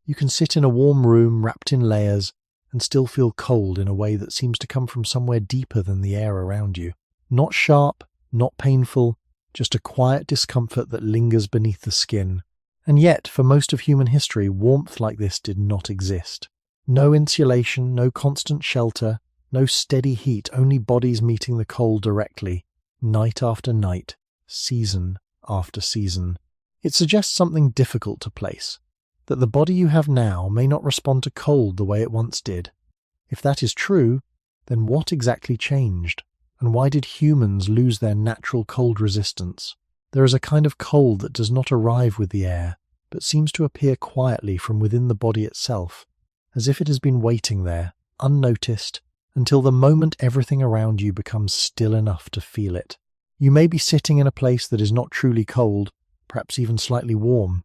You can sit in a warm room wrapped in layers and still feel cold in a way that seems to come from somewhere deeper than the air around you. Not sharp, not painful, just a quiet discomfort that lingers beneath the skin. And yet, for most of human history, warmth like this did not exist. No insulation, no constant shelter, no steady heat, only bodies meeting the cold directly, night after night, season after season. It suggests something difficult to place, that the body you have now may not respond to cold the way it once did. If that is true, then what exactly changed? And why did humans lose their natural cold resistance? There is a kind of cold that does not arrive with the air, but seems to appear quietly from within the body itself, as if it has been waiting there, unnoticed, until the moment everything around you becomes still enough to feel it. You may be sitting in a place that is not truly cold, perhaps even slightly warm,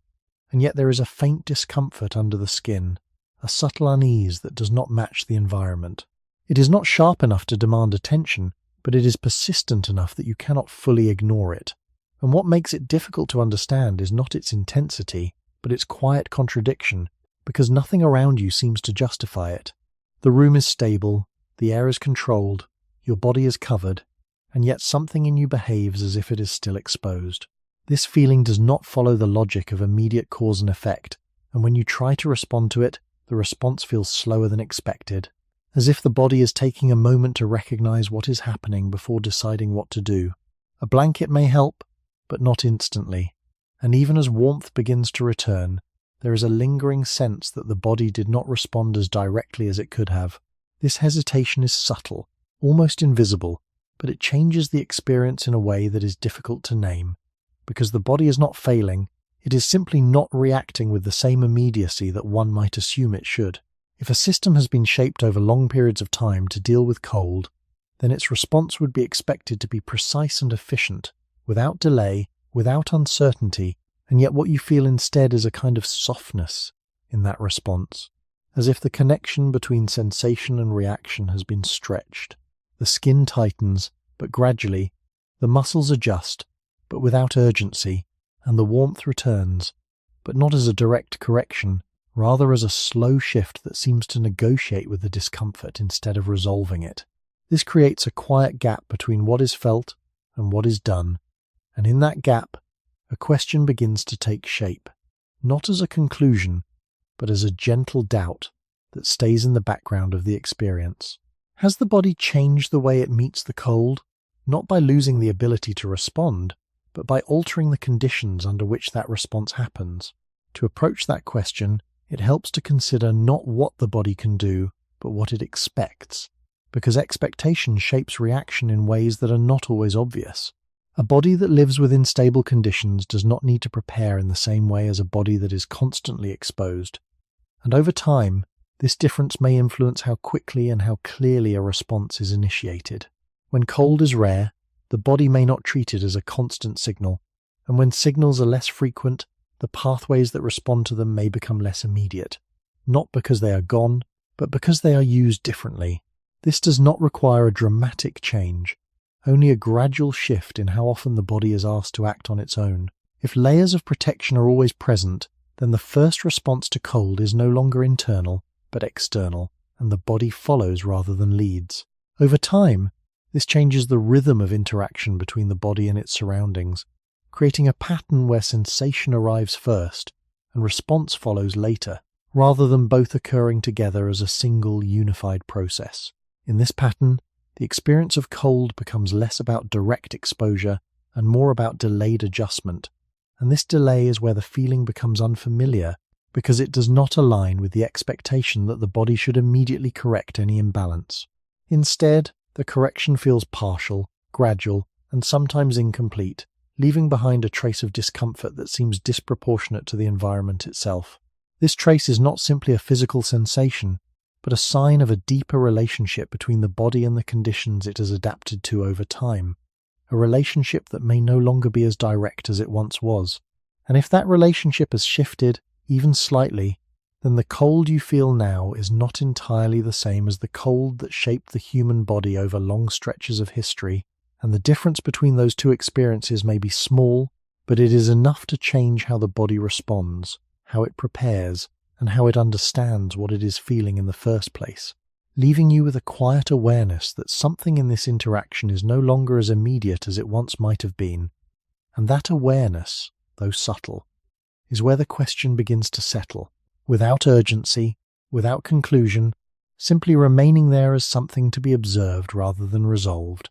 and yet there is a faint discomfort under the skin, a subtle unease that does not match the environment. It is not sharp enough to demand attention, but it is persistent enough that you cannot fully ignore it. And what makes it difficult to understand is not its intensity, but its quiet contradiction, because nothing around you seems to justify it. The room is stable, the air is controlled, your body is covered, and yet something in you behaves as if it is still exposed. This feeling does not follow the logic of immediate cause and effect, and when you try to respond to it, the response feels slower than expected, as if the body is taking a moment to recognize what is happening before deciding what to do. A blanket may help, but not instantly, and even as warmth begins to return, there is a lingering sense that the body did not respond as directly as it could have. This hesitation is subtle, almost invisible, but it changes the experience in a way that is difficult to name. Because the body is not failing, it is simply not reacting with the same immediacy that one might assume it should. If a system has been shaped over long periods of time to deal with cold, then its response would be expected to be precise and efficient, without delay, without uncertainty, and yet what you feel instead is a kind of softness in that response, as if the connection between sensation and reaction has been stretched. The skin tightens, but gradually, the muscles adjust, but without urgency, and the warmth returns, but not as a direct correction, rather as a slow shift that seems to negotiate with the discomfort instead of resolving it. This creates a quiet gap between what is felt and what is done, and in that gap, a question begins to take shape, not as a conclusion, but as a gentle doubt that stays in the background of the experience. Has the body changed the way it meets the cold, not by losing the ability to respond, but by altering the conditions under which that response happens? To approach that question, it helps to consider not what the body can do, but what it expects, because expectation shapes reaction in ways that are not always obvious. A body that lives within stable conditions does not need to prepare in the same way as a body that is constantly exposed. And over time, this difference may influence how quickly and how clearly a response is initiated. When cold is rare, the body may not treat it as a constant signal, and when signals are less frequent, the pathways that respond to them may become less immediate, not because they are gone, but because they are used differently. This does not require a dramatic change, only a gradual shift in how often the body is asked to act on its own. If layers of protection are always present, then the first response to cold is no longer internal, but external, and the body follows rather than leads. Over time, this changes the rhythm of interaction between the body and its surroundings, creating a pattern where sensation arrives first and response follows later, rather than both occurring together as a single unified process. In this pattern, the experience of cold becomes less about direct exposure and more about delayed adjustment, and this delay is where the feeling becomes unfamiliar because it does not align with the expectation that the body should immediately correct any imbalance. Instead, the correction feels partial, gradual, and sometimes incomplete, leaving behind a trace of discomfort that seems disproportionate to the environment itself. This trace is not simply a physical sensation, but a sign of a deeper relationship between the body and the conditions it has adapted to over time, a relationship that may no longer be as direct as it once was. And if that relationship has shifted, even slightly, then the cold you feel now is not entirely the same as the cold that shaped the human body over long stretches of history, and the difference between those two experiences may be small, but it is enough to change how the body responds, how it prepares, and how it understands what it is feeling in the first place, leaving you with a quiet awareness that something in this interaction is no longer as immediate as it once might have been. And that awareness, though subtle, is where the question begins to settle, without urgency, without conclusion, simply remaining there as something to be observed rather than resolved.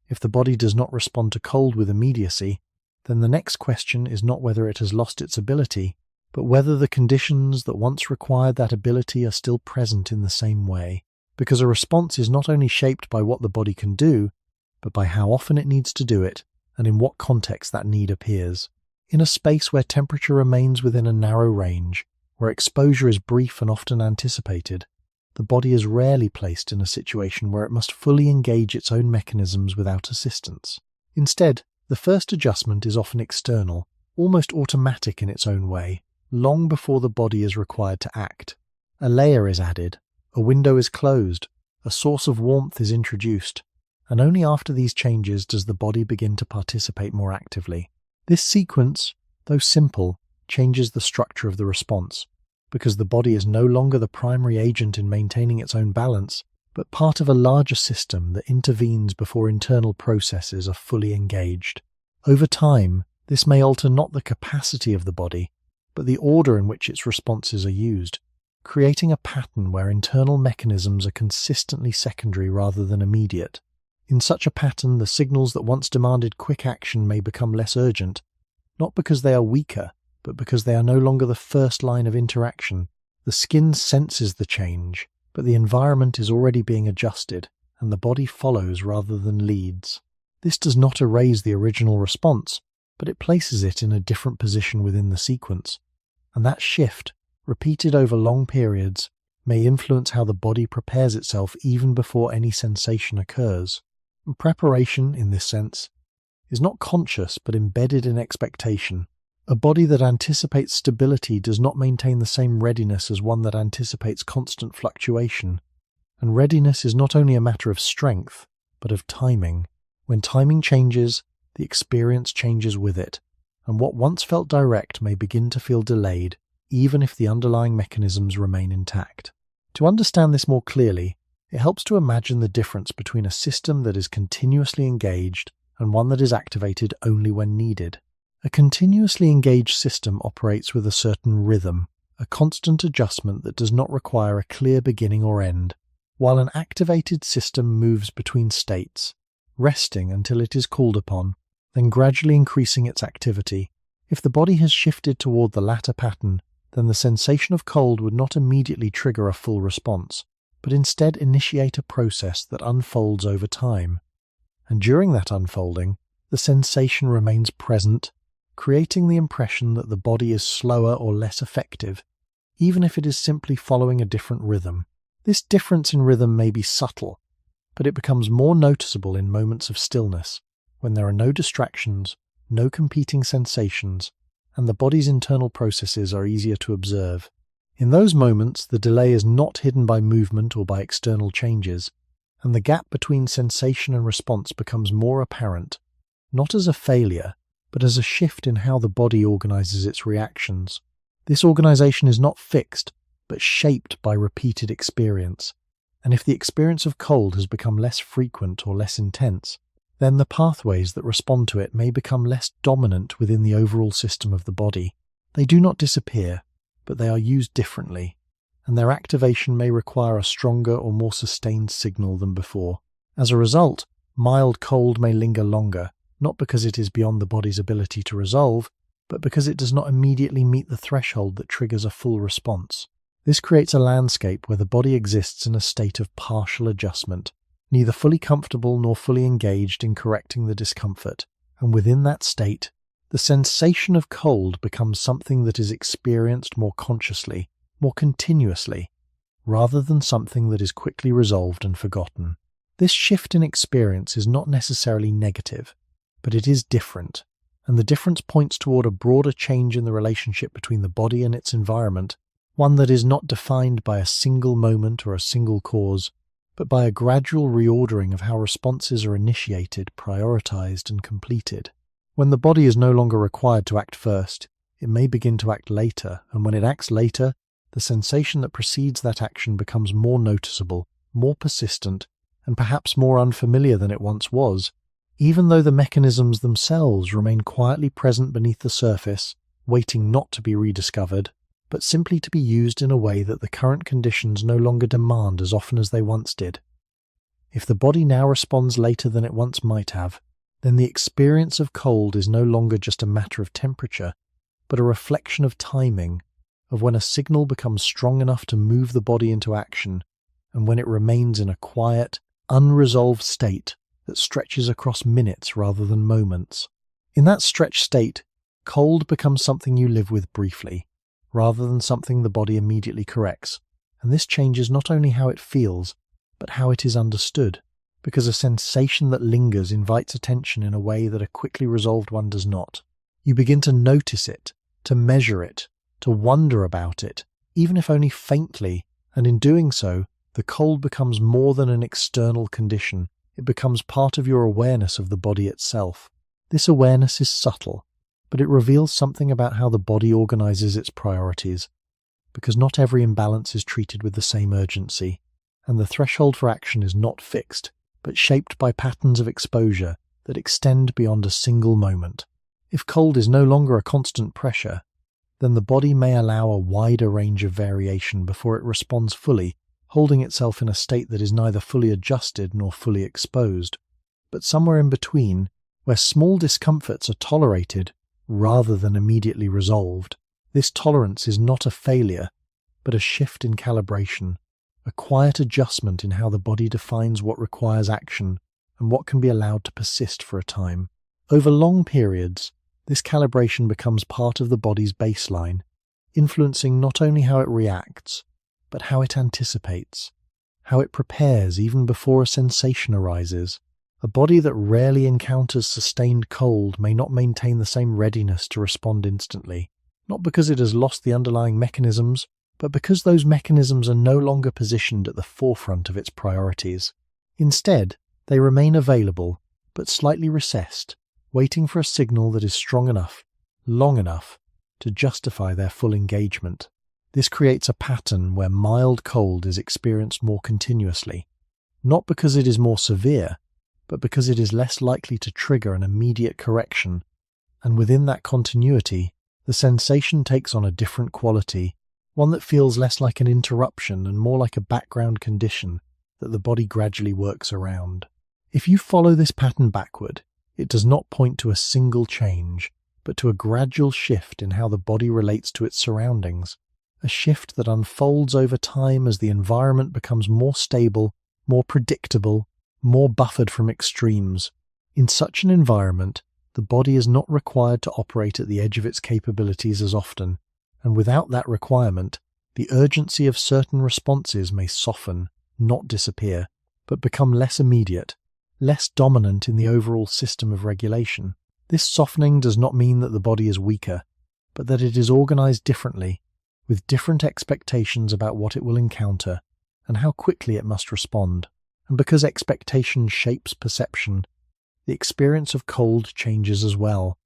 If the body does not respond to cold with immediacy, then the next question is not whether it has lost its ability, but whether the conditions that once required that ability are still present in the same way. Because a response is not only shaped by what the body can do, but by how often it needs to do it and in what context that need appears. In a space where temperature remains within a narrow range, where exposure is brief and often anticipated, the body is rarely placed in a situation where it must fully engage its own mechanisms without assistance. Instead, the first adjustment is often external, almost automatic in its own way, long before the body is required to act. A layer is added, a window is closed, a source of warmth is introduced, and only after these changes does the body begin to participate more actively. This sequence, though simple, changes the structure of the response, because the body is no longer the primary agent in maintaining its own balance, but part of a larger system that intervenes before internal processes are fully engaged. Over time, this may alter not the capacity of the body, but the order in which its responses are used, creating a pattern where internal mechanisms are consistently secondary rather than immediate. In such a pattern, the signals that once demanded quick action may become less urgent, not because they are weaker, but because they are no longer the first line of interaction. The skin senses the change, but the environment is already being adjusted, and the body follows rather than leads. This does not erase the original response, but it places it in a different position within the sequence, and that shift, repeated over long periods, may influence how the body prepares itself even before any sensation occurs. Preparation, in this sense, is not conscious but embedded in expectation. A body that anticipates stability does not maintain the same readiness as one that anticipates constant fluctuation. And readiness is not only a matter of strength, but of timing. When timing changes, the experience changes with it, and what once felt direct may begin to feel delayed, even if the underlying mechanisms remain intact. To understand this more clearly, it helps to imagine the difference between a system that is continuously engaged and one that is activated only when needed. A continuously engaged system operates with a certain rhythm, a constant adjustment that does not require a clear beginning or end, while an activated system moves between states, resting until it is called upon, then gradually increasing its activity. If the body has shifted toward the latter pattern, then the sensation of cold would not immediately trigger a full response, but instead initiate a process that unfolds over time. And during that unfolding, the sensation remains present, creating the impression that the body is slower or less effective, even if it is simply following a different rhythm. This difference in rhythm may be subtle, but it becomes more noticeable in moments of stillness, when there are no distractions, no competing sensations, and the body's internal processes are easier to observe. In those moments, the delay is not hidden by movement or by external changes, and the gap between sensation and response becomes more apparent, not as a failure, but as a shift in how the body organizes its reactions. This organization is not fixed, but shaped by repeated experience, and if the experience of cold has become less frequent or less intense, then the pathways that respond to it may become less dominant within the overall system of the body. They do not disappear, but they are used differently, and their activation may require a stronger or more sustained signal than before. As a result, mild cold may linger longer, not because it is beyond the body's ability to resolve, but because it does not immediately meet the threshold that triggers a full response. This creates a landscape where the body exists in a state of partial adjustment, neither fully comfortable nor fully engaged in correcting the discomfort, and within that state, the sensation of cold becomes something that is experienced more consciously, more continuously, rather than something that is quickly resolved and forgotten. This shift in experience is not necessarily negative, but it is different, and the difference points toward a broader change in the relationship between the body and its environment, one that is not defined by a single moment or a single cause, but by a gradual reordering of how responses are initiated, prioritized, and completed. When the body is no longer required to act first, it may begin to act later, and when it acts later, the the sensation that precedes that action becomes more noticeable, more persistent, and perhaps more unfamiliar than it once was, even though the mechanisms themselves remain quietly present beneath the surface, waiting not to be rediscovered, but simply to be used in a way that the current conditions no longer demand as often as they once did. If the body now responds later than it once might have, then the experience of cold is no longer just a matter of temperature, but a reflection of timing, of when a signal becomes strong enough to move the body into action, and when it remains in a quiet, unresolved state that stretches across minutes rather than moments. In that stretched state, cold becomes something you live with briefly, rather than something the body immediately corrects, and this changes not only how it feels, but how it is understood, because a sensation that lingers invites attention in a way that a quickly resolved one does not. You begin to notice it, to measure it, to wonder about it, even if only faintly, and in doing so, the cold becomes more than an external condition. It becomes part of your awareness of the body itself. This awareness is subtle, but it reveals something about how the body organizes its priorities, because not every imbalance is treated with the same urgency, and the threshold for action is not fixed, but shaped by patterns of exposure that extend beyond a single moment. If cold is no longer a constant pressure, then the body may allow a wider range of variation before it responds fully, holding itself in a state that is neither fully adjusted nor fully exposed, but somewhere in between, where small discomforts are tolerated rather than immediately resolved. This tolerance is not a failure, but a shift in calibration, a quiet adjustment in how the body defines what requires action and what can be allowed to persist for a time. Over long periods, this calibration becomes part of the body's baseline, influencing not only how it reacts, but how it anticipates, how it prepares even before a sensation arises. A body that rarely encounters sustained cold may not maintain the same readiness to respond instantly, not because it has lost the underlying mechanisms, but because those mechanisms are no longer positioned at the forefront of its priorities. Instead, they remain available, but slightly recessed, waiting for a signal that is strong enough, long enough, to justify their full engagement. This creates a pattern where mild cold is experienced more continuously, not because it is more severe, but because it is less likely to trigger an immediate correction, and within that continuity, the sensation takes on a different quality, one that feels less like an interruption and more like a background condition that the body gradually works around. If you follow this pattern backward, it does not point to a single change, but to a gradual shift in how the body relates to its surroundings, a shift that unfolds over time as the environment becomes more stable, more predictable, more buffered from extremes. In such an environment, the body is not required to operate at the edge of its capabilities as often, and without that requirement, the urgency of certain responses may soften, not disappear, but become less immediate, less dominant in the overall system of regulation. This softening does not mean that the body is weaker, but that it is organized differently, with different expectations about what it will encounter and how quickly it must respond. And because expectation shapes perception, the experience of cold changes as well,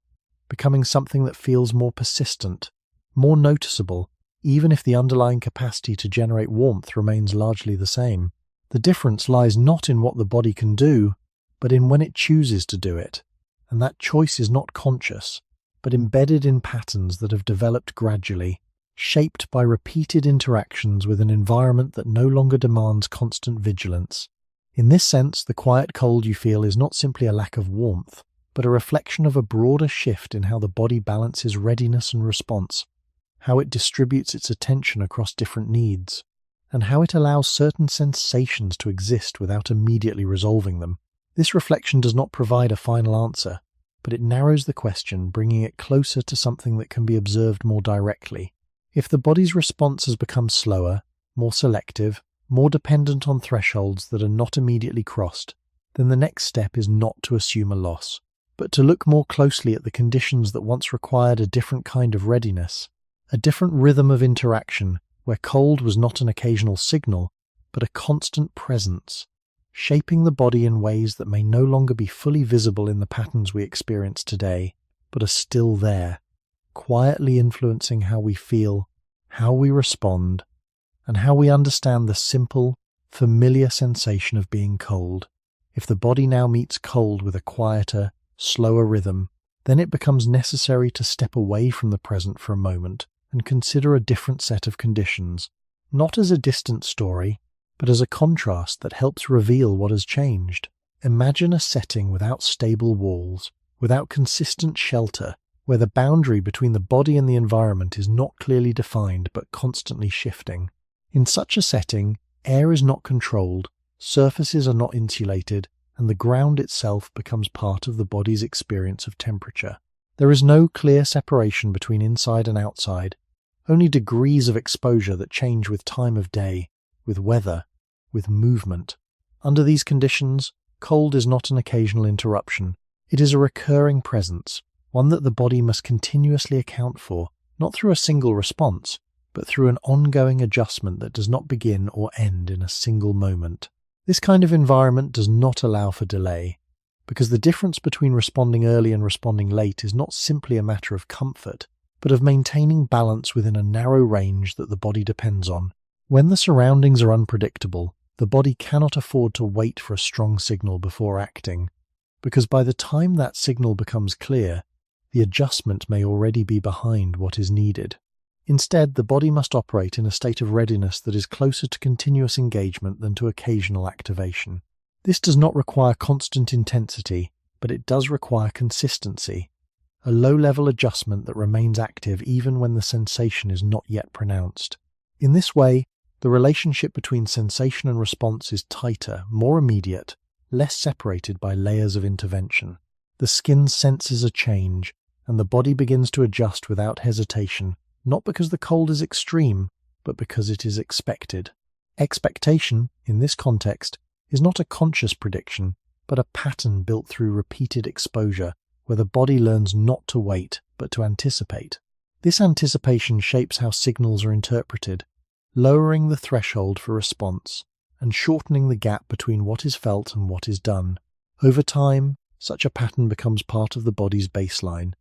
becoming something that feels more persistent, more noticeable, even if the underlying capacity to generate warmth remains largely the same. The difference lies not in what the body can do, but in when it chooses to do it, and that choice is not conscious, but embedded in patterns that have developed gradually, shaped by repeated interactions with an environment that no longer demands constant vigilance. In this sense, the quiet cold you feel is not simply a lack of warmth, but a reflection of a broader shift in how the body balances readiness and response, how it distributes its attention across different needs, and how it allows certain sensations to exist without immediately resolving them. This reflection does not provide a final answer, but it narrows the question, bringing it closer to something that can be observed more directly. If the body's response has become slower, more selective, more dependent on thresholds that are not immediately crossed, then the next step is not to assume a loss, but to look more closely at the conditions that once required a different kind of readiness, a different rhythm of interaction where cold was not an occasional signal, but a constant presence, shaping the body in ways that may no longer be fully visible in the patterns we experience today, but are still there, quietly influencing how we feel, how we respond, and how we understand the simple, familiar sensation of being cold. If the body now meets cold with a quieter, slower rhythm, then it becomes necessary to step away from the present for a moment and consider a different set of conditions, not as a distant story, but as a contrast that helps reveal what has changed. Imagine a setting without stable walls, without consistent shelter, where the boundary between the body and the environment is not clearly defined but constantly shifting. In such a setting, air is not controlled, surfaces are not insulated, and the ground itself becomes part of the body's experience of temperature. There is no clear separation between inside and outside, only degrees of exposure that change with time of day, with weather, with movement. Under these conditions, cold is not an occasional interruption. It is a recurring presence, one that the body must continuously account for, not through a single response, but through an ongoing adjustment that does not begin or end in a single moment. This kind of environment does not allow for delay, because the difference between responding early and responding late is not simply a matter of comfort, but of maintaining balance within a narrow range that the body depends on. When the surroundings are unpredictable, the body cannot afford to wait for a strong signal before acting, because by the time that signal becomes clear, the adjustment may already be behind what is needed. Instead, the body must operate in a state of readiness that is closer to continuous engagement than to occasional activation. This does not require constant intensity, but it does require consistency, a low-level adjustment that remains active even when the sensation is not yet pronounced. In this way, the relationship between sensation and response is tighter, more immediate, less separated by layers of intervention. The skin senses a change, and the body begins to adjust without hesitation, not because the cold is extreme, but because it is expected. Expectation, in this context, is not a conscious prediction, but a pattern built through repeated exposure, where the body learns not to wait, but to anticipate. This anticipation shapes how signals are interpreted, lowering the threshold for response, and shortening the gap between what is felt and what is done. Over time, such a pattern becomes part of the body's baseline,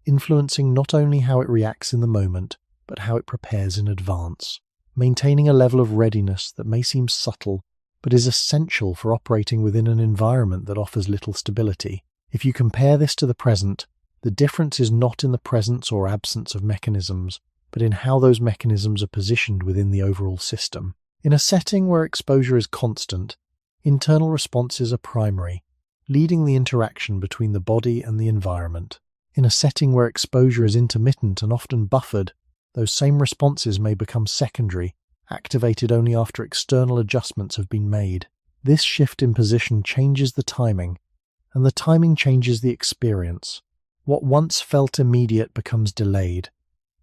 influencing not only how it reacts in the moment, but how it prepares in advance, maintaining a level of readiness that may seem subtle, but is essential for operating within an environment that offers little stability. If you compare this to the present, the difference is not in the presence or absence of mechanisms, but in how those mechanisms are positioned within the overall system. In a setting where exposure is constant, internal responses are primary, leading the interaction between the body and the environment. In a setting where exposure is intermittent and often buffered, those same responses may become secondary, activated only after external adjustments have been made. This shift in position changes the timing, and the timing changes the experience. What once felt immediate becomes delayed.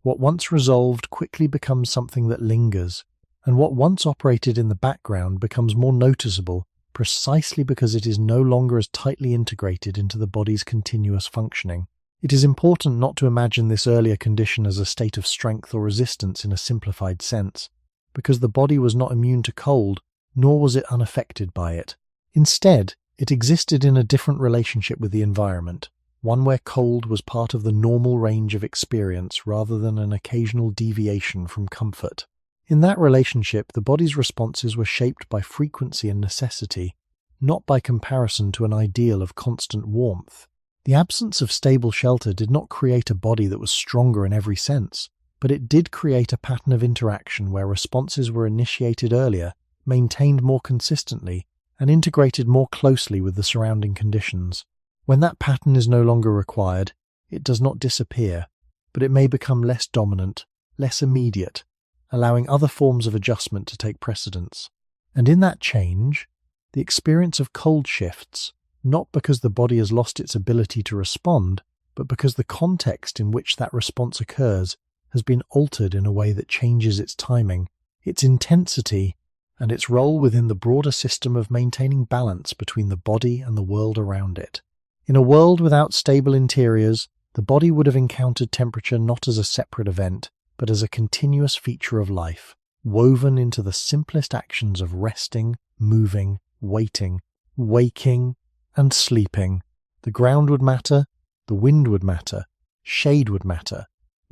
What once resolved quickly becomes something that lingers, and what once operated in the background becomes more noticeable precisely because it is no longer as tightly integrated into the body's continuous functioning. It is important not to imagine this earlier condition as a state of strength or resistance in a simplified sense, because the body was not immune to cold, nor was it unaffected by it. Instead, it existed in a different relationship with the environment, one where cold was part of the normal range of experience rather than an occasional deviation from comfort. In that relationship, the body's responses were shaped by frequency and necessity, not by comparison to an ideal of constant warmth. The absence of stable shelter did not create a body that was stronger in every sense, but it did create a pattern of interaction where responses were initiated earlier, maintained more consistently, and integrated more closely with the surrounding conditions. When that pattern is no longer required, it does not disappear, but it may become less dominant, less immediate, allowing other forms of adjustment to take precedence. And in that change, the experience of cold shifts, not because the body has lost its ability to respond, but because the context in which that response occurs has been altered in a way that changes its timing, its intensity, and its role within the broader system of maintaining balance between the body and the world around it. In a world without stable interiors, the body would have encountered temperature not as a separate event, but as a continuous feature of life, woven into the simplest actions of resting, moving, waiting, waking, and sleeping. The ground would matter, the wind would matter, shade would matter,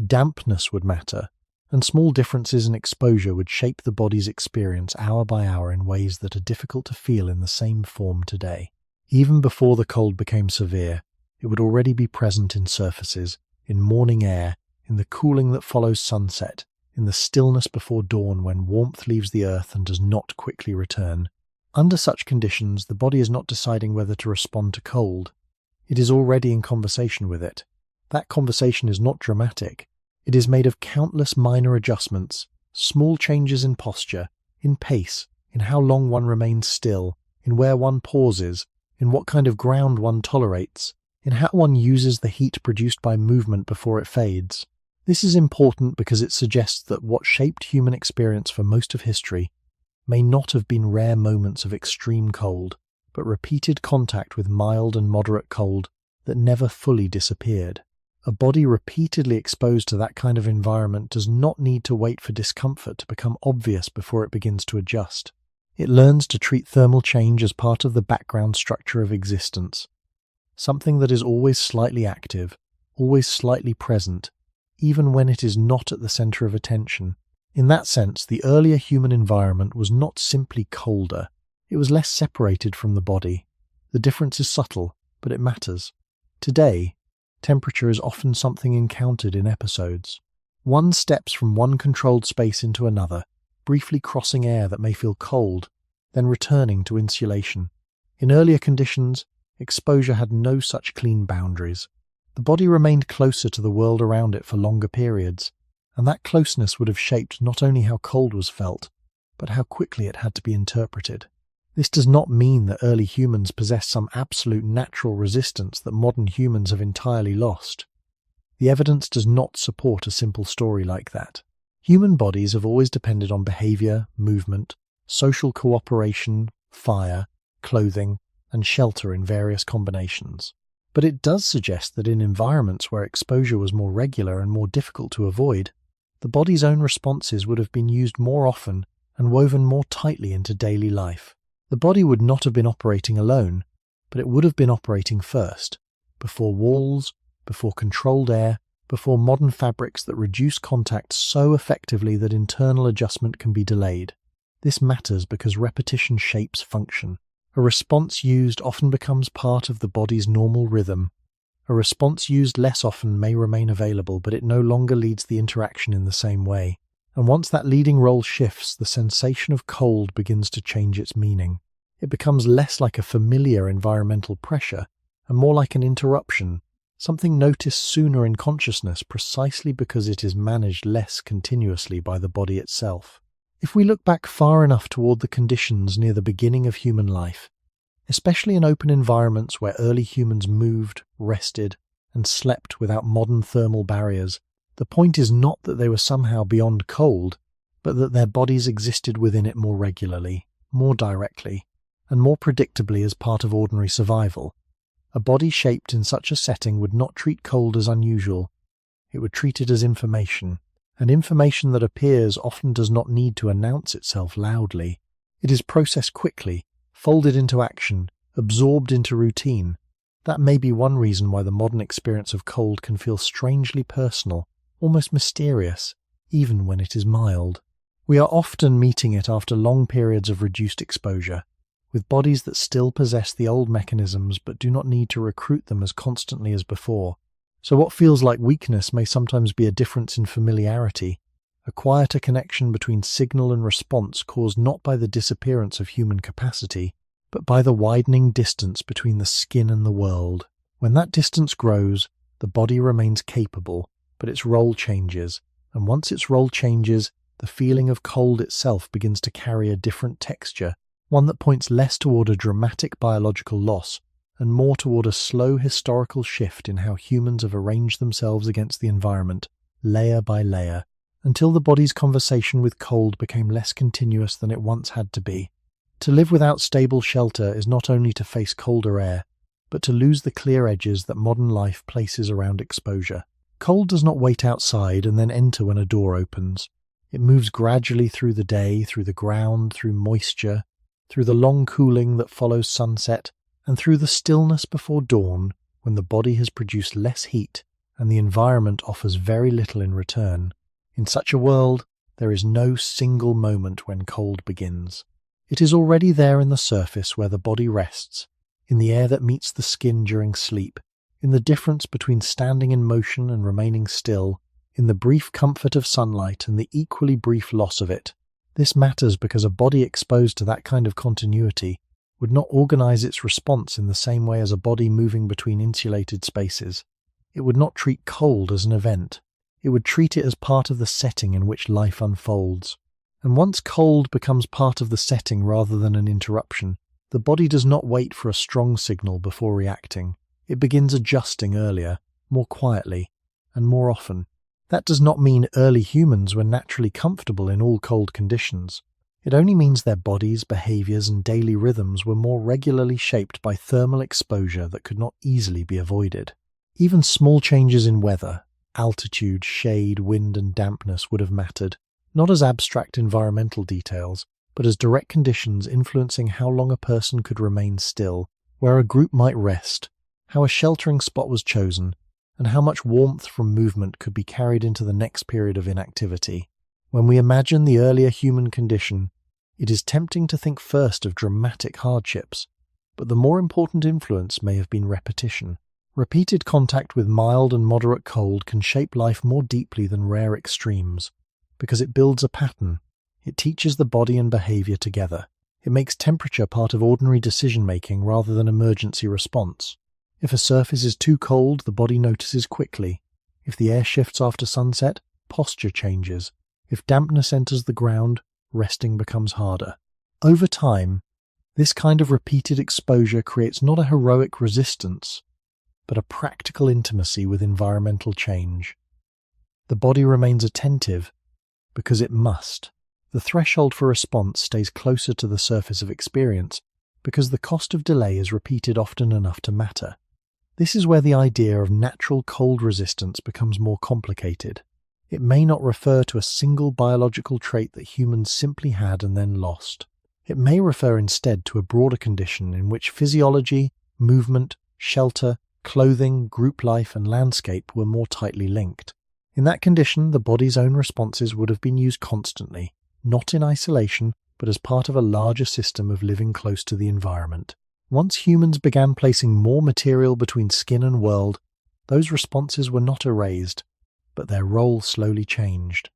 dampness would matter, and small differences in exposure would shape the body's experience hour by hour in ways that are difficult to feel in the same form today. Even before the cold became severe, it would already be present in surfaces, in morning air, in the cooling that follows sunset, in the stillness before dawn when warmth leaves the earth and does not quickly return. Under such conditions, the body is not deciding whether to respond to cold. It is already in conversation with it. That conversation is not dramatic. It is made of countless minor adjustments, small changes in posture, in pace, in how long one remains still, in where one pauses, in what kind of ground one tolerates, in how one uses the heat produced by movement before it fades. This is important because it suggests that what shaped human experience for most of history may not have been rare moments of extreme cold, but repeated contact with mild and moderate cold that never fully disappeared. A body repeatedly exposed to that kind of environment does not need to wait for discomfort to become obvious before it begins to adjust. It learns to treat thermal change as part of the background structure of existence, something that is always slightly active, always slightly present, even when it is not at the center of attention. In that sense, the earlier human environment was not simply colder, it was less separated from the body. The difference is subtle, but it matters. Today, temperature is often something encountered in episodes. One steps from one controlled space into another, briefly crossing air that may feel cold, then returning to insulation. In earlier conditions, exposure had no such clean boundaries. The body remained closer to the world around it for longer periods, and that closeness would have shaped not only how cold was felt, but how quickly it had to be interpreted. This does not mean that early humans possessed some absolute natural resistance that modern humans have entirely lost. The evidence does not support a simple story like that. Human bodies have always depended on behavior, movement, social cooperation, fire, clothing, and shelter in various combinations. But it does suggest that in environments where exposure was more regular and more difficult to avoid, the body's own responses would have been used more often and woven more tightly into daily life. The body would not have been operating alone, but it would have been operating first, before walls, before controlled air, before modern fabrics that reduce contact so effectively that internal adjustment can be delayed. This matters because repetition shapes function. A response used often becomes part of the body's normal rhythm. A response used less often may remain available, but it no longer leads the interaction in the same way. And once that leading role shifts, the sensation of cold begins to change its meaning. It becomes less like a familiar environmental pressure and more like an interruption, something noticed sooner in consciousness precisely because it is managed less continuously by the body itself. If we look back far enough toward the conditions near the beginning of human life, especially in open environments where early humans moved, rested, and slept without modern thermal barriers, the point is not that they were somehow beyond cold, but that their bodies existed within it more regularly, more directly, and more predictably as part of ordinary survival. A body shaped in such a setting would not treat cold as unusual. It would treat it as information, and information that appears often does not need to announce itself loudly. It is processed quickly, folded into action, absorbed into routine. That may be one reason why the modern experience of cold can feel strangely personal, almost mysterious, even when it is mild. We are often meeting it after long periods of reduced exposure, with bodies that still possess the old mechanisms but do not need to recruit them as constantly as before. So what feels like weakness may sometimes be a difference in familiarity, a quieter connection between signal and response caused not by the disappearance of human capacity, but by the widening distance between the skin and the world. When that distance grows, the body remains capable, but its role changes, and once its role changes, the feeling of cold itself begins to carry a different texture, one that points less toward a dramatic biological loss and more toward a slow historical shift in how humans have arranged themselves against the environment, layer by layer, until the body's conversation with cold became less continuous than it once had to be. To live without stable shelter is not only to face colder air, but to lose the clear edges that modern life places around exposure. Cold does not wait outside and then enter when a door opens. It moves gradually through the day, through the ground, through moisture, through the long cooling that follows sunset, and through the stillness before dawn when the body has produced less heat and the environment offers very little in return. In such a world, there is no single moment when cold begins. It is already there in the surface where the body rests, in the air that meets the skin during sleep, in the difference between standing in motion and remaining still, in the brief comfort of sunlight and the equally brief loss of it. This matters because a body exposed to that kind of continuity would not organize its response in the same way as a body moving between insulated spaces. It would not treat cold as an event. It would treat it as part of the setting in which life unfolds. And once cold becomes part of the setting rather than an interruption, the body does not wait for a strong signal before reacting. It begins adjusting earlier, more quietly, and more often. That does not mean early humans were naturally comfortable in all cold conditions. It only means their bodies, behaviors, and daily rhythms were more regularly shaped by thermal exposure that could not easily be avoided. Even small changes in weather, altitude, shade, wind, and dampness would have mattered, not as abstract environmental details, but as direct conditions influencing how long a person could remain still, where a group might rest, how a sheltering spot was chosen, and how much warmth from movement could be carried into the next period of inactivity. When we imagine the earlier human condition, it is tempting to think first of dramatic hardships, but the more important influence may have been repetition. Repeated contact with mild and moderate cold can shape life more deeply than rare extremes, because it builds a pattern. It teaches the body and behavior together. It makes temperature part of ordinary decision-making rather than emergency response. If a surface is too cold, the body notices quickly. If the air shifts after sunset, posture changes. If dampness enters the ground, resting becomes harder. Over time, this kind of repeated exposure creates not a heroic resistance, but a practical intimacy with environmental change. The body remains attentive because it must. The threshold for response stays closer to the surface of experience because the cost of delay is repeated often enough to matter. This is where the idea of natural cold resistance becomes more complicated. It may not refer to a single biological trait that humans simply had and then lost. It may refer instead to a broader condition in which physiology, movement, shelter, clothing, group life, and landscape were more tightly linked. In that condition, the body's own responses would have been used constantly, not in isolation, but as part of a larger system of living close to the environment. Once humans began placing more material between skin and world, those responses were not erased, but their role slowly changed.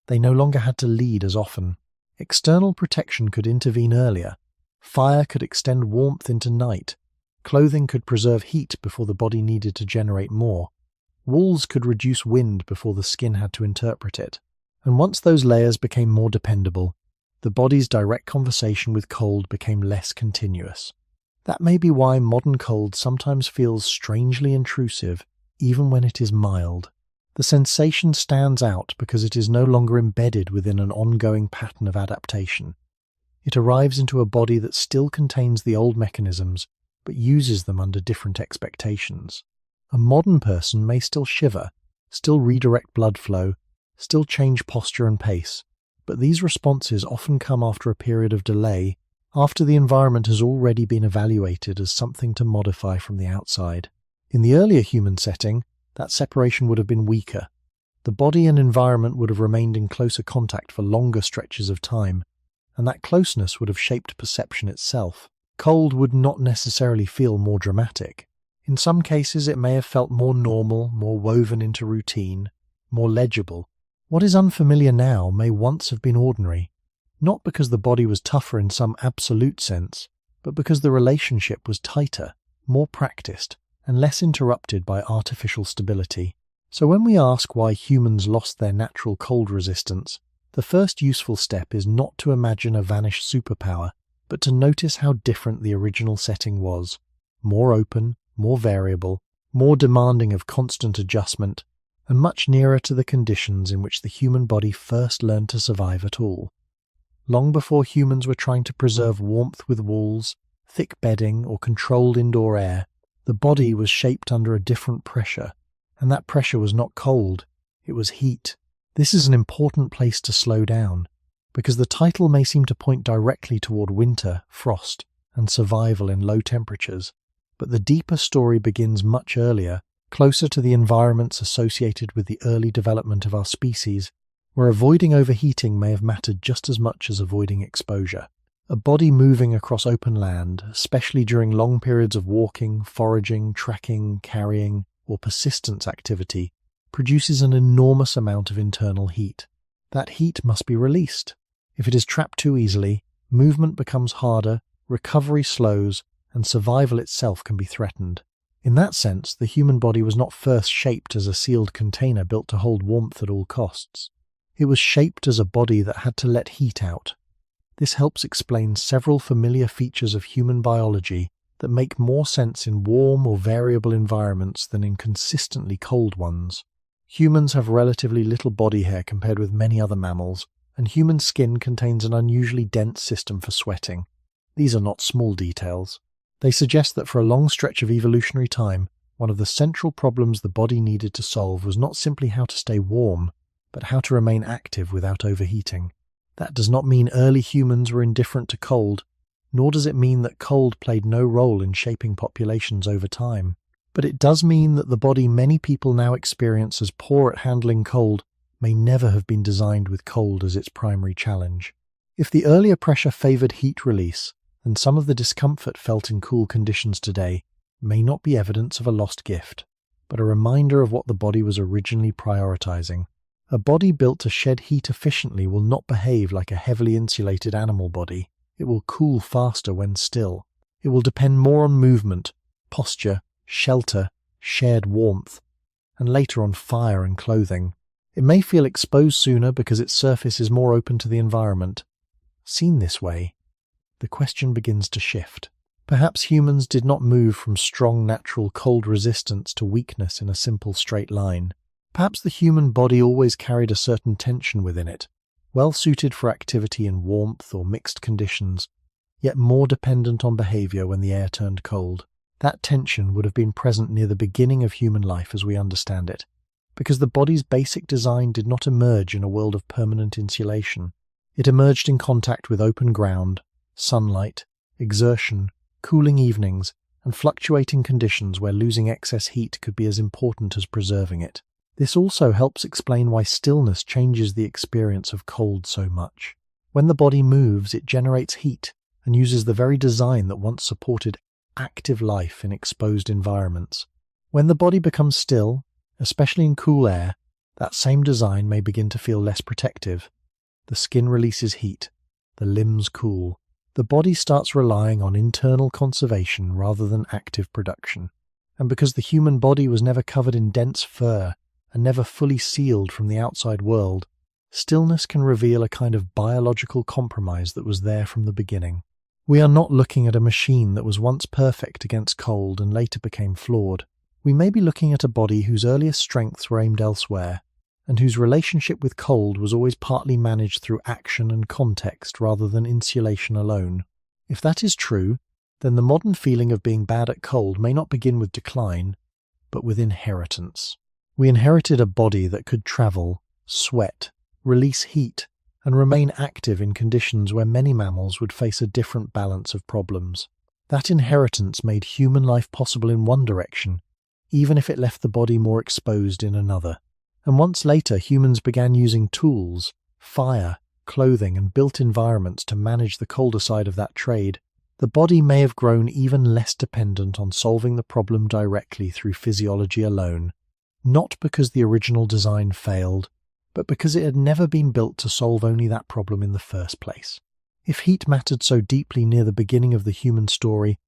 They no longer had to lead as often. External protection could intervene earlier. Fire could extend warmth into night. Clothing could preserve heat before the body needed to generate more. Walls could reduce wind before the skin had to interpret it. And once those layers became more dependable, the body's direct conversation with cold became less continuous. That may be why modern cold sometimes feels strangely intrusive, even when it is mild. The sensation stands out because it is no longer embedded within an ongoing pattern of adaptation. It arrives into a body that still contains the old mechanisms, but uses them under different expectations. A modern person may still shiver, still redirect blood flow, still change posture and pace, but these responses often come after a period of delay, after the environment has already been evaluated as something to modify from the outside. In the earlier human setting, that separation would have been weaker. The body and environment would have remained in closer contact for longer stretches of time, and that closeness would have shaped perception itself. Cold would not necessarily feel more dramatic. In some cases, it may have felt more normal, more woven into routine, more legible. What is unfamiliar now may once have been ordinary, not because the body was tougher in some absolute sense, but because the relationship was tighter, more practiced, and less interrupted by artificial stability. So when we ask why humans lost their natural cold resistance, the first useful step is not to imagine a vanished superpower, but to notice how different the original setting was. More open, more variable, more demanding of constant adjustment, and much nearer to the conditions in which the human body first learned to survive at all. Long before humans were trying to preserve warmth with walls, thick bedding, or controlled indoor air, the body was shaped under a different pressure, and that pressure was not cold, it was heat. This is an important place to slow down, because the title may seem to point directly toward winter, frost, and survival in low temperatures, but the deeper story begins much earlier, closer to the environments associated with the early development of our species, where avoiding overheating may have mattered just as much as avoiding exposure. A body moving across open land, especially during long periods of walking, foraging, trekking, carrying, or persistence activity, produces an enormous amount of internal heat. That heat must be released. If it is trapped too easily, movement becomes harder, recovery slows, and survival itself can be threatened. In that sense, the human body was not first shaped as a sealed container built to hold warmth at all costs. It was shaped as a body that had to let heat out. This helps explain several familiar features of human biology that make more sense in warm or variable environments than in consistently cold ones. Humans have relatively little body hair compared with many other mammals, and human skin contains an unusually dense system for sweating. These are not small details. They suggest that for a long stretch of evolutionary time, one of the central problems the body needed to solve was not simply how to stay warm, but how to remain active without overheating. That does not mean early humans were indifferent to cold, nor does it mean that cold played no role in shaping populations over time. But it does mean that the body many people now experience as poor at handling cold may never have been designed with cold as its primary challenge. If the earlier pressure favored heat release, then some of the discomfort felt in cool conditions today may not be evidence of a lost gift, but a reminder of what the body was originally prioritizing. A body built to shed heat efficiently will not behave like a heavily insulated animal body. It will cool faster when still. It will depend more on movement, posture, shelter, shared warmth, and later on fire and clothing. It may feel exposed sooner because its surface is more open to the environment. Seen this way, the question begins to shift. Perhaps humans did not move from strong natural cold resistance to weakness in a simple straight line. Perhaps the human body always carried a certain tension within it, well suited for activity in warmth or mixed conditions, yet more dependent on behavior when the air turned cold. That tension would have been present near the beginning of human life as we understand it, because the body's basic design did not emerge in a world of permanent insulation. It emerged in contact with open ground, sunlight, exertion, cooling evenings, and fluctuating conditions where losing excess heat could be as important as preserving it. This also helps explain why stillness changes the experience of cold so much. When the body moves, it generates heat and uses the very design that once supported active life in exposed environments. When the body becomes still, especially in cool air, that same design may begin to feel less protective. The skin releases heat, the limbs cool. The body starts relying on internal conservation rather than active production. And because the human body was never covered in dense fur, and never fully sealed from the outside world, stillness can reveal a kind of biological compromise that was there from the beginning. We are not looking at a machine that was once perfect against cold and later became flawed. We may be looking at a body whose earliest strengths were aimed elsewhere, and whose relationship with cold was always partly managed through action and context rather than insulation alone. If that is true, then the modern feeling of being bad at cold may not begin with decline, but with inheritance. We inherited a body that could travel, sweat, release heat, and remain active in conditions where many mammals would face a different balance of problems. That inheritance made human life possible in one direction, even if it left the body more exposed in another. And once later, humans began using tools, fire, clothing, and built environments to manage the colder side of that trade. The body may have grown even less dependent on solving the problem directly through physiology alone, not because the original design failed, but because it had never been built to solve only that problem in the first place. If heat mattered so deeply near the beginning of the human story,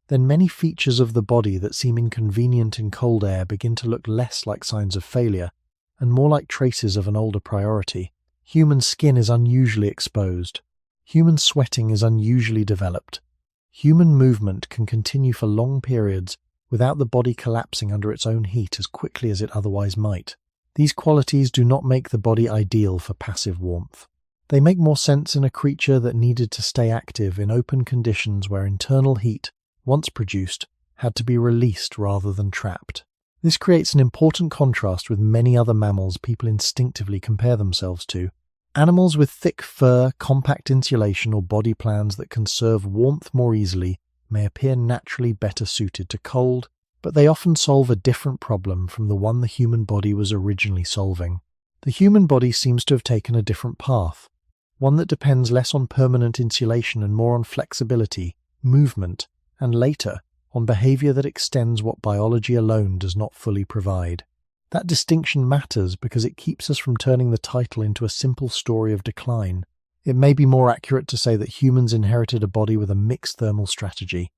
then many features of the body that seem inconvenient in cold air begin to look less like signs of failure, and more like traces of an older priority. Human skin is unusually exposed. Human sweating is unusually developed. Human movement can continue for long periods without the body collapsing under its own heat as quickly as it otherwise might. These qualities do not make the body ideal for passive warmth. They make more sense in a creature that needed to stay active in open conditions where internal heat, once produced, had to be released rather than trapped. This creates an important contrast with many other mammals people instinctively compare themselves to. Animals with thick fur, compact insulation, or body plans that conserve warmth more easily may appear naturally better suited to cold, but they often solve a different problem from the one the human body was originally solving. The human body seems to have taken a different path, one that depends less on permanent insulation and more on flexibility, movement, and later, on behavior that extends what biology alone does not fully provide. That distinction matters because it keeps us from turning the title into a simple story of decline. It may be more accurate to say that humans inherited a body with a mixed thermal strategy,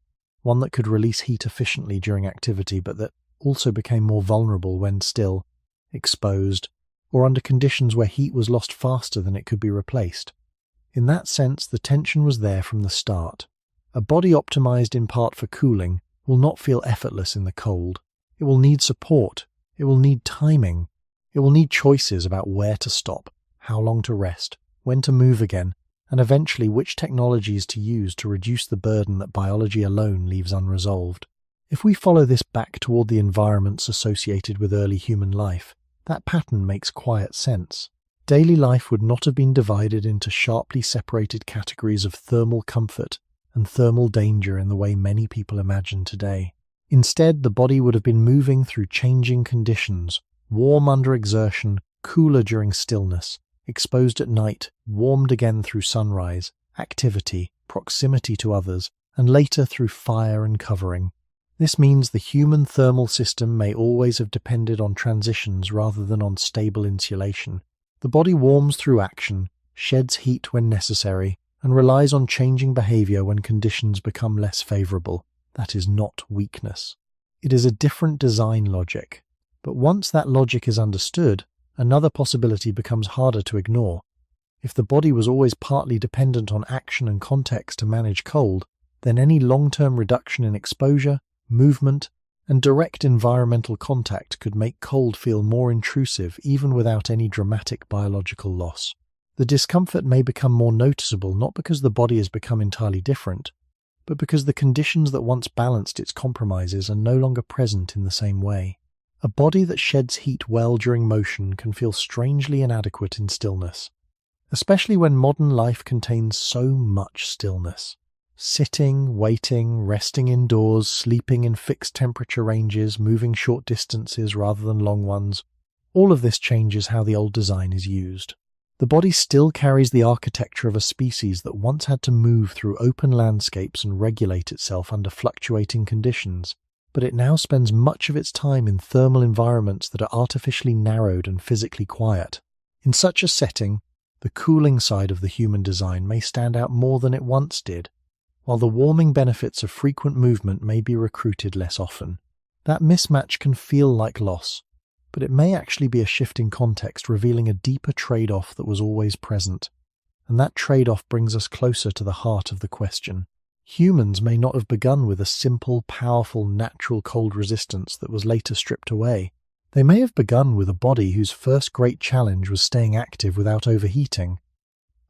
one that could release heat efficiently during activity but that also became more vulnerable when still, exposed, or under conditions where heat was lost faster than it could be replaced. In that sense, the tension was there from the start. A body optimized in part for cooling will not feel effortless in the cold. It will need support. It will need timing. It will need choices about where to stop, how long to rest, when to move again, and eventually which technologies to use to reduce the burden that biology alone leaves unresolved. If we follow this back toward the environments associated with early human life, that pattern makes quiet sense. Daily life would not have been divided into sharply separated categories of thermal comfort and thermal danger in the way many people imagine today. Instead, the body would have been moving through changing conditions, warm under exertion, cooler during stillness, exposed at night, warmed again through sunrise, activity, proximity to others, and later through fire and covering. This means the human thermal system may always have depended on transitions rather than on stable insulation. The body warms through action, sheds heat when necessary, and relies on changing behavior when conditions become less favorable. That is not weakness. It is a different design logic. But once that logic is understood, another possibility becomes harder to ignore. If the body was always partly dependent on action and context to manage cold, then any long-term reduction in exposure, movement, and direct environmental contact could make cold feel more intrusive even without any dramatic biological loss. The discomfort may become more noticeable not because the body has become entirely different, but because the conditions that once balanced its compromises are no longer present in the same way. A body that sheds heat well during motion can feel strangely inadequate in stillness, especially when modern life contains so much stillness. Sitting, waiting, resting indoors, sleeping in fixed temperature ranges, moving short distances rather than long ones, all of this changes how the old design is used. The body still carries the architecture of a species that once had to move through open landscapes and regulate itself under fluctuating conditions, but it now spends much of its time in thermal environments that are artificially narrowed and physically quiet. In such a setting, the cooling side of the human design may stand out more than it once did, while the warming benefits of frequent movement may be recruited less often. That mismatch can feel like loss, but it may actually be a shift in context revealing a deeper trade-off that was always present. And that trade-off brings us closer to the heart of the question. Humans may not have begun with a simple, powerful, natural cold resistance that was later stripped away. They may have begun with a body whose first great challenge was staying active without overheating.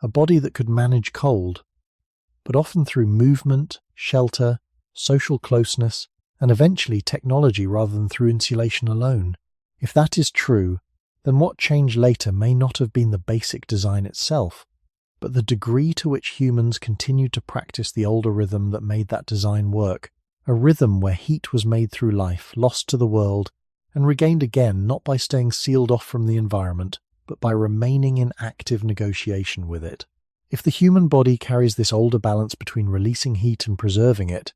A body that could manage cold, but often through movement, shelter, social closeness, and eventually technology rather than through insulation alone. If that is true, then what changed later may not have been the basic design itself, but the degree to which humans continued to practice the older rhythm that made that design work, a rhythm where heat was made through life, lost to the world, and regained again not by staying sealed off from the environment, but by remaining in active negotiation with it. If the human body carries this older balance between releasing heat and preserving it,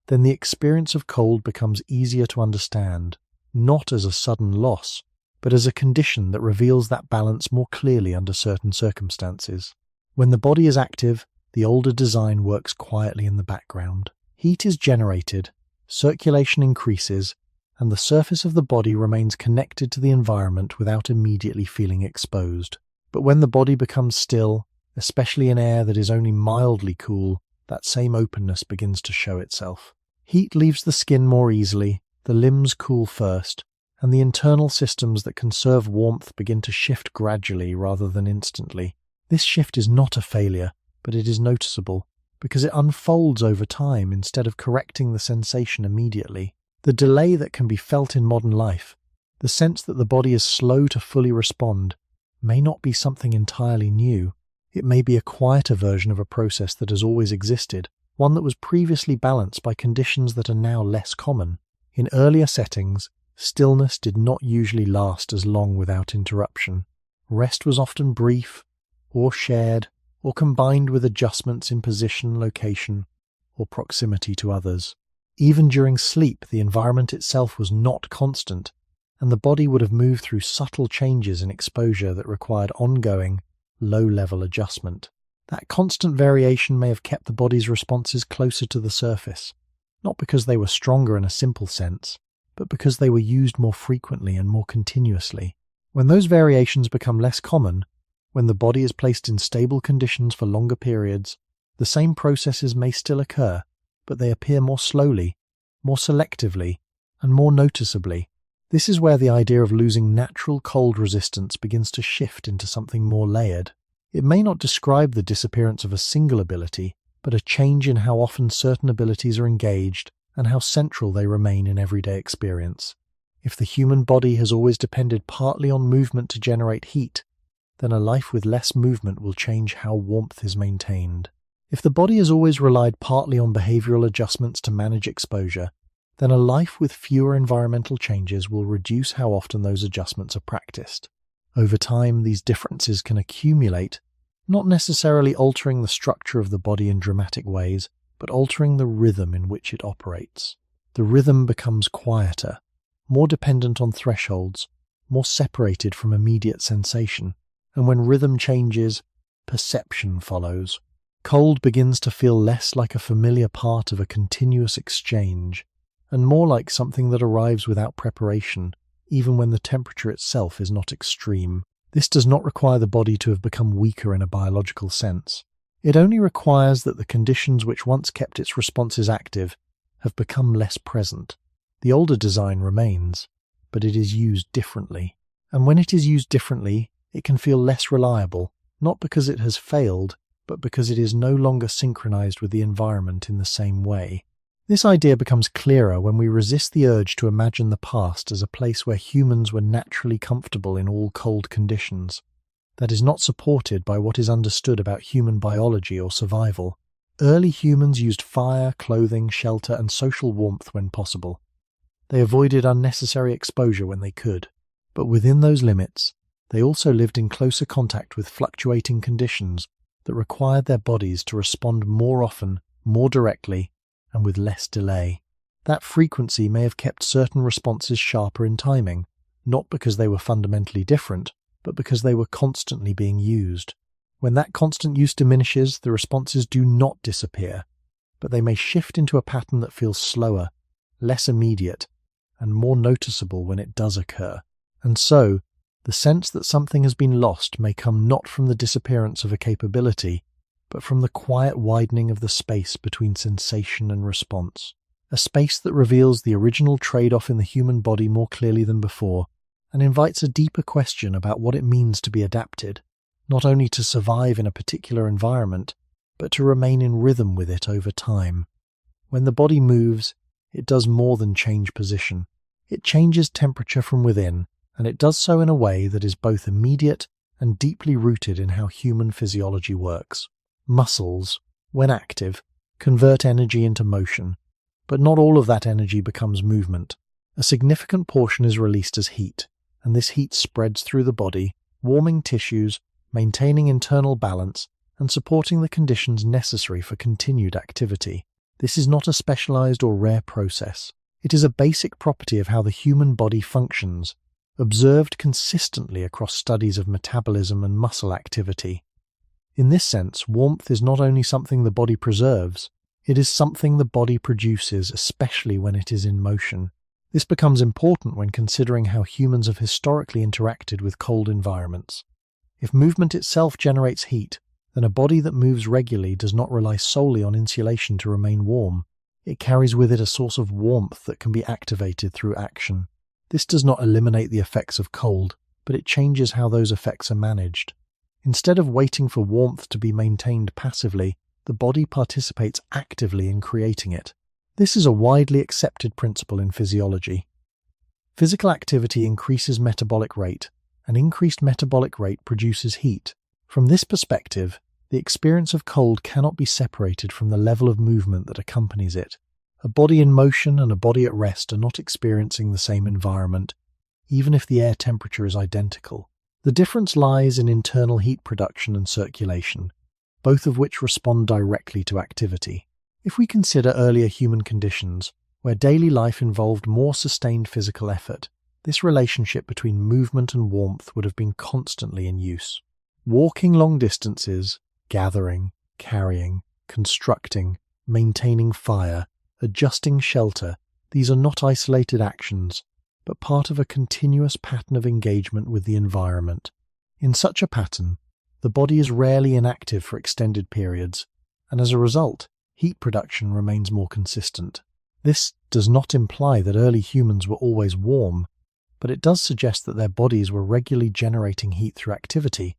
then the experience of cold becomes easier to understand, not as a sudden loss, but as a condition that reveals that balance more clearly under certain circumstances. When the body is active, the older design works quietly in the background. Heat is generated, circulation increases, and the surface of the body remains connected to the environment without immediately feeling exposed. But when the body becomes still, especially in air that is only mildly cool, that same openness begins to show itself. Heat leaves the skin more easily, the limbs cool first, and the internal systems that conserve warmth begin to shift gradually rather than instantly. This shift is not a failure, but it is noticeable, because it unfolds over time instead of correcting the sensation immediately. The delay that can be felt in modern life, the sense that the body is slow to fully respond, may not be something entirely new. It may be a quieter version of a process that has always existed, one that was previously balanced by conditions that are now less common. In earlier settings, stillness did not usually last as long without interruption. Rest was often brief, or shared, or combined with adjustments in position, location, or proximity to others. Even during sleep, the environment itself was not constant, and the body would have moved through subtle changes in exposure that required ongoing, low-level adjustment. That constant variation may have kept the body's responses closer to the surface, not because they were stronger in a simple sense, but because they were used more frequently and more continuously. When those variations become less common, when the body is placed in stable conditions for longer periods, the same processes may still occur, but they appear more slowly, more selectively, and more noticeably. This is where the idea of losing natural cold resistance begins to shift into something more layered. It may not describe the disappearance of a single ability, but a change in how often certain abilities are engaged and how central they remain in everyday experience. If the human body has always depended partly on movement to generate heat, then a life with less movement will change how warmth is maintained. If the body has always relied partly on behavioral adjustments to manage exposure, then a life with fewer environmental changes will reduce how often those adjustments are practiced. Over time, these differences can accumulate, not necessarily altering the structure of the body in dramatic ways, but altering the rhythm in which it operates. The rhythm becomes quieter, more dependent on thresholds, more separated from immediate sensation, and when rhythm changes, perception follows. Cold begins to feel less like a familiar part of a continuous exchange, and more like something that arrives without preparation, even when the temperature itself is not extreme. This does not require the body to have become weaker in a biological sense. It only requires that the conditions which once kept its responses active have become less present. The older design remains, but it is used differently. And when it is used differently, it can feel less reliable, not because it has failed, but because it is no longer synchronized with the environment in the same way. This idea becomes clearer when we resist the urge to imagine the past as a place where humans were naturally comfortable in all cold conditions. That is not supported by what is understood about human biology or survival. Early humans used fire, clothing, shelter, and social warmth when possible. They avoided unnecessary exposure when they could, but within those limits, they also lived in closer contact with fluctuating conditions that required their bodies to respond more often, more directly, and with less delay. That frequency may have kept certain responses sharper in timing, not because they were fundamentally different, but because they were constantly being used. When that constant use diminishes, the responses do not disappear, but they may shift into a pattern that feels slower, less immediate, and more noticeable when it does occur. And so, the sense that something has been lost may come not from the disappearance of a capability, but from the quiet widening of the space between sensation and response. A space that reveals the original trade-off in the human body more clearly than before, and invites a deeper question about what it means to be adapted, not only to survive in a particular environment, but to remain in rhythm with it over time. When the body moves, it does more than change position. It changes temperature from within, and it does so in a way that is both immediate and deeply rooted in how human physiology works. Muscles, when active, convert energy into motion, but not all of that energy becomes movement. A significant portion is released as heat, and this heat spreads through the body, warming tissues, maintaining internal balance, and supporting the conditions necessary for continued activity. This is not a specialized or rare process. It is a basic property of how the human body functions, observed consistently across studies of metabolism and muscle activity. In this sense, warmth is not only something the body preserves, it is something the body produces, especially when it is in motion. This becomes important when considering how humans have historically interacted with cold environments. If movement itself generates heat, then a body that moves regularly does not rely solely on insulation to remain warm. It carries with it a source of warmth that can be activated through action. This does not eliminate the effects of cold, but it changes how those effects are managed. Instead of waiting for warmth to be maintained passively, the body participates actively in creating it. This is a widely accepted principle in physiology. Physical activity increases metabolic rate, and increased metabolic rate produces heat. From this perspective, the experience of cold cannot be separated from the level of movement that accompanies it. A body in motion and a body at rest are not experiencing the same environment, even if the air temperature is identical. The difference lies in internal heat production and circulation, both of which respond directly to activity. If we consider earlier human conditions, where daily life involved more sustained physical effort, this relationship between movement and warmth would have been constantly in use. Walking long distances, gathering, carrying, constructing, maintaining fire, adjusting shelter, these are not isolated actions, but part of a continuous pattern of engagement with the environment. In such a pattern, the body is rarely inactive for extended periods, and as a result, heat production remains more consistent. This does not imply that early humans were always warm, but it does suggest that their bodies were regularly generating heat through activity,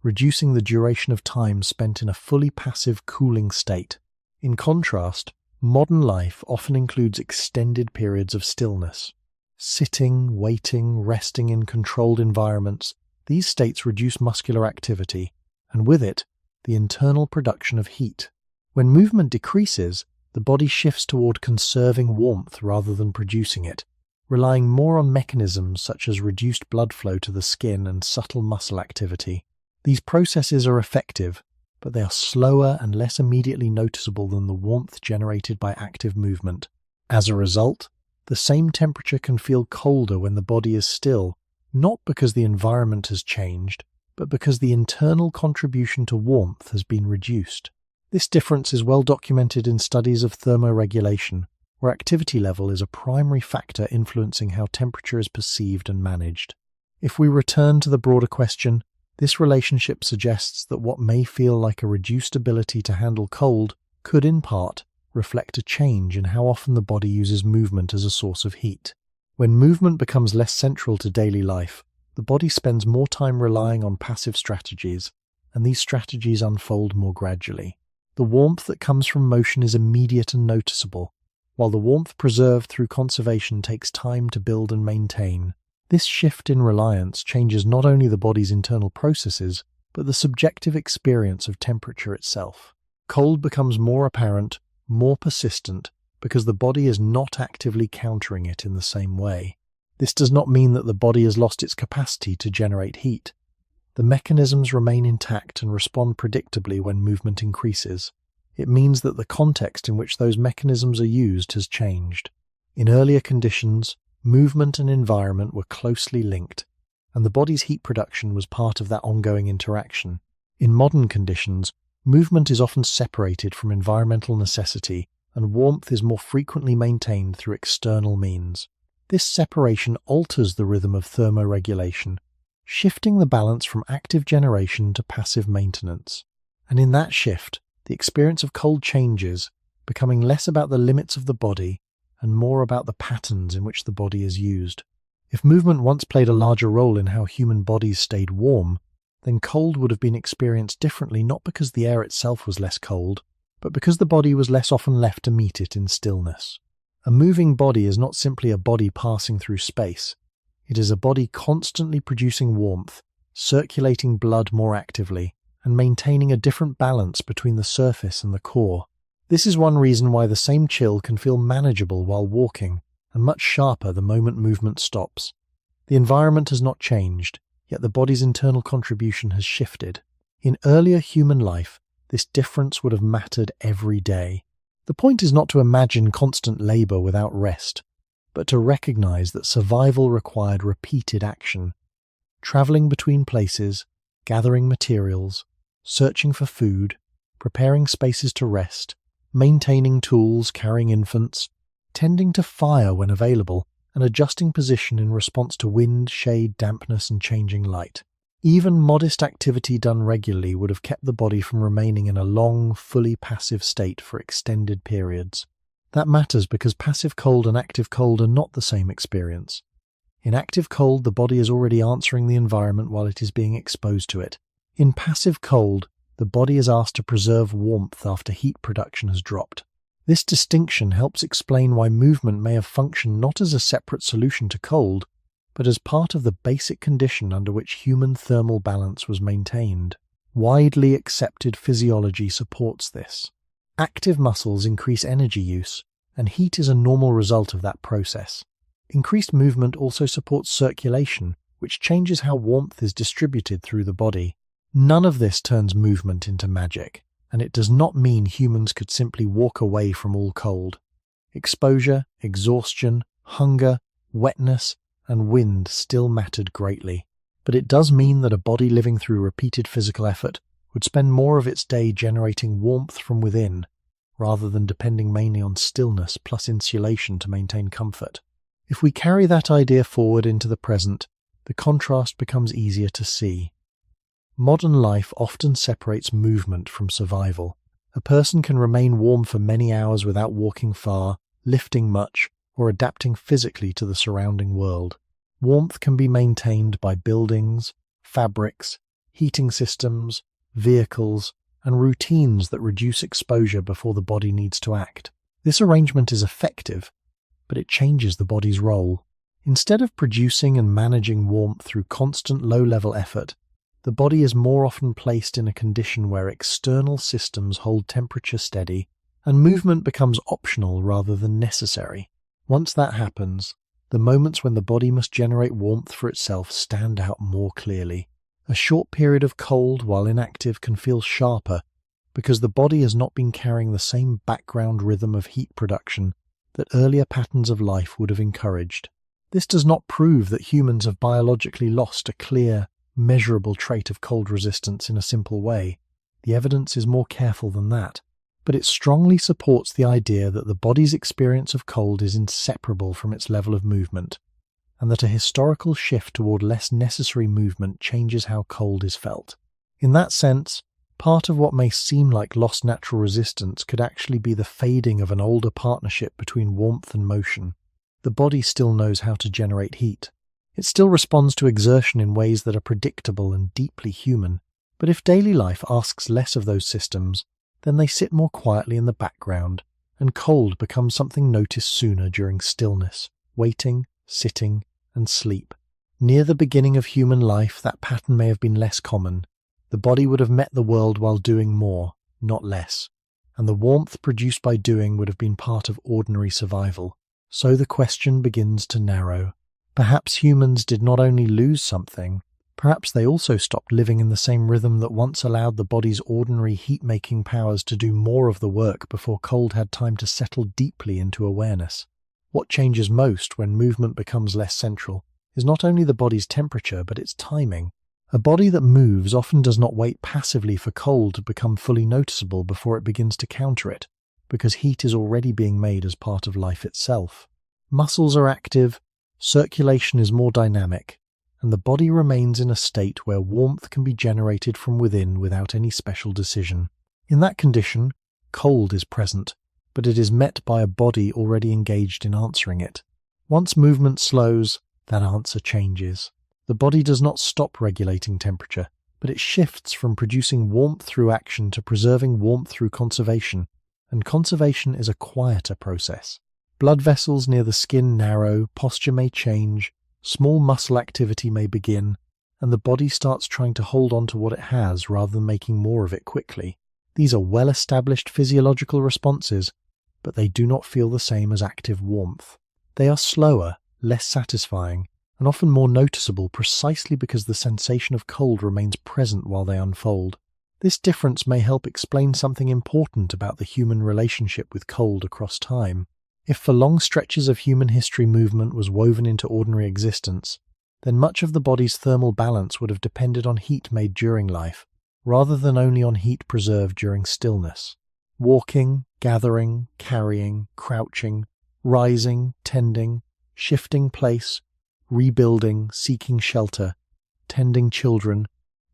reducing the duration of time spent in a fully passive cooling state. In contrast, modern life often includes extended periods of stillness. Sitting, waiting, resting in controlled environments, these states reduce muscular activity, and with it, the internal production of heat. When movement decreases, the body shifts toward conserving warmth rather than producing it, relying more on mechanisms such as reduced blood flow to the skin and subtle muscle activity. These processes are effective, but they are slower and less immediately noticeable than the warmth generated by active movement. As a result, the same temperature can feel colder when the body is still, not because the environment has changed, but because the internal contribution to warmth has been reduced. This difference is well documented in studies of thermoregulation, where activity level is a primary factor influencing how temperature is perceived and managed. If we return to the broader question, this relationship suggests that what may feel like a reduced ability to handle cold could in part reflect a change in how often the body uses movement as a source of heat. When movement becomes less central to daily life, the body spends more time relying on passive strategies, and these strategies unfold more gradually. The warmth that comes from motion is immediate and noticeable, while the warmth preserved through conservation takes time to build and maintain. This shift in reliance changes not only the body's internal processes, but the subjective experience of temperature itself. Cold becomes more apparent, more persistent, because the body is not actively countering it in the same way. This does not mean that the body has lost its capacity to generate heat. The mechanisms remain intact and respond predictably when movement increases. It means that the context in which those mechanisms are used has changed. In earlier conditions, movement and environment were closely linked, and the body's heat production was part of that ongoing interaction. In modern conditions, movement is often separated from environmental necessity, and warmth is more frequently maintained through external means. This separation alters the rhythm of thermoregulation, shifting the balance from active generation to passive maintenance. And in that shift, the experience of cold changes, becoming less about the limits of the body and more about the patterns in which the body is used. If movement once played a larger role in how human bodies stayed warm, then cold would have been experienced differently, not because the air itself was less cold, but because the body was less often left to meet it in stillness. A moving body is not simply a body passing through space. It is a body constantly producing warmth, circulating blood more actively, and maintaining a different balance between the surface and the core. This is one reason why the same chill can feel manageable while walking, and much sharper the moment movement stops. The environment has not changed, yet the body's internal contribution has shifted. In earlier human life, this difference would have mattered every day. The point is not to imagine constant labor without rest, but to recognize that survival required repeated action. Traveling between places, gathering materials, searching for food, preparing spaces to rest, maintaining tools, carrying infants, tending to fire when available, and adjusting position in response to wind, shade, dampness, and changing light. Even modest activity done regularly would have kept the body from remaining in a long, fully passive state for extended periods. That matters because passive cold and active cold are not the same experience. In active cold, the body is already answering the environment while it is being exposed to it. In passive cold, the body is asked to preserve warmth after heat production has dropped. This distinction helps explain why movement may have functioned not as a separate solution to cold, but as part of the basic condition under which human thermal balance was maintained. Widely accepted physiology supports this. Active muscles increase energy use, and heat is a normal result of that process. Increased movement also supports circulation, which changes how warmth is distributed through the body. None of this turns movement into magic, and it does not mean humans could simply walk away from all cold. Exposure, exhaustion, hunger, wetness, and wind still mattered greatly. But it does mean that a body living through repeated physical effort would spend more of its day generating warmth from within, rather than depending mainly on stillness plus insulation to maintain comfort. If we carry that idea forward into the present, the contrast becomes easier to see. Modern life often separates movement from survival. A person can remain warm for many hours without walking far, lifting much, or adapting physically to the surrounding world. Warmth can be maintained by buildings, fabrics, heating systems, vehicles, and routines that reduce exposure before the body needs to act. This arrangement is effective, but it changes the body's role. Instead of producing and managing warmth through constant low-level effort, the body is more often placed in a condition where external systems hold temperature steady and movement becomes optional rather than necessary. Once that happens, the moments when the body must generate warmth for itself stand out more clearly. A short period of cold while inactive can feel sharper because the body has not been carrying the same background rhythm of heat production that earlier patterns of life would have encouraged. This does not prove that humans have biologically lost a clear, measurable trait of cold resistance in a simple way. The evidence is more careful than that, but it strongly supports the idea that the body's experience of cold is inseparable from its level of movement, and that a historical shift toward less necessary movement changes how cold is felt. In that sense, part of what may seem like lost natural resistance could actually be the fading of an older partnership between warmth and motion. The body still knows how to generate heat. It still responds to exertion in ways that are predictable and deeply human, but if daily life asks less of those systems, then they sit more quietly in the background, and cold becomes something noticed sooner during stillness, waiting, sitting, and sleep. Near the beginning of human life, that pattern may have been less common. The body would have met the world while doing more, not less, and the warmth produced by doing would have been part of ordinary survival. So the question begins to narrow. Perhaps humans did not only lose something, perhaps they also stopped living in the same rhythm that once allowed the body's ordinary heat-making powers to do more of the work before cold had time to settle deeply into awareness. What changes most when movement becomes less central is not only the body's temperature, but its timing. A body that moves often does not wait passively for cold to become fully noticeable before it begins to counter it, because heat is already being made as part of life itself. Muscles are active, circulation is more dynamic, and the body remains in a state where warmth can be generated from within without any special decision. In that condition, cold is present, but it is met by a body already engaged in answering it. Once movement slows, that answer changes. The body does not stop regulating temperature, but it shifts from producing warmth through action to preserving warmth through conservation, and conservation is a quieter process. Blood vessels near the skin narrow, posture may change, small muscle activity may begin, and the body starts trying to hold on to what it has rather than making more of it quickly. These are well-established physiological responses, but they do not feel the same as active warmth. They are slower, less satisfying, and often more noticeable precisely because the sensation of cold remains present while they unfold. This difference may help explain something important about the human relationship with cold across time. If for long stretches of human history movement was woven into ordinary existence, then much of the body's thermal balance would have depended on heat made during life, rather than only on heat preserved during stillness. Walking, gathering, carrying, crouching, rising, tending, shifting place, rebuilding, seeking shelter, tending children,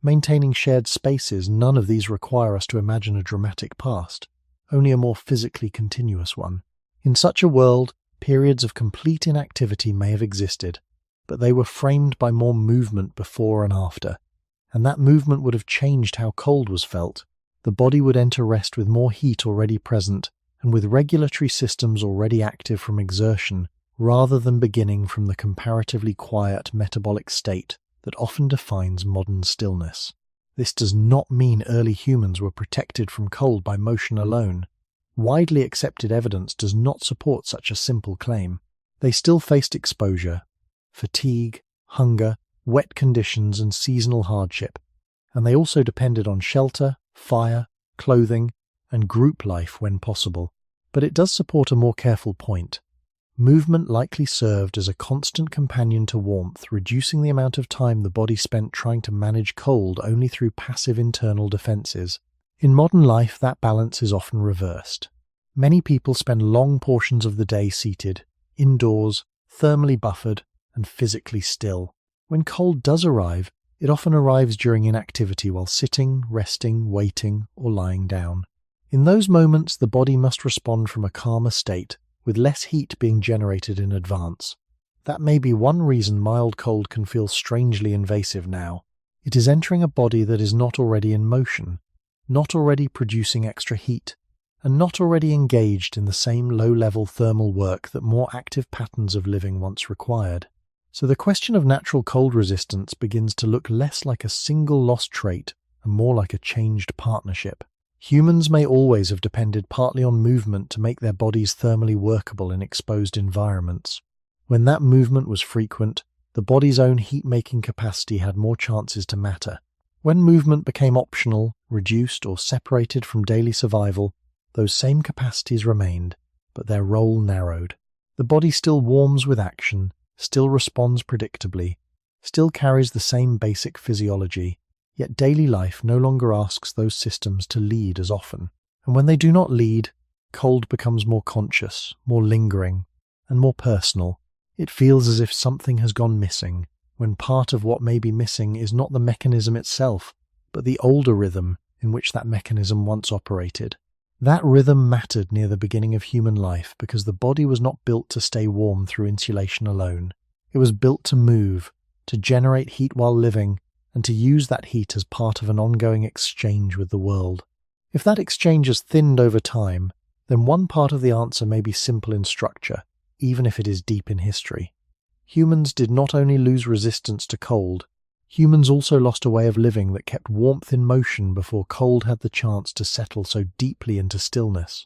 maintaining shared spaces, none of these require us to imagine a dramatic past, only a more physically continuous one. In such a world, periods of complete inactivity may have existed, but they were framed by more movement before and after, and that movement would have changed how cold was felt. The body would enter rest with more heat already present, and with regulatory systems already active from exertion, rather than beginning from the comparatively quiet metabolic state that often defines modern stillness. This does not mean early humans were protected from cold by motion alone. Widely accepted evidence does not support such a simple claim. They still faced exposure, fatigue, hunger, wet conditions and seasonal hardship, and they also depended on shelter, fire, clothing, and group life when possible. But it does support a more careful point. Movement likely served as a constant companion to warmth, reducing the amount of time the body spent trying to manage cold only through passive internal defenses. In modern life, that balance is often reversed. Many people spend long portions of the day seated, indoors, thermally buffered, and physically still. When cold does arrive, it often arrives during inactivity while sitting, resting, waiting, or lying down. In those moments, the body must respond from a calmer state, with less heat being generated in advance. That may be one reason mild cold can feel strangely invasive now. It is entering a body that is not already in motion, not already producing extra heat, and not already engaged in the same low-level thermal work that more active patterns of living once required. So the question of natural cold resistance begins to look less like a single lost trait and more like a changed partnership. Humans may always have depended partly on movement to make their bodies thermally workable in exposed environments. When that movement was frequent, the body's own heat-making capacity had more chances to matter. When movement became optional, reduced, or separated from daily survival, those same capacities remained, but their role narrowed. The body still warms with action, still responds predictably, still carries the same basic physiology, yet daily life no longer asks those systems to lead as often. And when they do not lead, cold becomes more conscious, more lingering, and more personal. It feels as if something has gone missing, when part of what may be missing is not the mechanism itself, but the older rhythm in which that mechanism once operated. That rhythm mattered near the beginning of human life because the body was not built to stay warm through insulation alone. It was built to move, to generate heat while living, and to use that heat as part of an ongoing exchange with the world. If that exchange has thinned over time, then one part of the answer may be simple in structure, even if it is deep in history. Humans did not only lose resistance to cold, humans also lost a way of living that kept warmth in motion before cold had the chance to settle so deeply into stillness.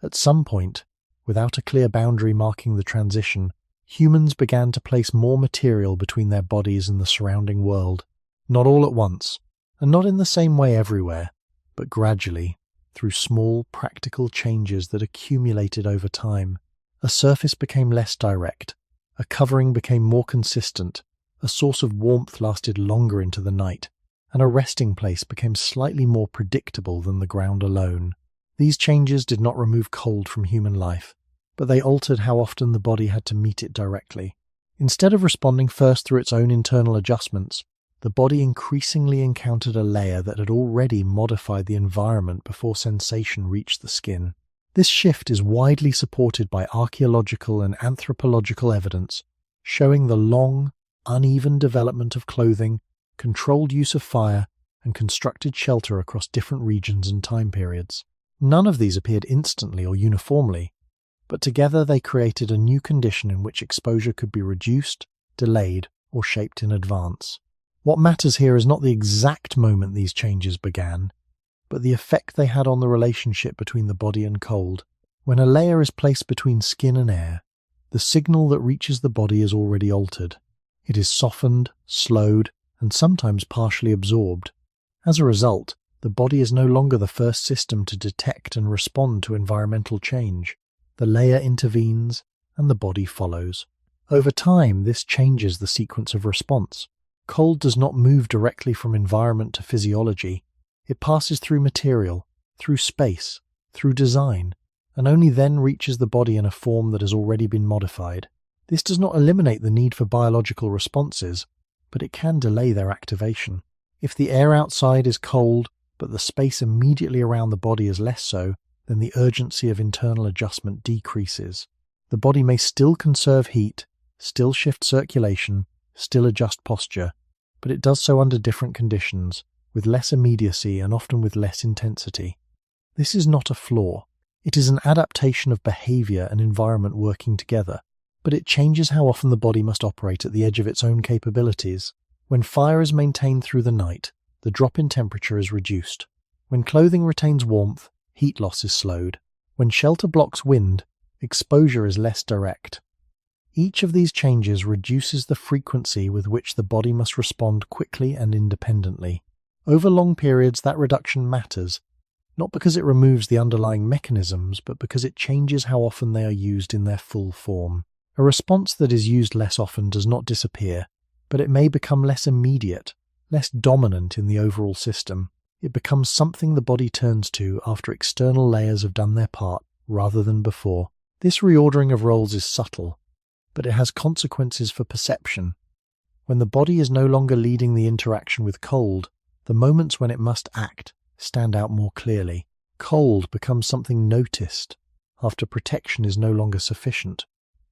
At some point, without a clear boundary marking the transition, humans began to place more material between their bodies and the surrounding world. Not all at once, and not in the same way everywhere, but gradually, through small, practical changes that accumulated over time. A surface became less direct, a covering became more consistent, a source of warmth lasted longer into the night, and a resting place became slightly more predictable than the ground alone. These changes did not remove cold from human life, but they altered how often the body had to meet it directly. Instead of responding first through its own internal adjustments, the body increasingly encountered a layer that had already modified the environment before sensation reached the skin. This shift is widely supported by archaeological and anthropological evidence, showing the long, uneven development of clothing, controlled use of fire, and constructed shelter across different regions and time periods. None of these appeared instantly or uniformly, but together they created a new condition in which exposure could be reduced, delayed, or shaped in advance. What matters here is not the exact moment these changes began, but the effect they had on the relationship between the body and cold. When a layer is placed between skin and air, the signal that reaches the body is already altered. It is softened, slowed, and sometimes partially absorbed. As a result, the body is no longer the first system to detect and respond to environmental change. The layer intervenes, and the body follows. Over time, this changes the sequence of response. Cold does not move directly from environment to physiology. It passes through material, through space, through design, and only then reaches the body in a form that has already been modified. This does not eliminate the need for biological responses, but it can delay their activation. If the air outside is cold, but the space immediately around the body is less so, then the urgency of internal adjustment decreases. The body may still conserve heat, still shift circulation, still adjust posture, but it does so under different conditions, with less immediacy and often with less intensity. This is not a flaw. It is an adaptation of behavior and environment working together, but it changes how often the body must operate at the edge of its own capabilities. When fire is maintained through the night, the drop in temperature is reduced. When clothing retains warmth, heat loss is slowed. When shelter blocks wind, exposure is less direct. Each of these changes reduces the frequency with which the body must respond quickly and independently. Over long periods, that reduction matters, not because it removes the underlying mechanisms, but because it changes how often they are used in their full form. A response that is used less often does not disappear, but it may become less immediate, less dominant in the overall system. It becomes something the body turns to after external layers have done their part, rather than before. This reordering of roles is subtle, but it has consequences for perception. When the body is no longer leading the interaction with cold, the moments when it must act stand out more clearly. Cold becomes something noticed after protection is no longer sufficient,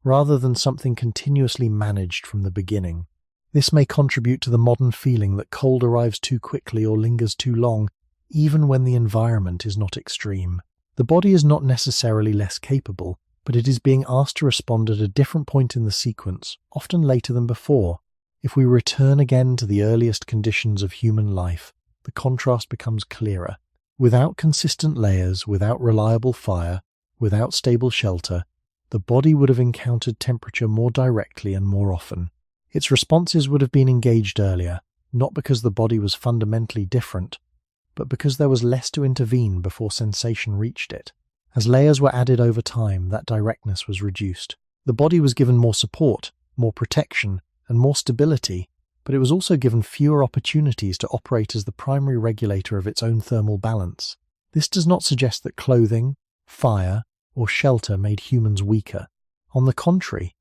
rather than something continuously managed from the beginning. This may contribute to the modern feeling that cold arrives too quickly or lingers too long, even when the environment is not extreme. The body is not necessarily less capable, but it is being asked to respond at a different point in the sequence, often later than before. If we return again to the earliest conditions of human life, the contrast becomes clearer. Without consistent layers, without reliable fire, without stable shelter, the body would have encountered temperature more directly and more often. Its responses would have been engaged earlier, not because the body was fundamentally different, but because there was less to intervene before sensation reached it. As layers were added over time, that directness was reduced. The body was given more support, more protection, and more stability, but it was also given fewer opportunities to operate as the primary regulator of its own thermal balance. This does not suggest that clothing, fire, or shelter made humans weaker. On the contrary,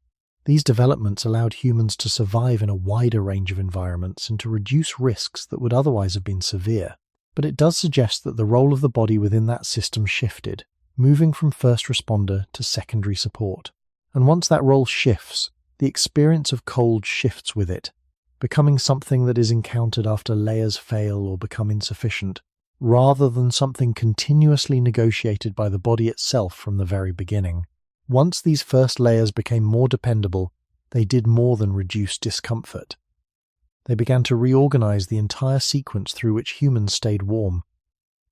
these developments allowed humans to survive in a wider range of environments and to reduce risks that would otherwise have been severe. But it does suggest that the role of the body within that system shifted, moving from first responder to secondary support. And once that role shifts, the experience of cold shifts with it, becoming something that is encountered after layers fail or become insufficient, rather than something continuously negotiated by the body itself from the very beginning. Once these first layers became more dependable, they did more than reduce discomfort. They began to reorganize the entire sequence through which humans stayed warm.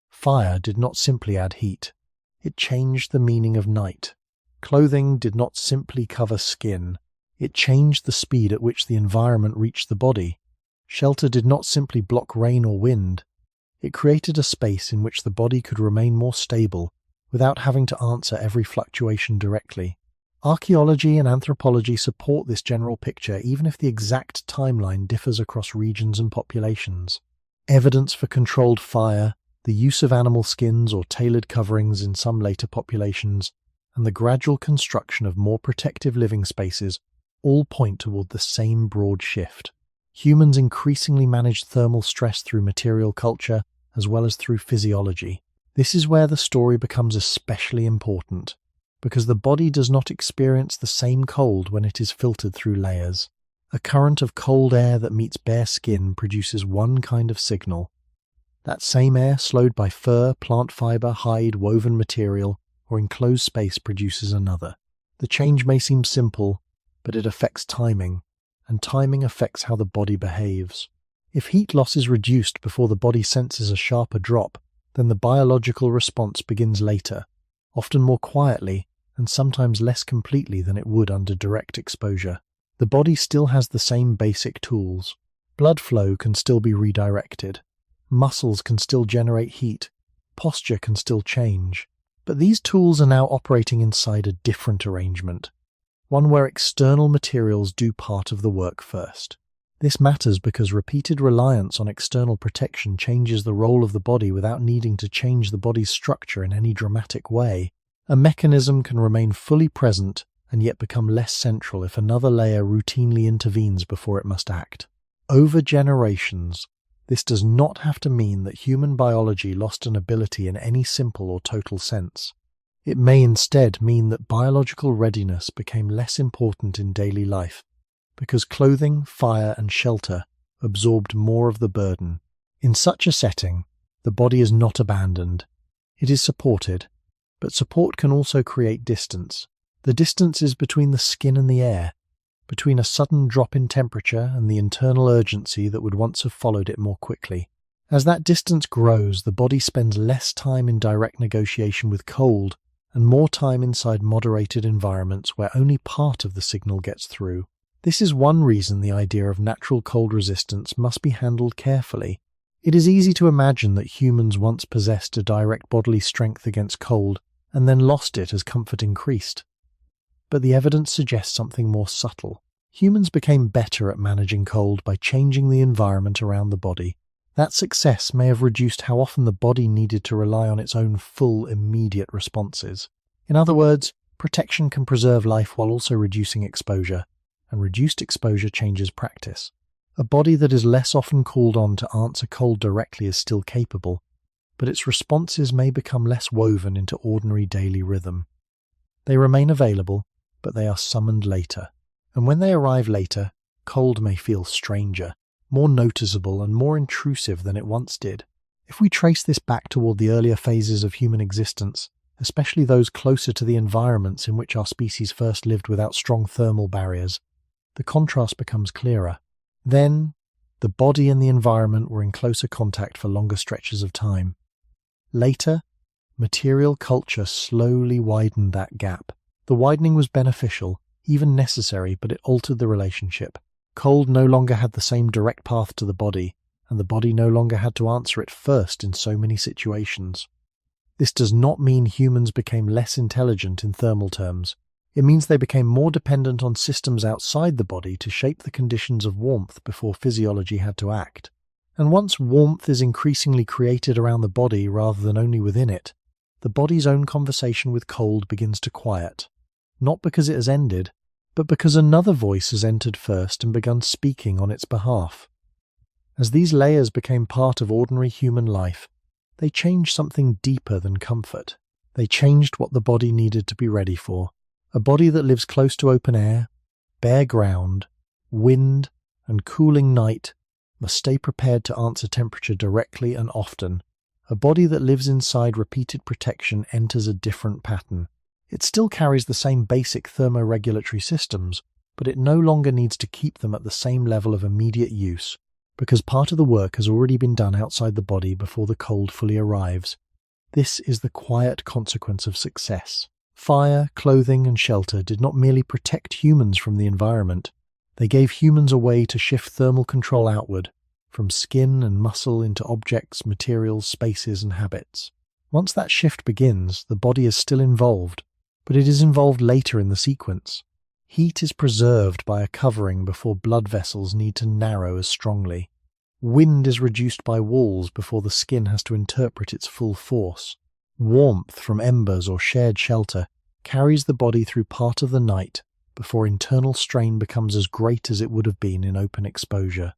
Fire did not simply add heat. It changed the meaning of night. Clothing did not simply cover skin. It changed the speed at which the environment reached the body. Shelter did not simply block rain or wind. It created a space in which the body could remain more stable, without having to answer every fluctuation directly. Archaeology and anthropology support this general picture even if the exact timeline differs across regions and populations. Evidence for controlled fire, the use of animal skins or tailored coverings in some later populations, and the gradual construction of more protective living spaces all point toward the same broad shift. Humans increasingly managed thermal stress through material culture as well as through physiology. This is where the story becomes especially important, because the body does not experience the same cold when it is filtered through layers. A current of cold air that meets bare skin produces one kind of signal. That same air, slowed by fur, plant fiber, hide, woven material, or enclosed space, produces another. The change may seem simple, but it affects timing, and timing affects how the body behaves. If heat loss is reduced before the body senses a sharper drop, then the biological response begins later, often more quietly and sometimes less completely than it would under direct exposure. The body still has the same basic tools. Blood flow can still be redirected. Muscles can still generate heat. Posture can still change. But these tools are now operating inside a different arrangement, one where external materials do part of the work first. This matters because repeated reliance on external protection changes the role of the body without needing to change the body's structure in any dramatic way. A mechanism can remain fully present and yet become less central if another layer routinely intervenes before it must act. Over generations, this does not have to mean that human biology lost an ability in any simple or total sense. It may instead mean that biological readiness became less important in daily life, because clothing, fire, and shelter absorbed more of the burden. In such a setting, the body is not abandoned. It is supported, but support can also create distance. The distance is between the skin and the air, between a sudden drop in temperature and the internal urgency that would once have followed it more quickly. As that distance grows, the body spends less time in direct negotiation with cold and more time inside moderated environments where only part of the signal gets through. This is one reason the idea of natural cold resistance must be handled carefully. It is easy to imagine that humans once possessed a direct bodily strength against cold and then lost it as comfort increased. But the evidence suggests something more subtle. Humans became better at managing cold by changing the environment around the body. That success may have reduced how often the body needed to rely on its own full, immediate responses. In other words, protection can preserve life while also reducing exposure, and reduced exposure changes practice. A body that is less often called on to answer cold directly is still capable, but its responses may become less woven into ordinary daily rhythm. They remain available, but they are summoned later. And when they arrive later, cold may feel stranger, more noticeable and more intrusive than it once did. If we trace this back toward the earlier phases of human existence, especially those closer to the environments in which our species first lived without strong thermal barriers, the contrast becomes clearer. Then, the body and the environment were in closer contact for longer stretches of time. Later, material culture slowly widened that gap. The widening was beneficial, even necessary, but it altered the relationship. Cold no longer had the same direct path to the body, and the body no longer had to answer it first in so many situations. This does not mean humans became less intelligent in thermal terms. It means they became more dependent on systems outside the body to shape the conditions of warmth before physiology had to act. And once warmth is increasingly created around the body rather than only within it, the body's own conversation with cold begins to quiet. Not because it has ended, but because another voice has entered first and begun speaking on its behalf. As these layers became part of ordinary human life, they changed something deeper than comfort. They changed what the body needed to be ready for. A body that lives close to open air, bare ground, wind, and cooling night must stay prepared to answer temperature directly and often. A body that lives inside repeated protection enters a different pattern. It still carries the same basic thermoregulatory systems, but it no longer needs to keep them at the same level of immediate use, because part of the work has already been done outside the body before the cold fully arrives. This is the quiet consequence of success. Fire, clothing, and shelter did not merely protect humans from the environment. They gave humans a way to shift thermal control outward, from skin and muscle into objects, materials, spaces, and habits. Once that shift begins, the body is still involved, but it is involved later in the sequence. Heat is preserved by a covering before blood vessels need to narrow as strongly. Wind is reduced by walls before the skin has to interpret its full force. Warmth from embers or shared shelter carries the body through part of the night before internal strain becomes as great as it would have been in open exposure.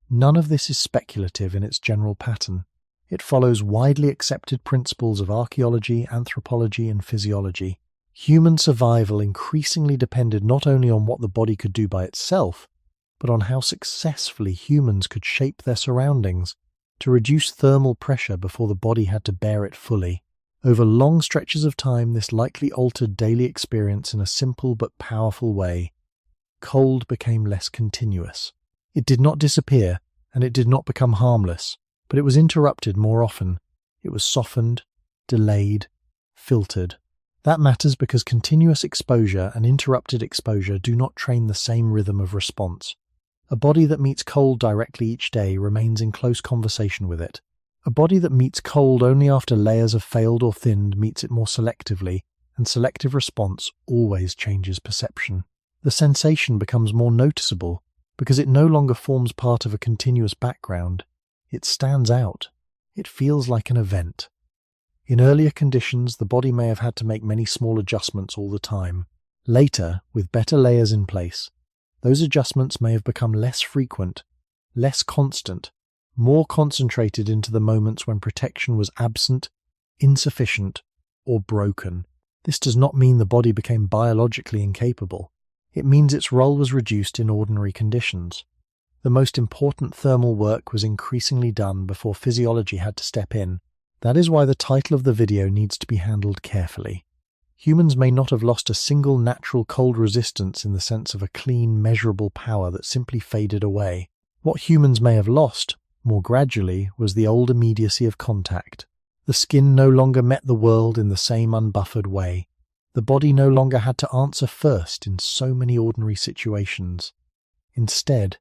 None of this is speculative in its general pattern. It follows widely accepted principles of archaeology, anthropology, and physiology. Human survival increasingly depended not only on what the body could do by itself, but on how successfully humans could shape their surroundings to reduce thermal pressure before the body had to bear it fully. Over long stretches of time, this likely altered daily experience in a simple but powerful way. Cold became less continuous. It did not disappear, and it did not become harmless, but it was interrupted more often. It was softened, delayed, filtered. That matters because continuous exposure and interrupted exposure do not train the same rhythm of response. A body that meets cold directly each day remains in close conversation with it. A body that meets cold only after layers have failed or thinned meets it more selectively, and selective response always changes perception. The sensation becomes more noticeable because it no longer forms part of a continuous background. It stands out. It feels like an event. In earlier conditions, the body may have had to make many small adjustments all the time. Later, with better layers in place, those adjustments may have become less frequent, less constant, more concentrated into the moments when protection was absent, insufficient, or broken. This does not mean the body became biologically incapable. It means its role was reduced in ordinary conditions. The most important thermal work was increasingly done before physiology had to step in. That is why the title of the video needs to be handled carefully. Humans may not have lost a single natural cold resistance in the sense of a clean, measurable power that simply faded away. What humans may have lost, more gradually, was the old immediacy of contact. The skin no longer met the world in the same unbuffered way. The body no longer had to answer first in so many ordinary situations. Instead,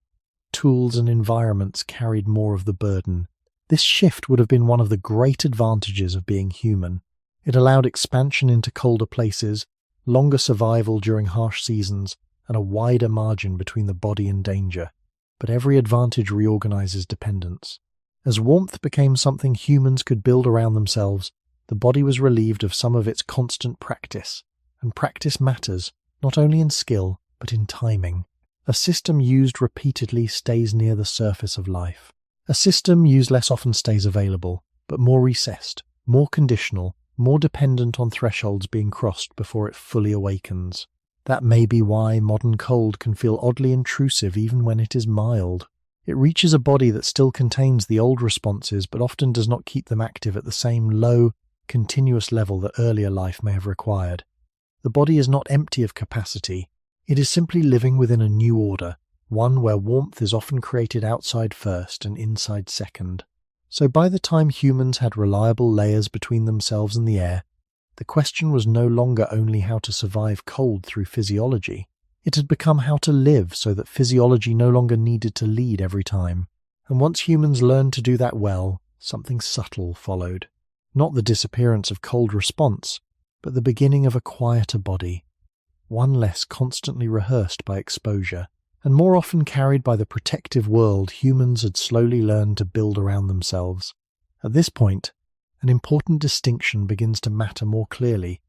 tools and environments carried more of the burden. This shift would have been one of the great advantages of being human. It allowed expansion into colder places, longer survival during harsh seasons, and a wider margin between the body and danger. But every advantage reorganizes dependence. As warmth became something humans could build around themselves, the body was relieved of some of its constant practice. And practice matters, not only in skill, but in timing. A system used repeatedly stays near the surface of life. A system used less often stays available, but more recessed, more conditional, more dependent on thresholds being crossed before it fully awakens. That may be why modern cold can feel oddly intrusive even when it is mild. It reaches a body that still contains the old responses but often does not keep them active at the same low, continuous level that earlier life may have required. The body is not empty of capacity. It is simply living within a new order, one where warmth is often created outside first and inside second. So by the time humans had reliable layers between themselves and the air, the question was no longer only how to survive cold through physiology. It had become how to live so that physiology no longer needed to lead every time. And once humans learned to do that well, something subtle followed. Not the disappearance of cold response, but the beginning of a quieter body, one less constantly rehearsed by exposure, and more often carried by the protective world humans had slowly learned to build around themselves. At this point, an important distinction begins to matter more clearly,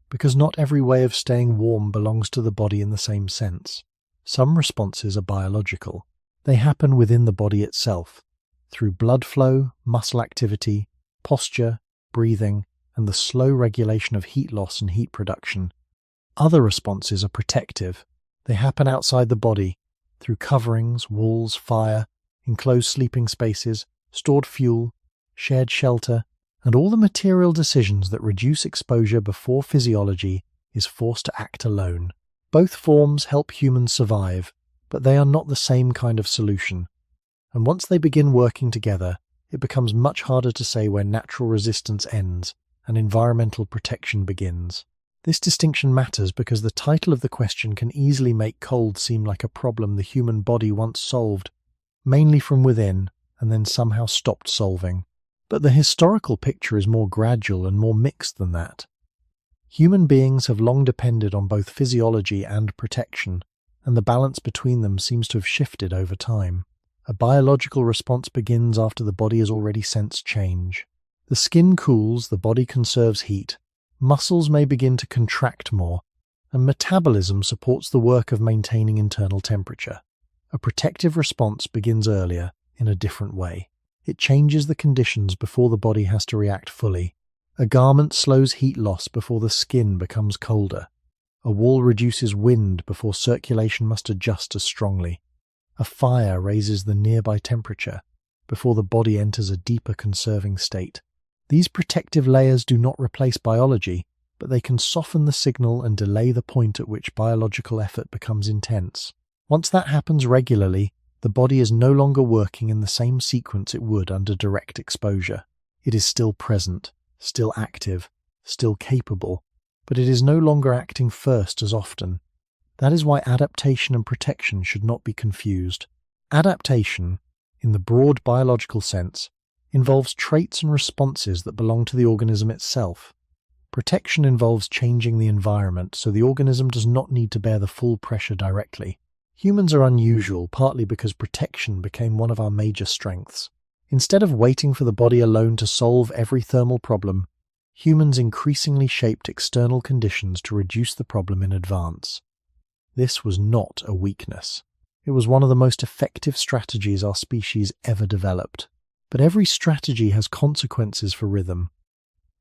because not every way of staying warm belongs to the body in the same sense. Some responses are biological. They happen within the body itself, through blood flow, muscle activity, posture, breathing, and the slow regulation of heat loss and heat production. Other responses are protective. They happen outside the body, through coverings, walls, fire, enclosed sleeping spaces, stored fuel, shared shelter, and all the material decisions that reduce exposure before physiology is forced to act alone. Both forms help humans survive, but they are not the same kind of solution. And once they begin working together, it becomes much harder to say where natural resistance ends and environmental protection begins. This distinction matters because the title of the question can easily make cold seem like a problem the human body once solved, mainly from within, and then somehow stopped solving. But the historical picture is more gradual and more mixed than that. Human beings have long depended on both physiology and protection, and the balance between them seems to have shifted over time. A biological response begins after the body has already sensed change. The skin cools, the body conserves heat, muscles may begin to contract more, and metabolism supports the work of maintaining internal temperature. A protective response begins earlier, in a different way. It changes the conditions before the body has to react fully. A garment slows heat loss before the skin becomes colder. A wall reduces wind before circulation must adjust as strongly. A fire raises the nearby temperature before the body enters a deeper conserving state. These protective layers do not replace biology, but they can soften the signal and delay the point at which biological effort becomes intense. Once that happens regularly, the body is no longer working in the same sequence it would under direct exposure. It is still present, still active, still capable, but it is no longer acting first as often. That is why adaptation and protection should not be confused. Adaptation, in the broad biological sense, involves traits and responses that belong to the organism itself. Protection involves changing the environment so the organism does not need to bear the full pressure directly. Humans are unusual, partly because protection became one of our major strengths. Instead of waiting for the body alone to solve every thermal problem, humans increasingly shaped external conditions to reduce the problem in advance. This was not a weakness. It was one of the most effective strategies our species ever developed. But every strategy has consequences for rhythm.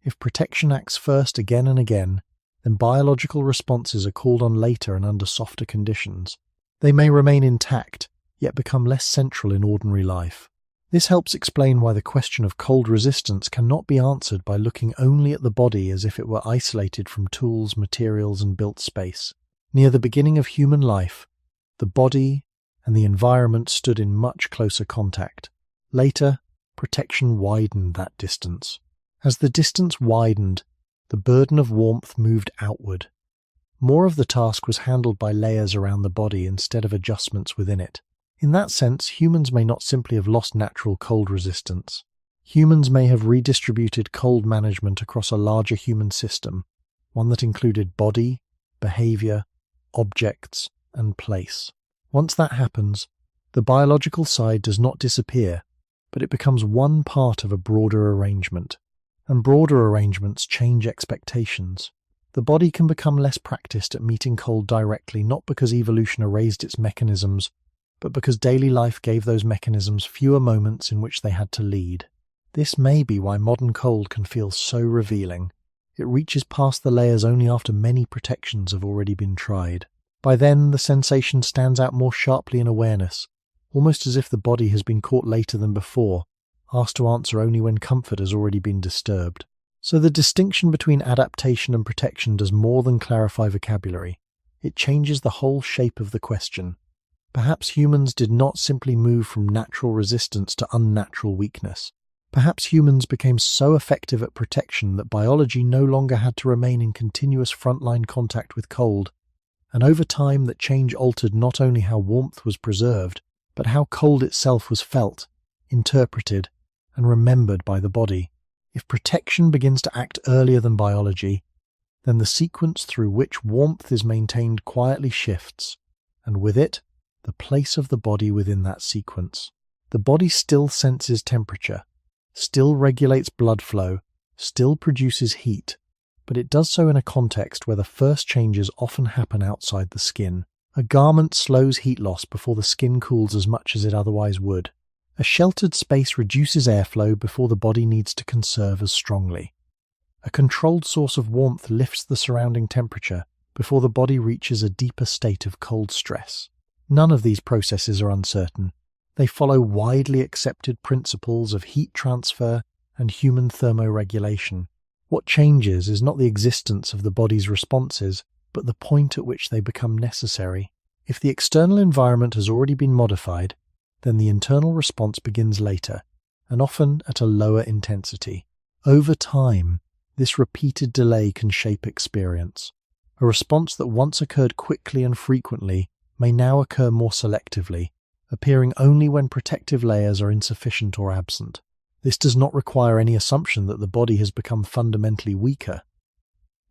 If protection acts first again and again, then biological responses are called on later and under softer conditions. They may remain intact, yet become less central in ordinary life. This helps explain why the question of cold resistance cannot be answered by looking only at the body as if it were isolated from tools, materials, and built space. Near the beginning of human life, the body and the environment stood in much closer contact. Later, protection widened that distance. As the distance widened, the burden of warmth moved outward. More of the task was handled by layers around the body instead of adjustments within it. In that sense, humans may not simply have lost natural cold resistance. Humans may have redistributed cold management across a larger human system, one that included body, behavior, objects, and place. Once that happens, the biological side does not disappear, but it becomes one part of a broader arrangement. And broader arrangements change expectations. The body can become less practiced at meeting cold directly, not because evolution erased its mechanisms, but because daily life gave those mechanisms fewer moments in which they had to lead. This may be why modern cold can feel so revealing. It reaches past the layers only after many protections have already been tried. By then, the sensation stands out more sharply in awareness, almost as if the body has been caught later than before, asked to answer only when comfort has already been disturbed. So the distinction between adaptation and protection does more than clarify vocabulary. It changes the whole shape of the question. Perhaps humans did not simply move from natural resistance to unnatural weakness. Perhaps humans became so effective at protection that biology no longer had to remain in continuous frontline contact with cold, and over time that change altered not only how warmth was preserved, but how cold itself was felt, interpreted, and remembered by the body. If protection begins to act earlier than biology, then the sequence through which warmth is maintained quietly shifts, and with it, the place of the body within that sequence. The body still senses temperature, still regulates blood flow, still produces heat, but it does so in a context where the first changes often happen outside the skin. A garment slows heat loss before the skin cools as much as it otherwise would. A sheltered space reduces airflow before the body needs to conserve as strongly. A controlled source of warmth lifts the surrounding temperature before the body reaches a deeper state of cold stress. None of these processes are uncertain. They follow widely accepted principles of heat transfer and human thermoregulation. What changes is not the existence of the body's responses, but the point at which they become necessary. If the external environment has already been modified, then the internal response begins later, and often at a lower intensity. Over time, this repeated delay can shape experience. A response that once occurred quickly and frequently may now occur more selectively, appearing only when protective layers are insufficient or absent. This does not require any assumption that the body has become fundamentally weaker.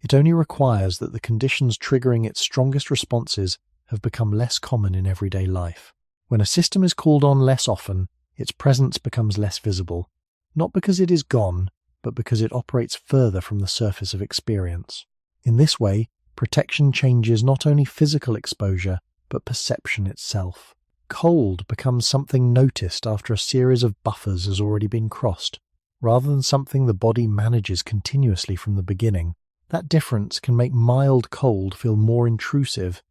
It only requires that the conditions triggering its strongest responses have become less common in everyday life. When a system is called on less often, its presence becomes less visible, not because it is gone, but because it operates further from the surface of experience. In this way, protection changes not only physical exposure, but perception itself. Cold becomes something noticed after a series of buffers has already been crossed, rather than something the body manages continuously from the beginning. That difference can make mild cold feel more intrusive,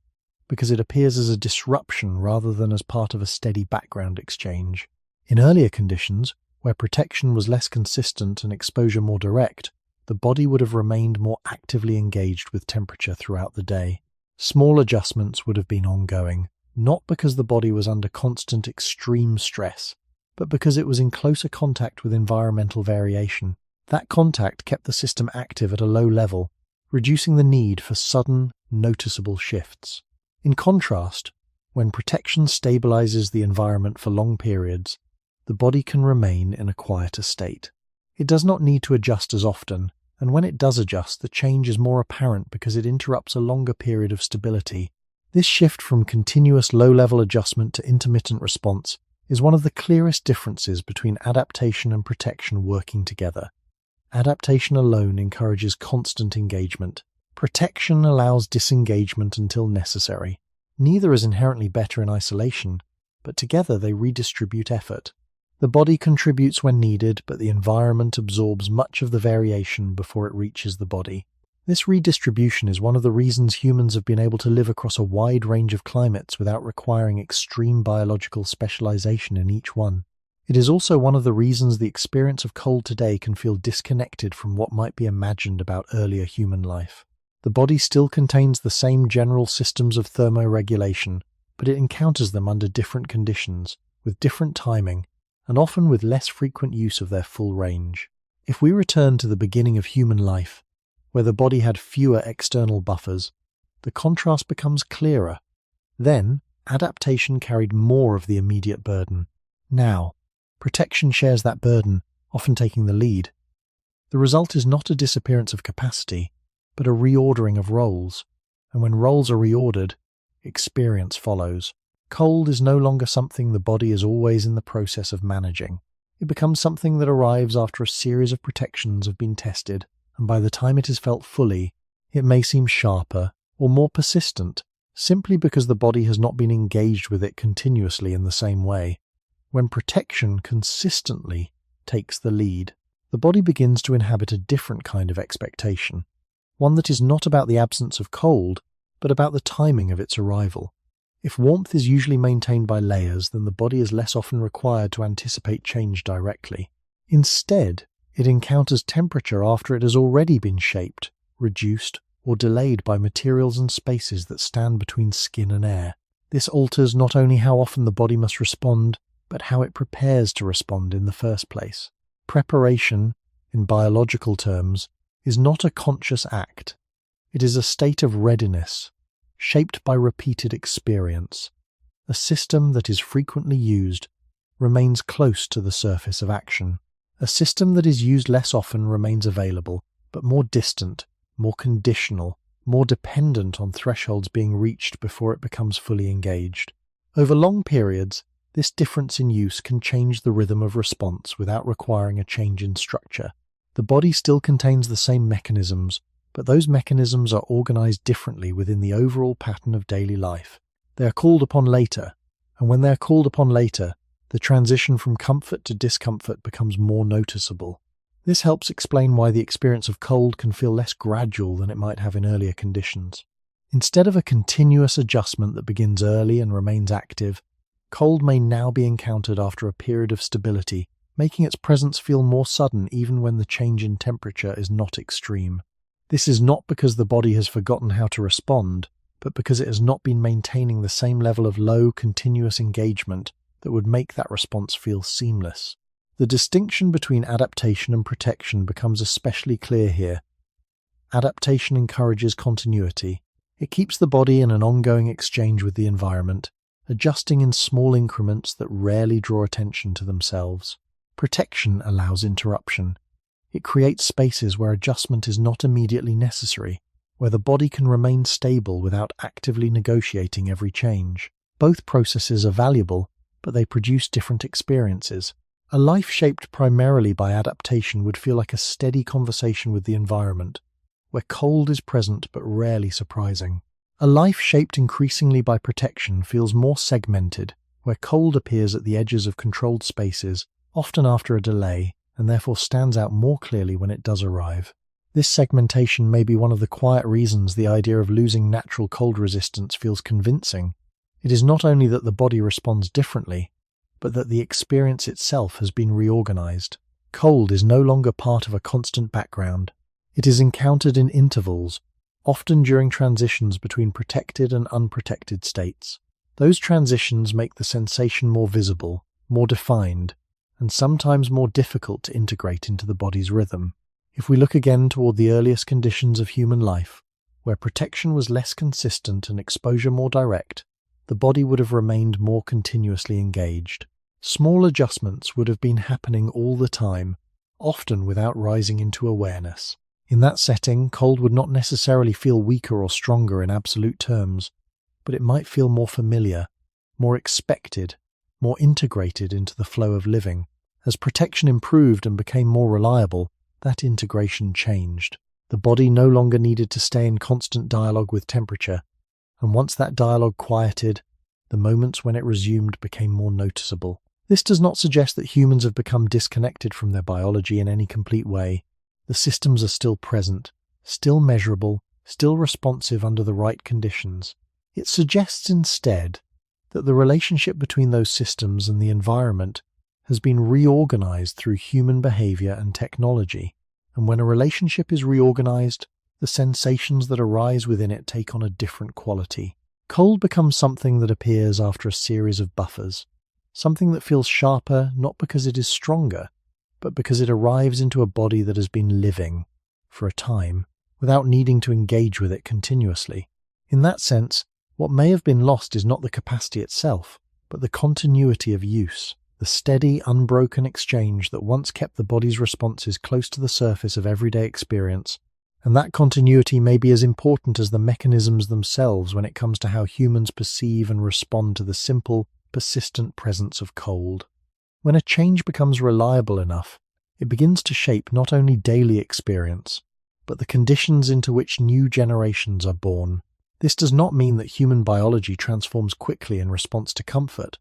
because it appears as a disruption rather than as part of a steady background exchange. In earlier conditions, where protection was less consistent and exposure more direct, the body would have remained more actively engaged with temperature throughout the day. Small adjustments would have been ongoing, not because the body was under constant extreme stress, but because it was in closer contact with environmental variation. That contact kept the system active at a low level, reducing the need for sudden, noticeable shifts. In contrast, when protection stabilizes the environment for long periods, the body can remain in a quieter state. It does not need to adjust as often, and when it does adjust, the change is more apparent because it interrupts a longer period of stability. This shift from continuous low-level adjustment to intermittent response is one of the clearest differences between adaptation and protection working together. Adaptation alone encourages constant engagement. Protection allows disengagement until necessary. Neither is inherently better in isolation, but together they redistribute effort. The body contributes when needed, but the environment absorbs much of the variation before it reaches the body. This redistribution is one of the reasons humans have been able to live across a wide range of climates without requiring extreme biological specialization in each one. It is also one of the reasons the experience of cold today can feel disconnected from what might be imagined about earlier human life. The body still contains the same general systems of thermoregulation, but it encounters them under different conditions, with different timing, and often with less frequent use of their full range. If we return to the beginning of human life, where the body had fewer external buffers, the contrast becomes clearer. Then, adaptation carried more of the immediate burden. Now, protection shares that burden, often taking the lead. The result is not a disappearance of capacity, but a reordering of roles. And when roles are reordered, experience follows. Cold is no longer something the body is always in the process of managing. It becomes something that arrives after a series of protections have been tested, and by the time it is felt fully, it may seem sharper or more persistent, simply because the body has not been engaged with it continuously in the same way. When protection consistently takes the lead, the body begins to inhabit a different kind of expectation, one that is not about the absence of cold, but about the timing of its arrival. If warmth is usually maintained by layers, then the body is less often required to anticipate change directly. Instead, it encounters temperature after it has already been shaped, reduced, or delayed by materials and spaces that stand between skin and air. This alters not only how often the body must respond, but how it prepares to respond in the first place. Preparation, in biological terms, is not a conscious act. It is a state of readiness, shaped by repeated experience. A system that is frequently used remains close to the surface of action. A system that is used less often remains available, but more distant, more conditional, more dependent on thresholds being reached before it becomes fully engaged. Over long periods, this difference in use can change the rhythm of response without requiring a change in structure. The body still contains the same mechanisms, but those mechanisms are organized differently within the overall pattern of daily life. They are called upon later, and when they are called upon later, the transition from comfort to discomfort becomes more noticeable. This helps explain why the experience of cold can feel less gradual than it might have in earlier conditions. Instead of a continuous adjustment that begins early and remains active, cold may now be encountered after a period of stability, making its presence feel more sudden even when the change in temperature is not extreme. This is not because the body has forgotten how to respond, but because it has not been maintaining the same level of low, continuous engagement that would make that response feel seamless. The distinction between adaptation and protection becomes especially clear here. Adaptation encourages continuity. It keeps the body in an ongoing exchange with the environment, adjusting in small increments that rarely draw attention to themselves. Protection allows interruption. It creates spaces where adjustment is not immediately necessary, where the body can remain stable without actively negotiating every change. Both processes are valuable, but they produce different experiences. A life shaped primarily by adaptation would feel like a steady conversation with the environment, where cold is present but rarely surprising. A life shaped increasingly by protection feels more segmented, where cold appears at the edges of controlled spaces, often after a delay, and therefore stands out more clearly when it does arrive. This segmentation may be one of the quiet reasons the idea of losing natural cold resistance feels convincing. It is not only that the body responds differently, but that the experience itself has been reorganized. Cold is no longer part of a constant background. It is encountered in intervals, often during transitions between protected and unprotected states. Those transitions make the sensation more visible, more defined, and sometimes more difficult to integrate into the body's rhythm. If we look again toward the earliest conditions of human life, where protection was less consistent and exposure more direct, the body would have remained more continuously engaged. Small adjustments would have been happening all the time, often without rising into awareness. In that setting, cold would not necessarily feel weaker or stronger in absolute terms, but it might feel more familiar, more expected, more integrated into the flow of living. As protection improved and became more reliable, that integration changed. The body no longer needed to stay in constant dialogue with temperature, and once that dialogue quieted, the moments when it resumed became more noticeable. This does not suggest that humans have become disconnected from their biology in any complete way. The systems are still present, still measurable, still responsive under the right conditions. It suggests instead that the relationship between those systems and the environment has been reorganized through human behavior and technology. And when a relationship is reorganized, the sensations that arise within it take on a different quality. Cold becomes something that appears after a series of buffers, something that feels sharper not because it is stronger, but because it arrives into a body that has been living, for a time, without needing to engage with it continuously. In that sense, what may have been lost is not the capacity itself, but the continuity of use, the steady, unbroken exchange that once kept the body's responses close to the surface of everyday experience. And that continuity may be as important as the mechanisms themselves when it comes to how humans perceive and respond to the simple, persistent presence of cold. When a change becomes reliable enough, it begins to shape not only daily experience, but the conditions into which new generations are born. This does not mean that human biology transforms quickly in response to comfort,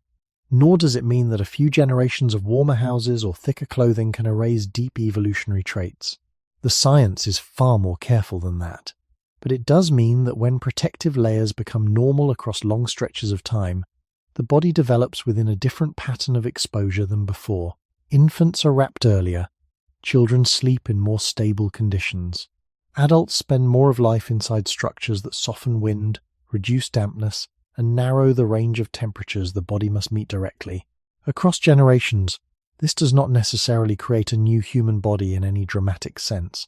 nor does it mean that a few generations of warmer houses or thicker clothing can erase deep evolutionary traits. The science is far more careful than that. But it does mean that when protective layers become normal across long stretches of time, the body develops within a different pattern of exposure than before. Infants are wrapped earlier. Children sleep in more stable conditions. Adults spend more of life inside structures that soften wind, reduce dampness, and narrow the range of temperatures the body must meet directly. Across generations, this does not necessarily create a new human body in any dramatic sense,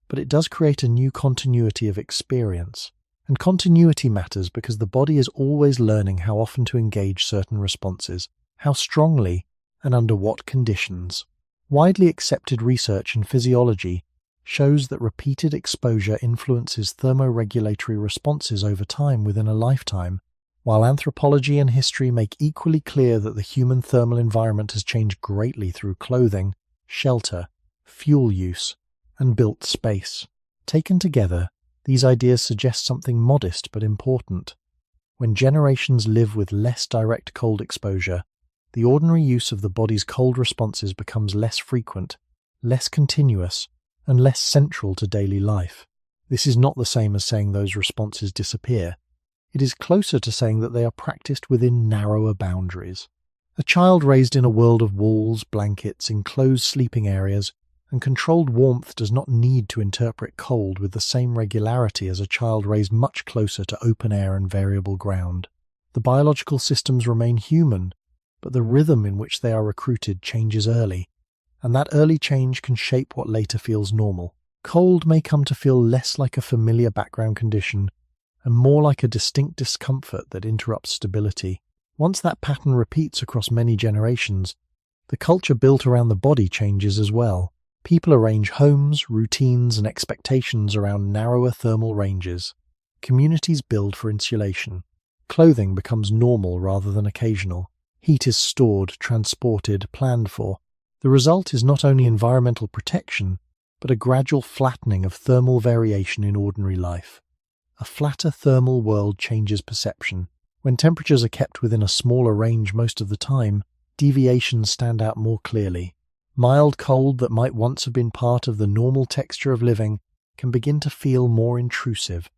but it does create a new continuity of experience. And continuity matters because the body is always learning how often to engage certain responses, how strongly, and under what conditions. Widely accepted research in physiology shows that repeated exposure influences thermoregulatory responses over time within a lifetime, while anthropology and history make equally clear that the human thermal environment has changed greatly through clothing, shelter, fuel use, and built space. Taken together, these ideas suggest something modest but important. When generations live with less direct cold exposure, the ordinary use of the body's cold responses becomes less frequent, less continuous, and less central to daily life. This is not the same as saying those responses disappear. It is closer to saying that they are practiced within narrower boundaries. A child raised in a world of walls, blankets, enclosed sleeping areas, and controlled warmth does not need to interpret cold with the same regularity as a child raised much closer to open air and variable ground. The biological systems remain human, but the rhythm in which they are recruited changes early, and that early change can shape what later feels normal. Cold may come to feel less like a familiar background condition and more like a distinct discomfort that interrupts stability. Once that pattern repeats across many generations, the culture built around the body changes as well. People arrange homes, routines, and expectations around narrower thermal ranges. Communities build for insulation. Clothing becomes normal rather than occasional. Heat is stored, transported, planned for. The result is not only environmental protection, but a gradual flattening of thermal variation in ordinary life. A flatter thermal world changes perception. When temperatures are kept within a smaller range most of the time, deviations stand out more clearly. Mild cold that might once have been part of the normal texture of living can begin to feel more intrusive,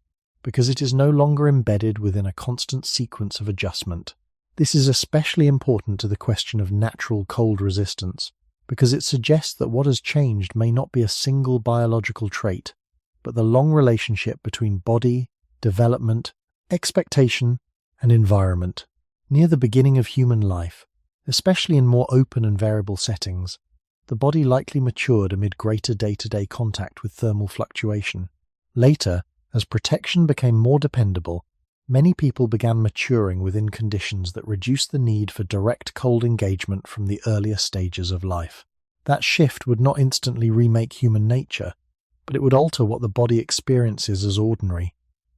because it is no longer embedded within a constant sequence of adjustment. This is especially important to the question of natural cold resistance, because it suggests that what has changed may not be a single biological trait, but the long relationship between body, development, expectation, and environment. Near the beginning of human life, especially in more open and variable settings, the body likely matured amid greater day-to-day contact with thermal fluctuation. Later, as protection became more dependable, many people began maturing within conditions that reduced the need for direct cold engagement from the earlier stages of life. That shift would not instantly remake human nature, but it would alter what the body experiences as ordinary,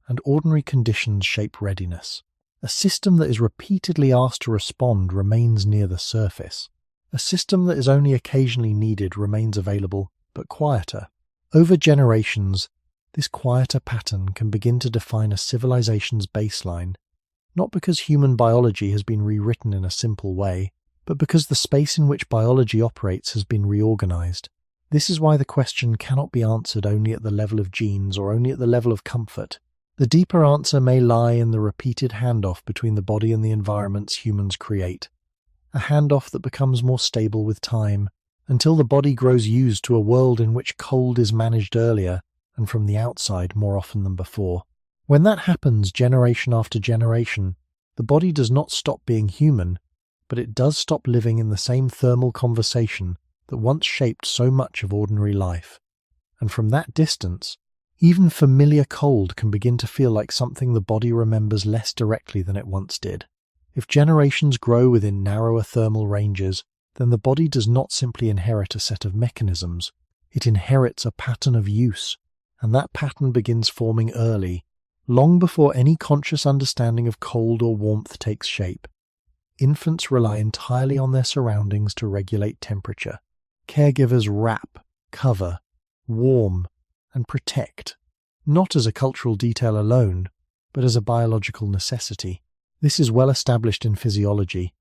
and ordinary conditions shape readiness. A system that is repeatedly asked to respond remains near the surface. A system that is only occasionally needed remains available, but quieter. Over generations, this quieter pattern can begin to define a civilization's baseline, not because human biology has been rewritten in a simple way, but because the space in which biology operates has been reorganized. This is why the question cannot be answered only at the level of genes or only at the level of comfort. The deeper answer may lie in the repeated handoff between the body and the environments humans create, a handoff that becomes more stable with time, until the body grows used to a world in which cold is managed earlier and from the outside more often than before. When that happens generation after generation, the body does not stop being human, but it does stop living in the same thermal conversation that once shaped so much of ordinary life. And from that distance, even familiar cold can begin to feel like something the body remembers less directly than it once did. If generations grow within narrower thermal ranges, then the body does not simply inherit a set of mechanisms, it inherits a pattern of use, and that pattern begins forming early, long before any conscious understanding of cold or warmth takes shape. Infants rely entirely on their surroundings to regulate temperature. Caregivers wrap, cover, warm, and protect, not as a cultural detail alone, but as a biological necessity. This is well established in physiology.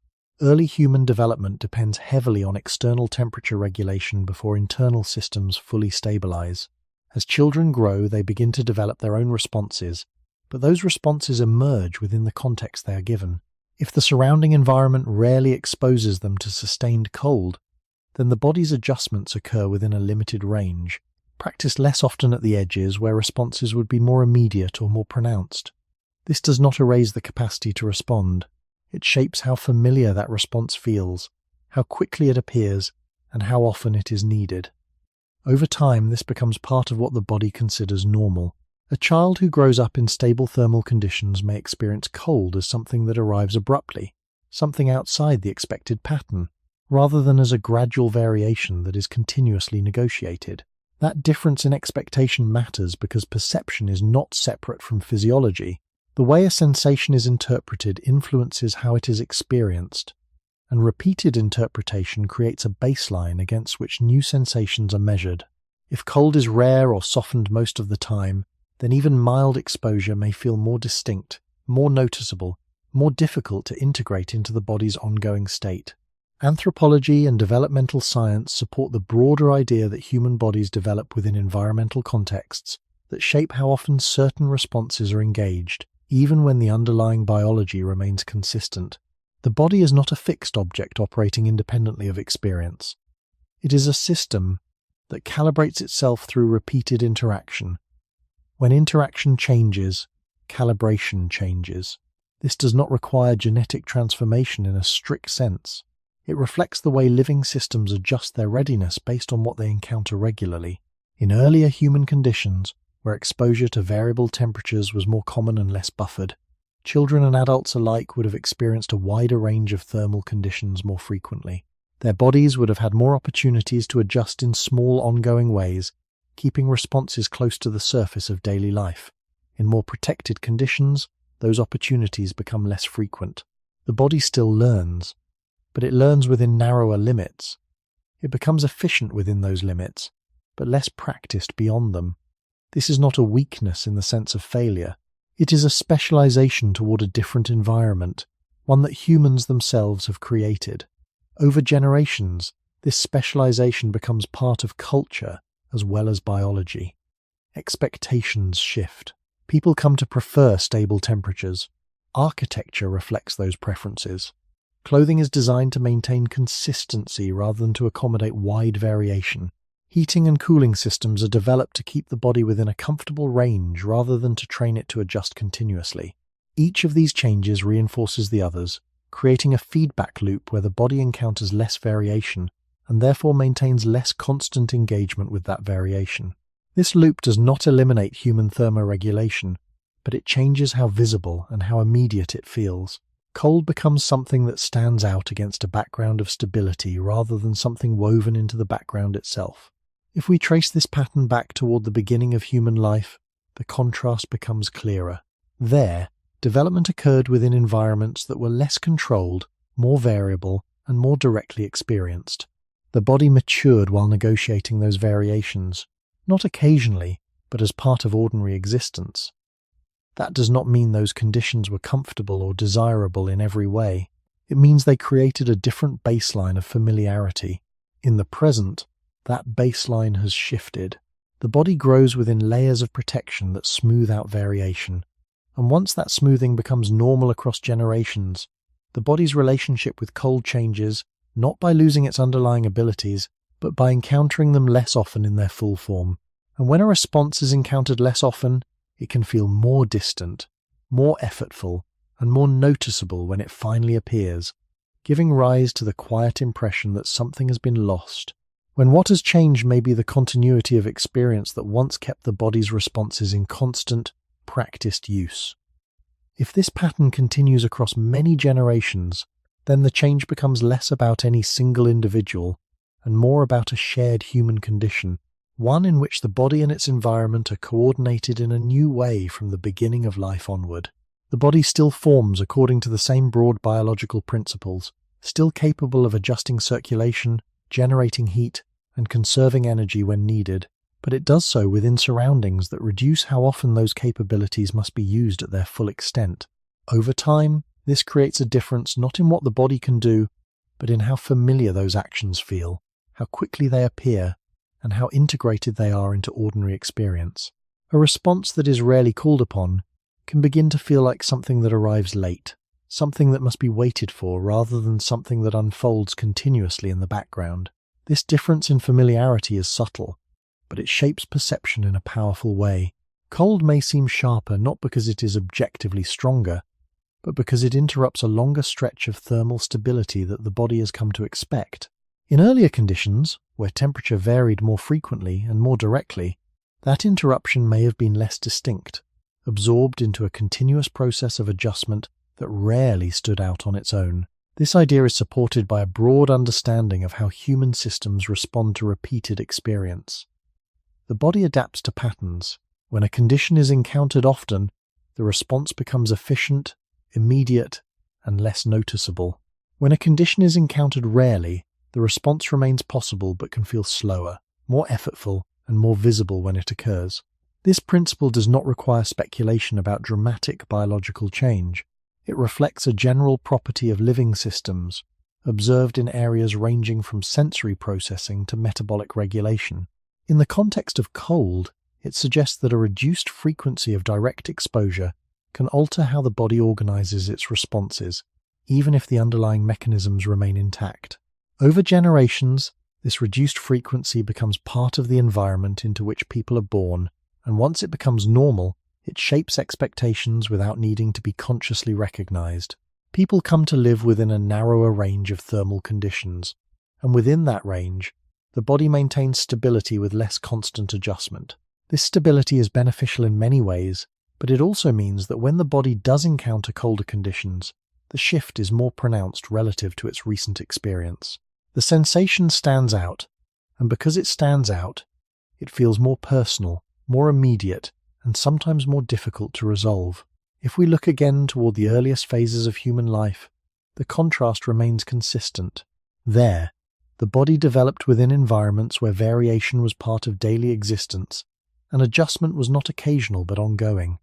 Early human development depends heavily on external temperature regulation before internal systems fully stabilize. As children grow, they begin to develop their own responses, but those responses emerge within the context they are given. If the surrounding environment rarely exposes them to sustained cold, then the body's adjustments occur within a limited range, practiced less often at the edges where responses would be more immediate or more pronounced. This does not erase the capacity to respond. It shapes how familiar that response feels, how quickly it appears, and how often it is needed. Over time, this becomes part of what the body considers normal. A child who grows up in stable thermal conditions may experience cold as something that arrives abruptly, something outside the expected pattern, rather than as a gradual variation that is continuously negotiated. That difference in expectation matters because perception is not separate from physiology. The way a sensation is interpreted influences how it is experienced, and repeated interpretation creates a baseline against which new sensations are measured. If cold is rare or softened most of the time, then even mild exposure may feel more distinct, more noticeable, more difficult to integrate into the body's ongoing state. Anthropology and developmental science support the broader idea that human bodies develop within environmental contexts that shape how often certain responses are engaged, even when the underlying biology remains consistent. The body is not a fixed object operating independently of experience. It is a system that calibrates itself through repeated interaction. When interaction changes, calibration changes. This does not require genetic transformation in a strict sense. It reflects the way living systems adjust their readiness based on what they encounter regularly. In earlier human conditions, where exposure to variable temperatures was more common and less buffered, children and adults alike would have experienced a wider range of thermal conditions more frequently. Their bodies would have had more opportunities to adjust in small ongoing ways, keeping responses close to the surface of daily life. In more protected conditions, those opportunities become less frequent. The body still learns, but it learns within narrower limits. It becomes efficient within those limits, but less practiced beyond them. This is not a weakness in the sense of failure. It is a specialization toward a different environment, one that humans themselves have created. Over generations, this specialization becomes part of culture as well as biology. Expectations shift. People come to prefer stable temperatures. Architecture reflects those preferences. Clothing is designed to maintain consistency rather than to accommodate wide variation. Heating and cooling systems are developed to keep the body within a comfortable range rather than to train it to adjust continuously. Each of these changes reinforces the others, creating a feedback loop where the body encounters less variation and therefore maintains less constant engagement with that variation. This loop does not eliminate human thermoregulation, but it changes how visible and how immediate it feels. Cold becomes something that stands out against a background of stability rather than something woven into the background itself. If we trace this pattern back toward the beginning of human life, the contrast becomes clearer. There, development occurred within environments that were less controlled, more variable, and more directly experienced. The body matured while negotiating those variations, not occasionally, but as part of ordinary existence. That does not mean those conditions were comfortable or desirable in every way. It means they created a different baseline of familiarity. In the present, that baseline has shifted. The body grows within layers of protection that smooth out variation. And once that smoothing becomes normal across generations, the body's relationship with cold changes, not by losing its underlying abilities, but by encountering them less often in their full form. And when a response is encountered less often, it can feel more distant, more effortful, and more noticeable when it finally appears, giving rise to the quiet impression that something has been lost, when what has changed may be the continuity of experience that once kept the body's responses in constant, practiced use. If this pattern continues across many generations, then the change becomes less about any single individual and more about a shared human condition, one in which the body and its environment are coordinated in a new way from the beginning of life onward. The body still forms according to the same broad biological principles, still capable of adjusting circulation, generating heat, and conserving energy when needed, but it does so within surroundings that reduce how often those capabilities must be used at their full extent. Over time, this creates a difference not in what the body can do, but in how familiar those actions feel, how quickly they appear, and how integrated they are into ordinary experience. A response that is rarely called upon can begin to feel like something that arrives late, something that must be waited for rather than something that unfolds continuously in the background. This difference in familiarity is subtle, but it shapes perception in a powerful way. Cold may seem sharper not because it is objectively stronger, but because it interrupts a longer stretch of thermal stability that the body has come to expect. In earlier conditions, where temperature varied more frequently and more directly, that interruption may have been less distinct, absorbed into a continuous process of adjustment that rarely stood out on its own. This idea is supported by a broad understanding of how human systems respond to repeated experience. The body adapts to patterns. When a condition is encountered often, the response becomes efficient, immediate, and less noticeable. When a condition is encountered rarely, the response remains possible but can feel slower, more effortful, and more visible when it occurs. This principle does not require speculation about dramatic biological change. It reflects a general property of living systems, observed in areas ranging from sensory processing to metabolic regulation. In the context of cold, it suggests that a reduced frequency of direct exposure can alter how the body organizes its responses, even if the underlying mechanisms remain intact. Over generations, this reduced frequency becomes part of the environment into which people are born, and once it becomes normal, it shapes expectations without needing to be consciously recognized. People come to live within a narrower range of thermal conditions, and within that range, the body maintains stability with less constant adjustment. This stability is beneficial in many ways, but it also means that when the body does encounter colder conditions, the shift is more pronounced relative to its recent experience. The sensation stands out, and because it stands out, it feels more personal, more immediate, and sometimes more difficult to resolve. If we look again toward the earliest phases of human life, the contrast remains consistent. There, the body developed within environments where variation was part of daily existence, and adjustment was not occasional but ongoing.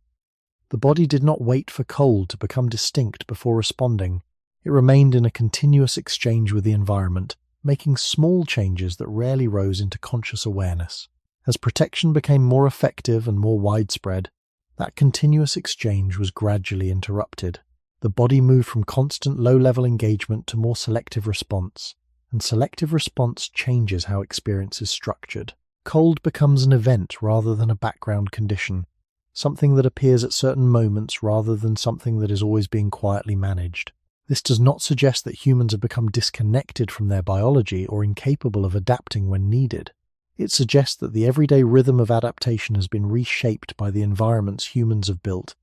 The body did not wait for cold to become distinct before responding. It remained in a continuous exchange with the environment, making small changes that rarely rose into conscious awareness. As protection became more effective and more widespread, that continuous exchange was gradually interrupted. The body moved from constant low-level engagement to more selective response, and selective response changes how experience is structured. Cold becomes an event rather than a background condition, something that appears at certain moments rather than something that is always being quietly managed. This does not suggest that humans have become disconnected from their biology or incapable of adapting when needed. It suggests that the everyday rhythm of adaptation has been reshaped by the environments humans have built,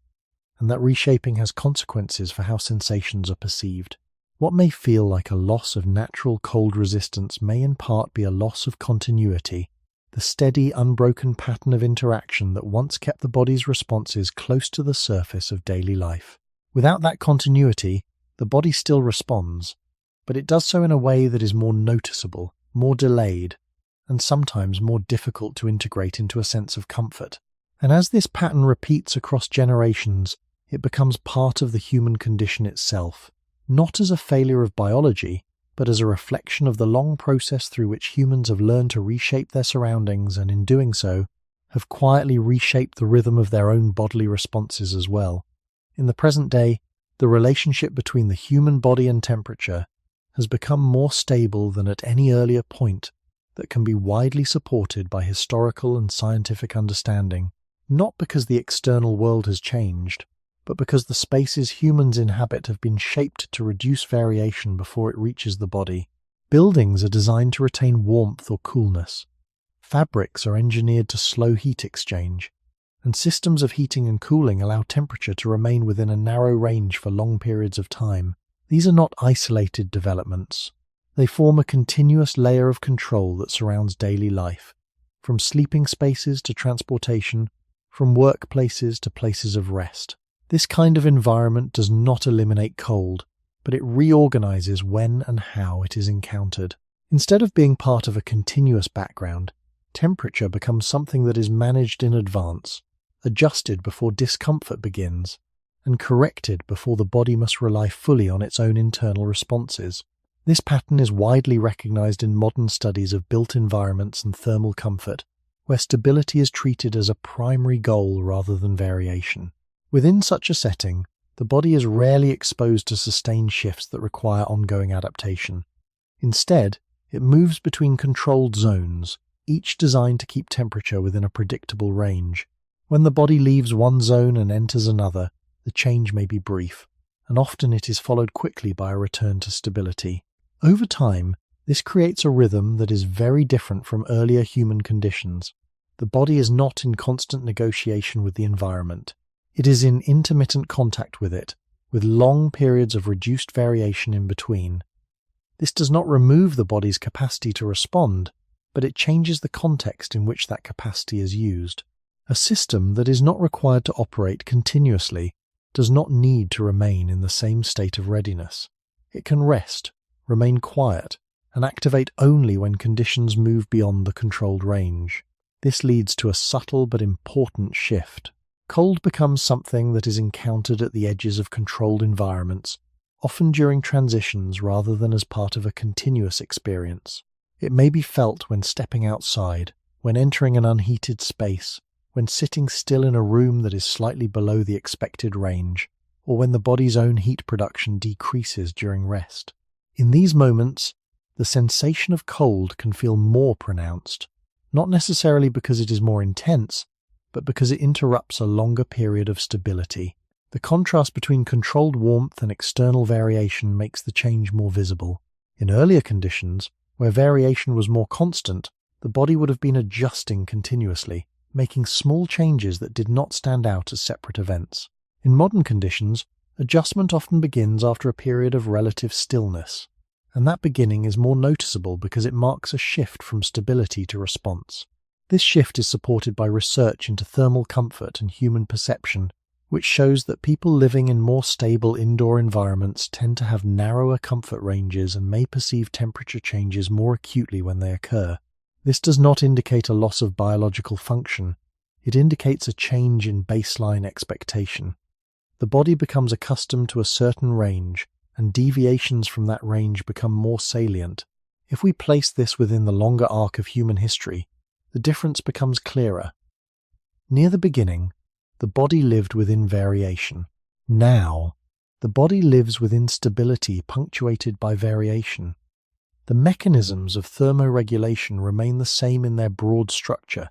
and that reshaping has consequences for how sensations are perceived. What may feel like a loss of natural cold resistance may in part be a loss of continuity, the steady, unbroken pattern of interaction that once kept the body's responses close to the surface of daily life. Without that continuity, the body still responds, but it does so in a way that is more noticeable, more delayed, and sometimes more difficult to integrate into a sense of comfort. And as this pattern repeats across generations, it becomes part of the human condition itself, not as a failure of biology, but as a reflection of the long process through which humans have learned to reshape their surroundings and, in doing so, have quietly reshaped the rhythm of their own bodily responses as well. In the present day, the relationship between the human body and temperature has become more stable than at any earlier point that can be widely supported by historical and scientific understanding, not because the external world has changed, but because the spaces humans inhabit have been shaped to reduce variation before it reaches the body. Buildings are designed to retain warmth or coolness. Fabrics are engineered to slow heat exchange, and systems of heating and cooling allow temperature to remain within a narrow range for long periods of time. These are not isolated developments. They form a continuous layer of control that surrounds daily life, from sleeping spaces to transportation, from workplaces to places of rest. This kind of environment does not eliminate cold, but it reorganizes when and how it is encountered. Instead of being part of a continuous background, temperature becomes something that is managed in advance, adjusted before discomfort begins, and corrected before the body must rely fully on its own internal responses. This pattern is widely recognized in modern studies of built environments and thermal comfort, where stability is treated as a primary goal rather than variation. Within such a setting, the body is rarely exposed to sustained shifts that require ongoing adaptation. Instead, it moves between controlled zones, each designed to keep temperature within a predictable range. When the body leaves one zone and enters another, the change may be brief, and often it is followed quickly by a return to stability. Over time, this creates a rhythm that is very different from earlier human conditions. The body is not in constant negotiation with the environment. It is in intermittent contact with it, with long periods of reduced variation in between. This does not remove the body's capacity to respond, but it changes the context in which that capacity is used. A system that is not required to operate continuously does not need to remain in the same state of readiness. It can rest, remain quiet, and activate only when conditions move beyond the controlled range. This leads to a subtle but important shift. Cold becomes something that is encountered at the edges of controlled environments, often during transitions rather than as part of a continuous experience. It may be felt when stepping outside, when entering an unheated space, when sitting still in a room that is slightly below the expected range, or when the body's own heat production decreases during rest. In these moments, the sensation of cold can feel more pronounced, not necessarily because it is more intense, but because it interrupts a longer period of stability. The contrast between controlled warmth and external variation makes the change more visible. In earlier conditions, where variation was more constant, the body would have been adjusting continuously, making small changes that did not stand out as separate events. In modern conditions, adjustment often begins after a period of relative stillness, and that beginning is more noticeable because it marks a shift from stability to response. This shift is supported by research into thermal comfort and human perception, which shows that people living in more stable indoor environments tend to have narrower comfort ranges and may perceive temperature changes more acutely when they occur. This does not indicate a loss of biological function. It indicates a change in baseline expectation. The body becomes accustomed to a certain range, and deviations from that range become more salient. If we place this within the longer arc of human history, the difference becomes clearer. Near the beginning, the body lived within variation. Now, the body lives within stability punctuated by variation. The mechanisms of thermoregulation remain the same in their broad structure,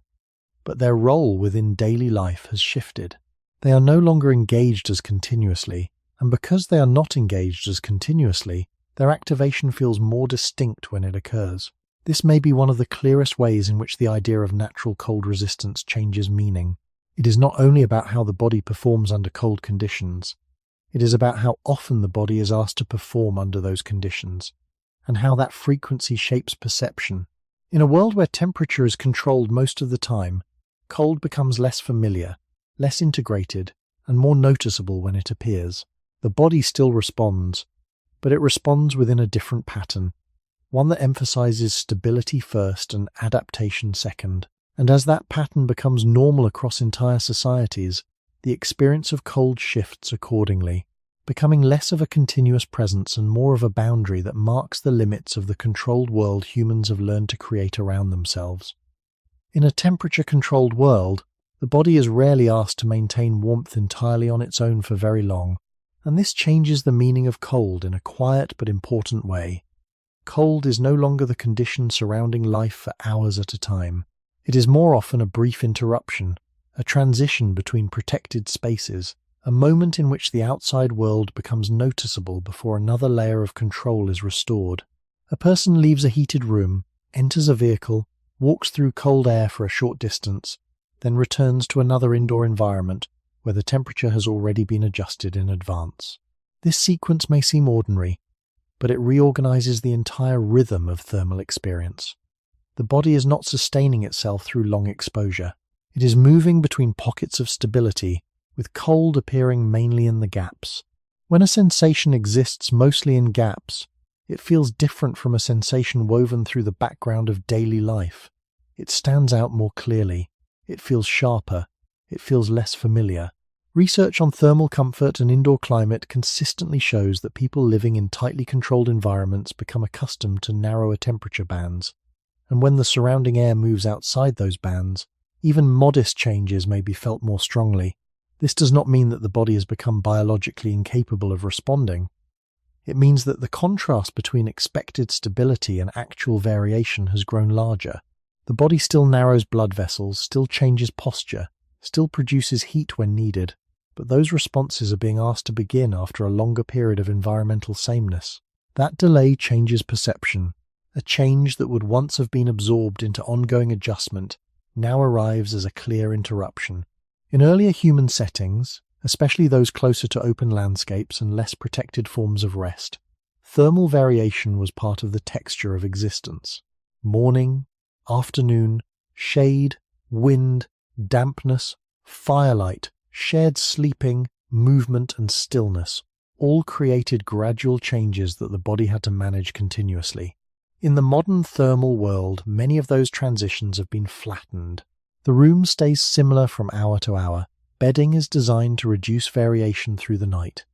but their role within daily life has shifted. They are no longer engaged as continuously, and because they are not engaged as continuously, their activation feels more distinct when it occurs. This may be one of the clearest ways in which the idea of natural cold resistance changes meaning. It is not only about how the body performs under cold conditions, it is about how often the body is asked to perform under those conditions, and how that frequency shapes perception. In a world where temperature is controlled most of the time, cold becomes less familiar, less integrated, and more noticeable when it appears. The body still responds, but it responds within a different pattern, one that emphasizes stability first and adaptation second. And as that pattern becomes normal across entire societies, the experience of cold shifts accordingly, becoming less of a continuous presence and more of a boundary that marks the limits of the controlled world humans have learned to create around themselves. In a temperature-controlled world, the body is rarely asked to maintain warmth entirely on its own for very long, and this changes the meaning of cold in a quiet but important way. Cold is no longer the condition surrounding life for hours at a time. It is more often a brief interruption, a transition between protected spaces, a moment in which the outside world becomes noticeable before another layer of control is restored. A person leaves a heated room, enters a vehicle, walks through cold air for a short distance, then returns to another indoor environment where the temperature has already been adjusted in advance. This sequence may seem ordinary, but it reorganizes the entire rhythm of thermal experience. The body is not sustaining itself through long exposure. It is moving between pockets of stability, with cold appearing mainly in the gaps. When a sensation exists mostly in gaps, it feels different from a sensation woven through the background of daily life. It stands out more clearly. It feels sharper. It feels less familiar. Research on thermal comfort and indoor climate consistently shows that people living in tightly controlled environments become accustomed to narrower temperature bands. And when the surrounding air moves outside those bands, even modest changes may be felt more strongly. This does not mean that the body has become biologically incapable of responding. It means that the contrast between expected stability and actual variation has grown larger. The body still narrows blood vessels, still changes posture, still produces heat when needed, but those responses are being asked to begin after a longer period of environmental sameness. That delay changes perception. A change that would once have been absorbed into ongoing adjustment now arrives as a clear interruption. In earlier human settings, especially those closer to open landscapes and less protected forms of rest, thermal variation was part of the texture of existence. Morning, afternoon, shade, wind, dampness, firelight, shared sleeping, movement and stillness all created gradual changes that the body had to manage continuously. In the modern thermal world, many of those transitions have been flattened. The room stays similar from hour to hour. Bedding is designed to reduce variation through the night.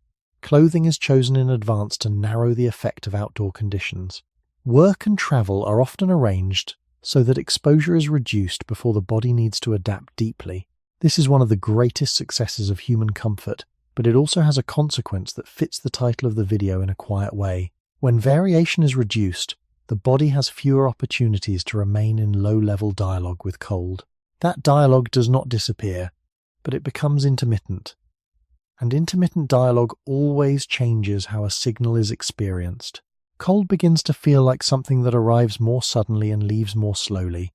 Clothing is chosen in advance to narrow the effect of outdoor conditions. Work and travel are often arranged so that exposure is reduced before the body needs to adapt deeply. This is one of the greatest successes of human comfort, but it also has a consequence that fits the title of the video in a quiet way. When variation is reduced, the body has fewer opportunities to remain in low-level dialogue with cold. That dialogue does not disappear, but it becomes intermittent. And intermittent dialogue always changes how a signal is experienced. Cold begins to feel like something that arrives more suddenly and leaves more slowly,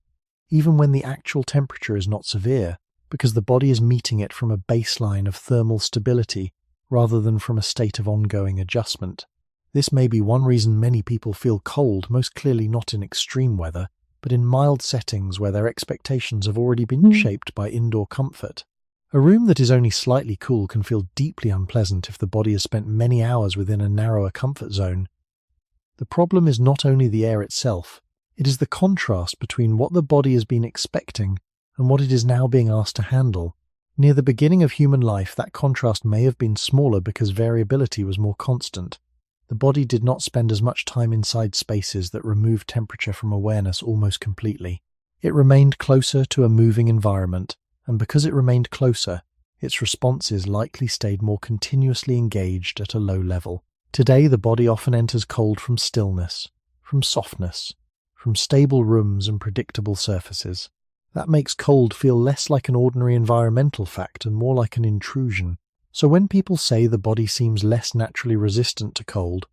even when the actual temperature is not severe, because the body is meeting it from a baseline of thermal stability rather than from a state of ongoing adjustment. This may be one reason many people feel cold, most clearly not in extreme weather, but in mild settings where their expectations have already been shaped by indoor comfort. A room that is only slightly cool can feel deeply unpleasant if the body has spent many hours within a narrower comfort zone. The problem is not only the air itself, it is the contrast between what the body has been expecting and what it is now being asked to handle. Near the beginning of human life, that contrast may have been smaller because variability was more constant. The body did not spend as much time inside spaces that removed temperature from awareness almost completely. It remained closer to a moving environment, and because it remained closer, its responses likely stayed more continuously engaged at a low level. Today, the body often enters cold from stillness, from softness, from stable rooms and predictable surfaces. That makes cold feel less like an ordinary environmental fact and more like an intrusion. So when people say the body seems less naturally resistant to cold,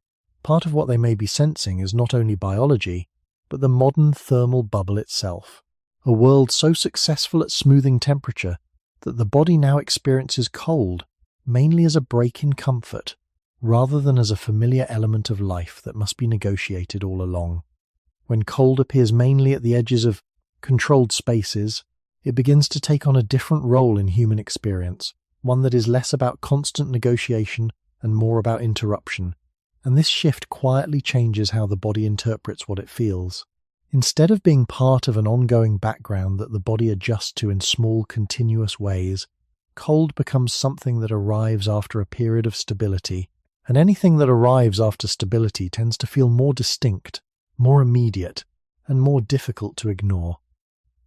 part of what they may be sensing is not only biology, but the modern thermal bubble itself. A world so successful at smoothing temperature that the body now experiences cold mainly as a break in comfort, rather than as a familiar element of life that must be negotiated all along. When cold appears mainly at the edges of controlled spaces, it begins to take on a different role in human experience, one that is less about constant negotiation and more about interruption. And this shift quietly changes how the body interprets what it feels. Instead of being part of an ongoing background that the body adjusts to in small, continuous ways, cold becomes something that arrives after a period of stability, and anything that arrives after stability tends to feel more distinct, more immediate, and more difficult to ignore.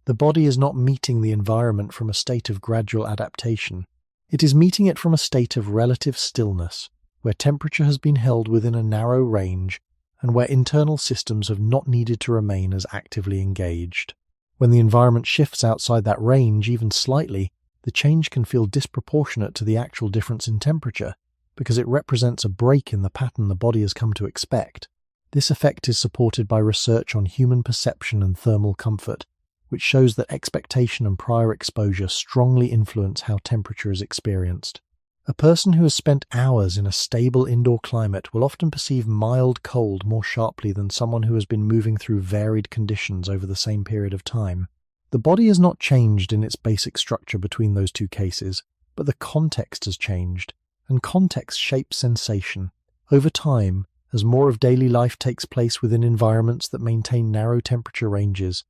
The body is not meeting the environment from a state of gradual adaptation. It is meeting it from a state of relative stillness, where temperature has been held within a narrow range and where internal systems have not needed to remain as actively engaged. When the environment shifts outside that range even slightly, the change can feel disproportionate to the actual difference in temperature, because it represents a break in the pattern the body has come to expect. This effect is supported by research on human perception and thermal comfort, which shows that expectation and prior exposure strongly influence how temperature is experienced. A person who has spent hours in a stable indoor climate will often perceive mild cold more sharply than someone who has been moving through varied conditions over the same period of time. The body has not changed in its basic structure between those two cases, but the context has changed, and context shapes sensation. Over time, as more of daily life takes place within environments that maintain narrow temperature ranges,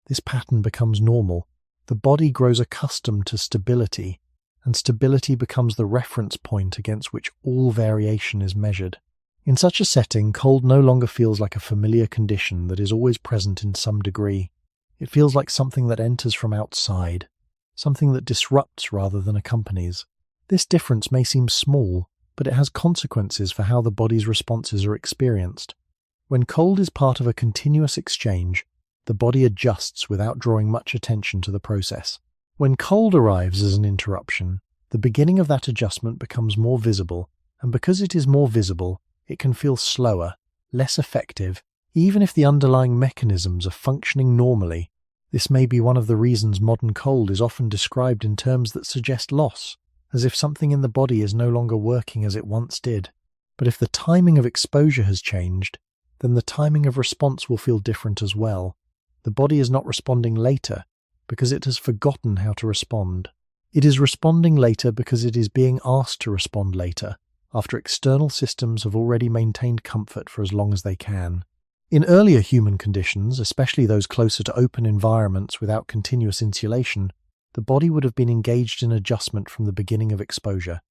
this pattern becomes normal. The body grows accustomed to stability, and stability becomes the reference point against which all variation is measured. In such a setting, cold no longer feels like a familiar condition that is always present in some degree. It feels like something that enters from outside, something that disrupts rather than accompanies. This difference may seem small, but it has consequences for how the body's responses are experienced. When cold is part of a continuous exchange, the body adjusts without drawing much attention to the process. When cold arrives as an interruption, the beginning of that adjustment becomes more visible, and because it is more visible, it can feel slower, less effective, even if the underlying mechanisms are functioning normally. This may be one of the reasons modern cold is often described in terms that suggest loss, as if something in the body is no longer working as it once did. But if the timing of exposure has changed, then the timing of response will feel different as well. The body is not responding later because it has forgotten how to respond. It is responding later because it is being asked to respond later, after external systems have already maintained comfort for as long as they can. In earlier human conditions, especially those closer to open environments without continuous insulation, the body would have been engaged in adjustment from the beginning of exposure,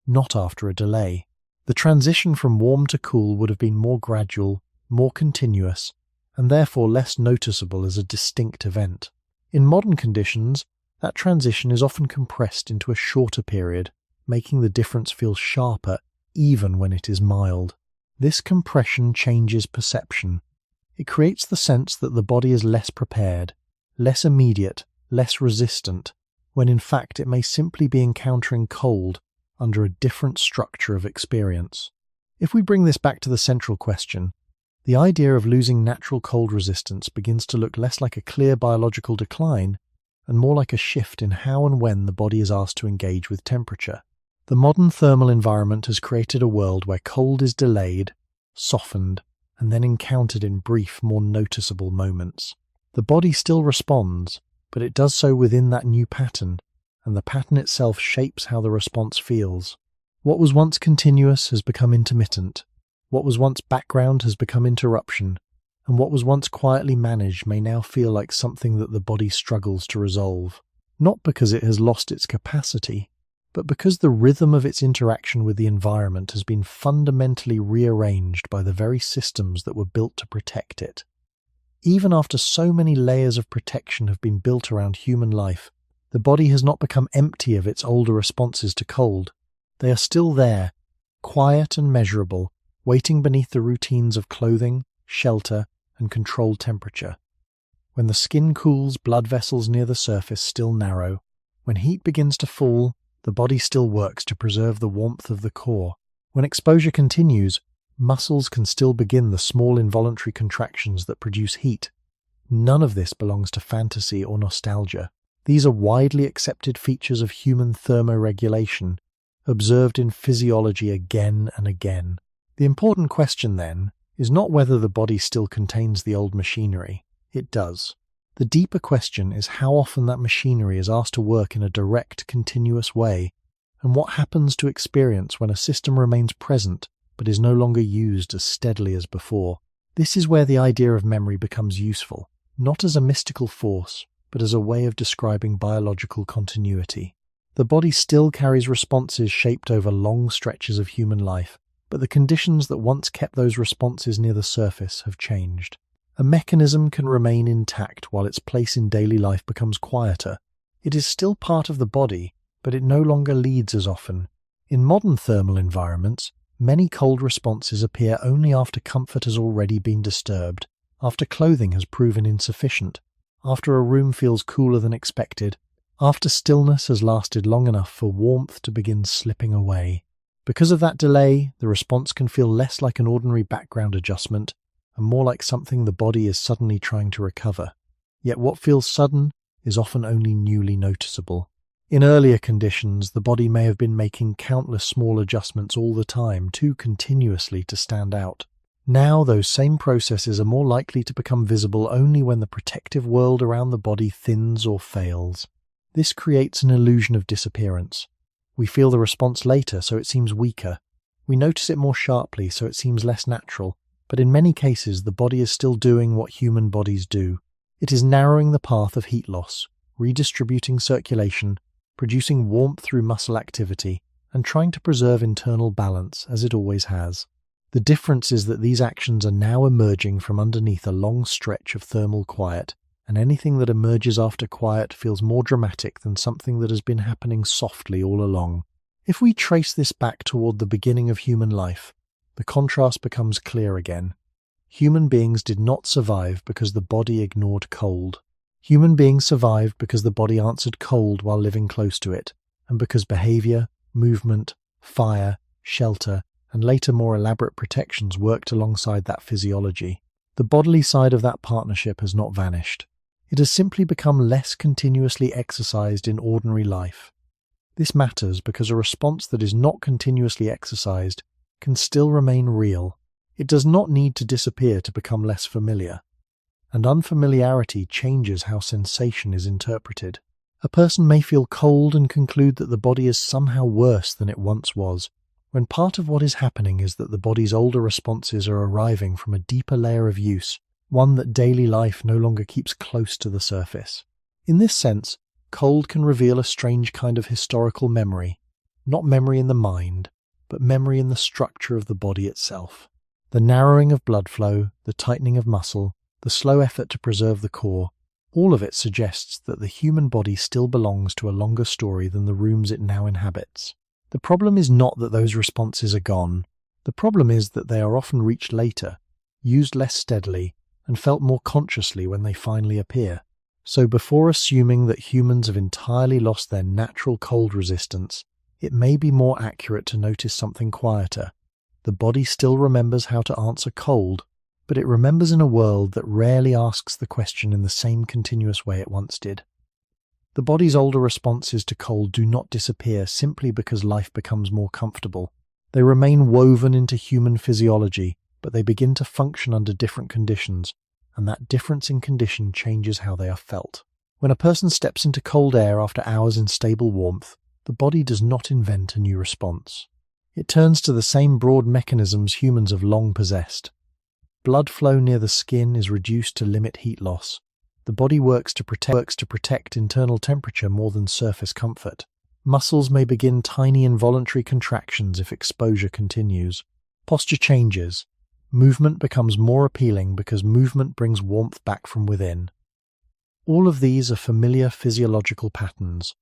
not after a delay. The transition from warm to cool would have been more gradual, more continuous, and therefore less noticeable as a distinct event. In modern conditions, that transition is often compressed into a shorter period, making the difference feel sharper even when it is mild. This compression changes perception. It creates the sense that the body is less prepared, less immediate, less resistant, when in fact it may simply be encountering cold under a different structure of experience. If we bring this back to the central question, the idea of losing natural cold resistance begins to look less like a clear biological decline and more like a shift in how and when the body is asked to engage with temperature. The modern thermal environment has created a world where cold is delayed, softened, and then encountered in brief, more noticeable moments. The body still responds, but it does so within that new pattern, and the pattern itself shapes how the response feels. What was once continuous has become intermittent. What was once background has become interruption, and what was once quietly managed may now feel like something that the body struggles to resolve. Not because it has lost its capacity, but because the rhythm of its interaction with the environment has been fundamentally rearranged by the very systems that were built to protect it. Even after so many layers of protection have been built around human life, the body has not become empty of its older responses to cold. They are still there, quiet and measurable, waiting beneath the routines of clothing, shelter, and controlled temperature. When the skin cools, blood vessels near the surface still narrow. When heat begins to fall, the body still works to preserve the warmth of the core. When exposure continues, muscles can still begin the small involuntary contractions that produce heat. None of this belongs to fantasy or nostalgia. These are widely accepted features of human thermoregulation, observed in physiology again and again. The important question, then, is not whether the body still contains the old machinery. It does. The deeper question is how often that machinery is asked to work in a direct, continuous way, and what happens to experience when a system remains present but is no longer used as steadily as before. This is where the idea of memory becomes useful, not as a mystical force, but as a way of describing biological continuity. The body still carries responses shaped over long stretches of human life, but the conditions that once kept those responses near the surface have changed. A mechanism can remain intact while its place in daily life becomes quieter. It is still part of the body, but it no longer leads as often. In modern thermal environments, many cold responses appear only after comfort has already been disturbed, after clothing has proven insufficient, after a room feels cooler than expected, after stillness has lasted long enough for warmth to begin slipping away. Because of that delay, the response can feel less like an ordinary background adjustment and more like something the body is suddenly trying to recover. Yet what feels sudden is often only newly noticeable. In earlier conditions, the body may have been making countless small adjustments all the time, too continuously to stand out. Now, those same processes are more likely to become visible only when the protective world around the body thins or fails. This creates an illusion of disappearance. We feel the response later, so it seems weaker. We notice it more sharply, so it seems less natural. But in many cases, the body is still doing what human bodies do. It is narrowing the path of heat loss, redistributing circulation, producing warmth through muscle activity, and trying to preserve internal balance, as it always has. The difference is that these actions are now emerging from underneath a long stretch of thermal quiet, and anything that emerges after quiet feels more dramatic than something that has been happening softly all along. If we trace this back toward the beginning of human life, the contrast becomes clear again. Human beings did not survive because the body ignored cold. Human beings survived because the body answered cold while living close to it, and because behavior, movement, fire, shelter, and later more elaborate protections worked alongside that physiology. The bodily side of that partnership has not vanished. It has simply become less continuously exercised in ordinary life. This matters because a response that is not continuously exercised can still remain real. It does not need to disappear to become less familiar. And unfamiliarity changes how sensation is interpreted. A person may feel cold and conclude that the body is somehow worse than it once was, when part of what is happening is that the body's older responses are arriving from a deeper layer of use, one that daily life no longer keeps close to the surface. In this sense, cold can reveal a strange kind of historical memory, not memory in the mind, but memory in the structure of the body itself. The narrowing of blood flow, the tightening of muscle, the slow effort to preserve the core, all of it suggests that the human body still belongs to a longer story than the rooms it now inhabits. The problem is not that those responses are gone. The problem is that they are often reached later, used less steadily, and felt more consciously when they finally appear. So before assuming that humans have entirely lost their natural cold resistance, it may be more accurate to notice something quieter. The body still remembers how to answer cold, but it remembers in a world that rarely asks the question in the same continuous way it once did. The body's older responses to cold do not disappear simply because life becomes more comfortable. They remain woven into human physiology, but they begin to function under different conditions, and that difference in condition changes how they are felt. When a person steps into cold air after hours in stable warmth, the body does not invent a new response. It turns to the same broad mechanisms humans have long possessed. Blood flow near the skin is reduced to limit heat loss. The body works to protect internal temperature more than surface comfort. Muscles may begin tiny involuntary contractions if exposure continues. Posture changes. Movement becomes more appealing because movement brings warmth back from within. All of these are familiar physiological patterns,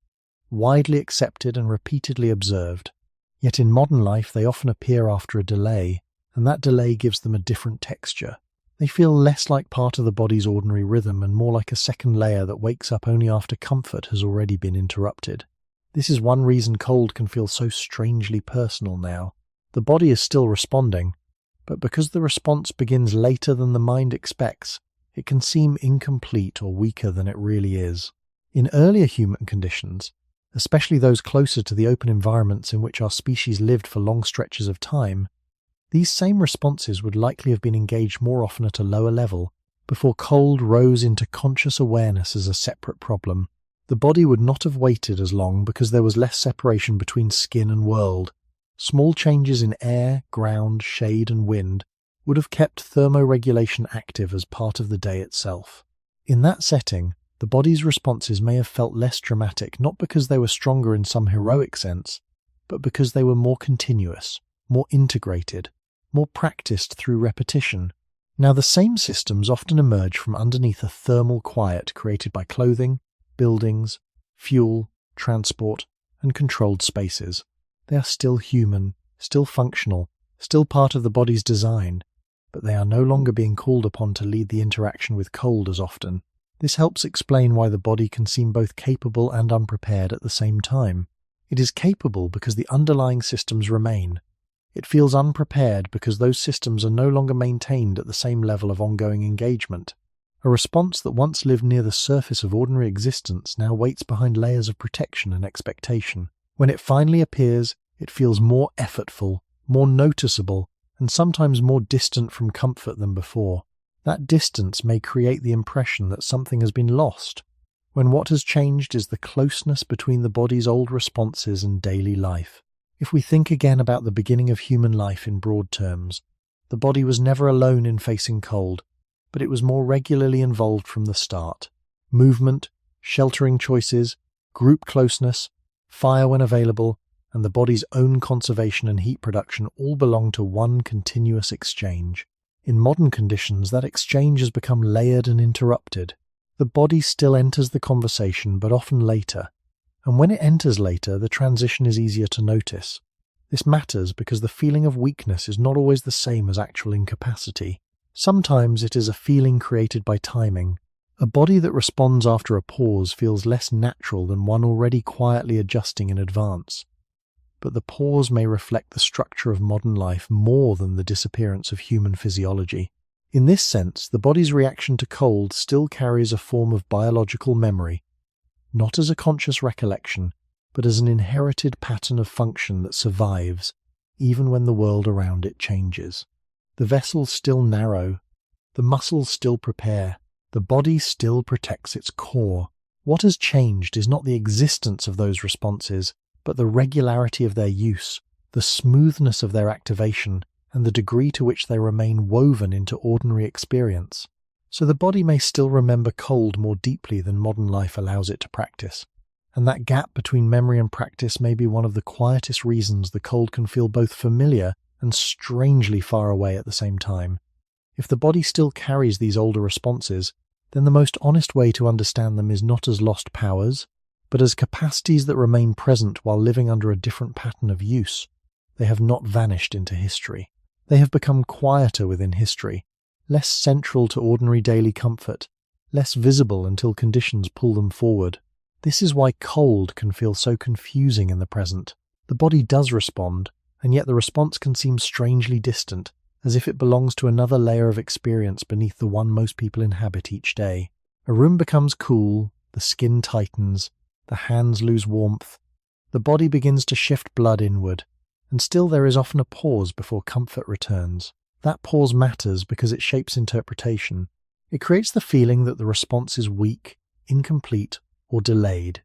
widely accepted and repeatedly observed. Yet in modern life they often appear after a delay, and that delay gives them a different texture. They feel less like part of the body's ordinary rhythm and more like a second layer that wakes up only after comfort has already been interrupted. This is one reason cold can feel so strangely personal now. The body is still responding, but because the response begins later than the mind expects, it can seem incomplete or weaker than it really is. In earlier human conditions, especially those closer to the open environments in which our species lived for long stretches of time, these same responses would likely have been engaged more often at a lower level, before cold rose into conscious awareness as a separate problem. The body would not have waited as long because there was less separation between skin and world. Small changes in air, ground, shade, and wind would have kept thermoregulation active as part of the day itself. In that setting, the body's responses may have felt less dramatic, not because they were stronger in some heroic sense, but because they were more continuous, more integrated, more practiced through repetition. Now, the same systems often emerge from underneath a thermal quiet created by clothing, buildings, fuel, transport, and controlled spaces. They are still human, still functional, still part of the body's design, but they are no longer being called upon to lead the interaction with cold as often. This helps explain why the body can seem both capable and unprepared at the same time. It is capable because the underlying systems remain. It feels unprepared because those systems are no longer maintained at the same level of ongoing engagement. A response that once lived near the surface of ordinary existence now waits behind layers of protection and expectation. When it finally appears, it feels more effortful, more noticeable, and sometimes more distant from comfort than before. That distance may create the impression that something has been lost, when what has changed is the closeness between the body's old responses and daily life. If we think again about the beginning of human life in broad terms, the body was never alone in facing cold, but it was more regularly involved from the start. Movement, sheltering choices, group closeness, fire when available, and the body's own conservation and heat production all belong to one continuous exchange. In modern conditions, that exchange has become layered and interrupted. The body still enters the conversation, but often later. And when it enters later, the transition is easier to notice. This matters because the feeling of weakness is not always the same as actual incapacity. Sometimes it is a feeling created by timing. A body that responds after a pause feels less natural than one already quietly adjusting in advance. But the pause may reflect the structure of modern life more than the disappearance of human physiology. In this sense, the body's reaction to cold still carries a form of biological memory, not as a conscious recollection, but as an inherited pattern of function that survives, even when the world around it changes. The vessels still narrow, the muscles still prepare, the body still protects its core. What has changed is not the existence of those responses, but the regularity of their use, the smoothness of their activation, and the degree to which they remain woven into ordinary experience. So the body may still remember cold more deeply than modern life allows it to practice. And that gap between memory and practice may be one of the quietest reasons the cold can feel both familiar and strangely far away at the same time. If the body still carries these older responses, then the most honest way to understand them is not as lost powers, but as capacities that remain present while living under a different pattern of use. They have not vanished into history. They have become quieter within history, less central to ordinary daily comfort, less visible until conditions pull them forward. This is why cold can feel so confusing in the present. The body does respond, and yet the response can seem strangely distant, as if it belongs to another layer of experience beneath the one most people inhabit each day. A room becomes cool, the skin tightens, the hands lose warmth, the body begins to shift blood inward, and still there is often a pause before comfort returns. That pause matters because it shapes interpretation. It creates the feeling that the response is weak, incomplete, or delayed.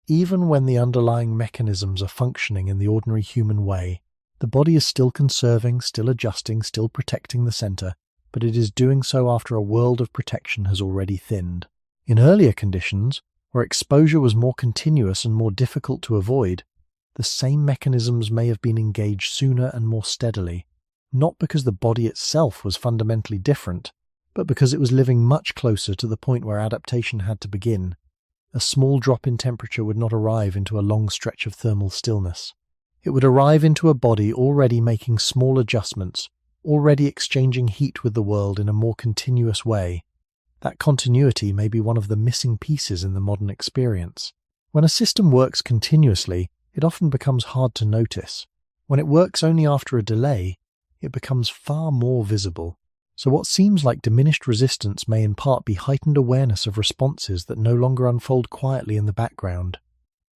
Even when the underlying mechanisms are functioning in the ordinary human way, the body is still conserving, still adjusting, still protecting the center, but it is doing so after a world of protection has already thinned. In earlier conditions, where exposure was more continuous and more difficult to avoid, the same mechanisms may have been engaged sooner and more steadily, not because the body itself was fundamentally different, but because it was living much closer to the point where adaptation had to begin. A small drop in temperature would not arrive into a long stretch of thermal stillness. It would arrive into a body already making small adjustments, already exchanging heat with the world in a more continuous way. That continuity may be one of the missing pieces in the modern experience. When a system works continuously, it often becomes hard to notice. When it works only after a delay, it becomes far more visible. So what seems like diminished resistance may in part be heightened awareness of responses that no longer unfold quietly in the background.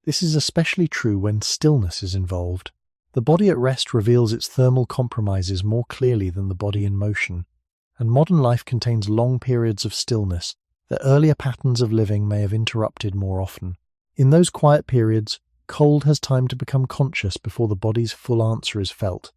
This is especially true when stillness is involved. The body at rest reveals its thermal compromises more clearly than the body in motion, and modern life contains long periods of stillness that earlier patterns of living may have interrupted more often. In those quiet periods, cold has time to become conscious before the body's full answer is felt,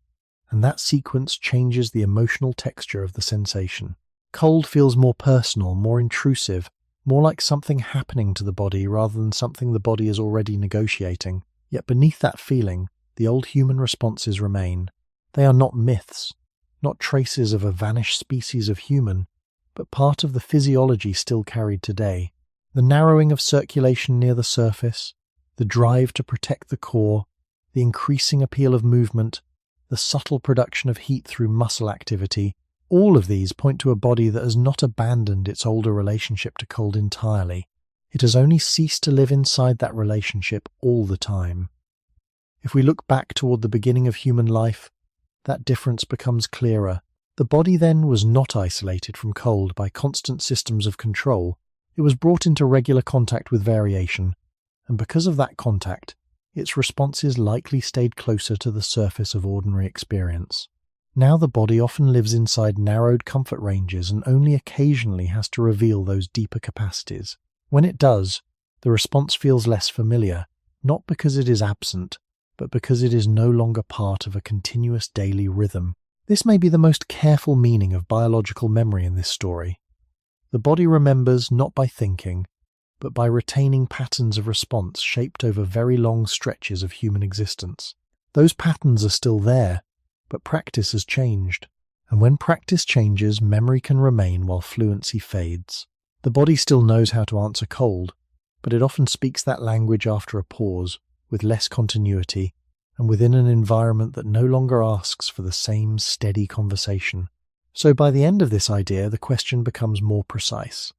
and that sequence changes the emotional texture of the sensation. Cold feels more personal, more intrusive, more like something happening to the body rather than something the body is already negotiating. Yet beneath that feeling, the old human responses remain. They are not myths, not traces of a vanished species of human, but part of the physiology still carried today. The narrowing of circulation near the surface, the drive to protect the core, the increasing appeal of movement, the subtle production of heat through muscle activity, all of these point to a body that has not abandoned its older relationship to cold entirely. It has only ceased to live inside that relationship all the time. If we look back toward the beginning of human life, that difference becomes clearer. The body then was not isolated from cold by constant systems of control. It was brought into regular contact with variation, and because of that contact, its responses likely stayed closer to the surface of ordinary experience. Now the body often lives inside narrowed comfort ranges and only occasionally has to reveal those deeper capacities. When it does, the response feels less familiar, not because it is absent, but because it is no longer part of a continuous daily rhythm. This may be the most careful meaning of biological memory in this story. The body remembers not by thinking, but by retaining patterns of response shaped over very long stretches of human existence. Those patterns are still there, but practice has changed. And when practice changes, memory can remain while fluency fades. The body still knows how to answer cold, but it often speaks that language after a pause, with less continuity, and within an environment that no longer asks for the same steady conversation. So by the end of this idea, the question becomes more precise.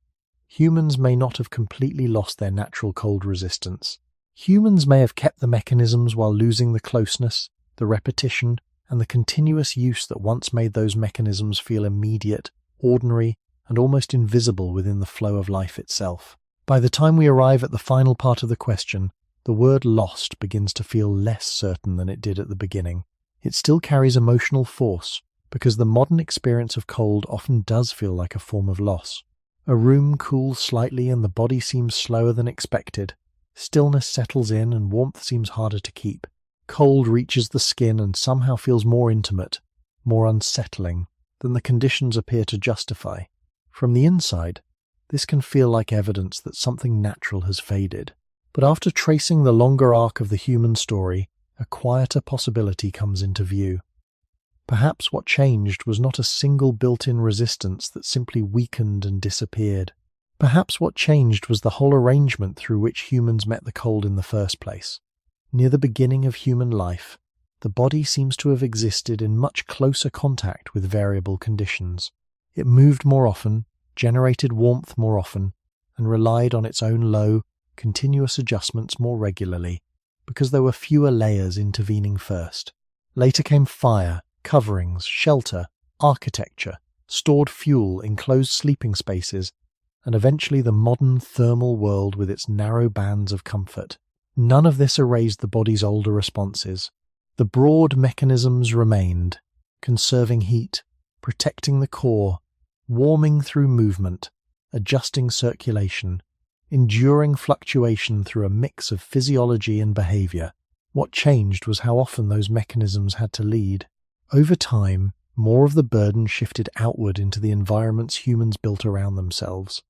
Humans may not have completely lost their natural cold resistance. Humans may have kept the mechanisms while losing the closeness, the repetition, and the continuous use that once made those mechanisms feel immediate, ordinary, and almost invisible within the flow of life itself. By the time we arrive at the final part of the question, the word lost begins to feel less certain than it did at the beginning. It still carries emotional force, because the modern experience of cold often does feel like a form of loss. A room cools slightly and the body seems slower than expected. Stillness settles in and warmth seems harder to keep. Cold reaches the skin and somehow feels more intimate, more unsettling than the conditions appear to justify. From the inside, this can feel like evidence that something natural has faded. But after tracing the longer arc of the human story, a quieter possibility comes into view. Perhaps what changed was not a single built-in resistance that simply weakened and disappeared. Perhaps what changed was the whole arrangement through which humans met the cold in the first place. Near the beginning of human life, the body seems to have existed in much closer contact with variable conditions. It moved more often, generated warmth more often, and relied on its own low, continuous adjustments more regularly, because there were fewer layers intervening first. Later came fire, coverings, shelter, architecture, stored fuel, enclosed sleeping spaces, and eventually the modern thermal world with its narrow bands of comfort. None of this erased the body's older responses. The broad mechanisms remained, conserving heat, protecting the core, warming through movement, adjusting circulation, enduring fluctuation through a mix of physiology and behavior. What changed was how often those mechanisms had to lead. Over time, more of the burden shifted outward into the environments humans built around themselves.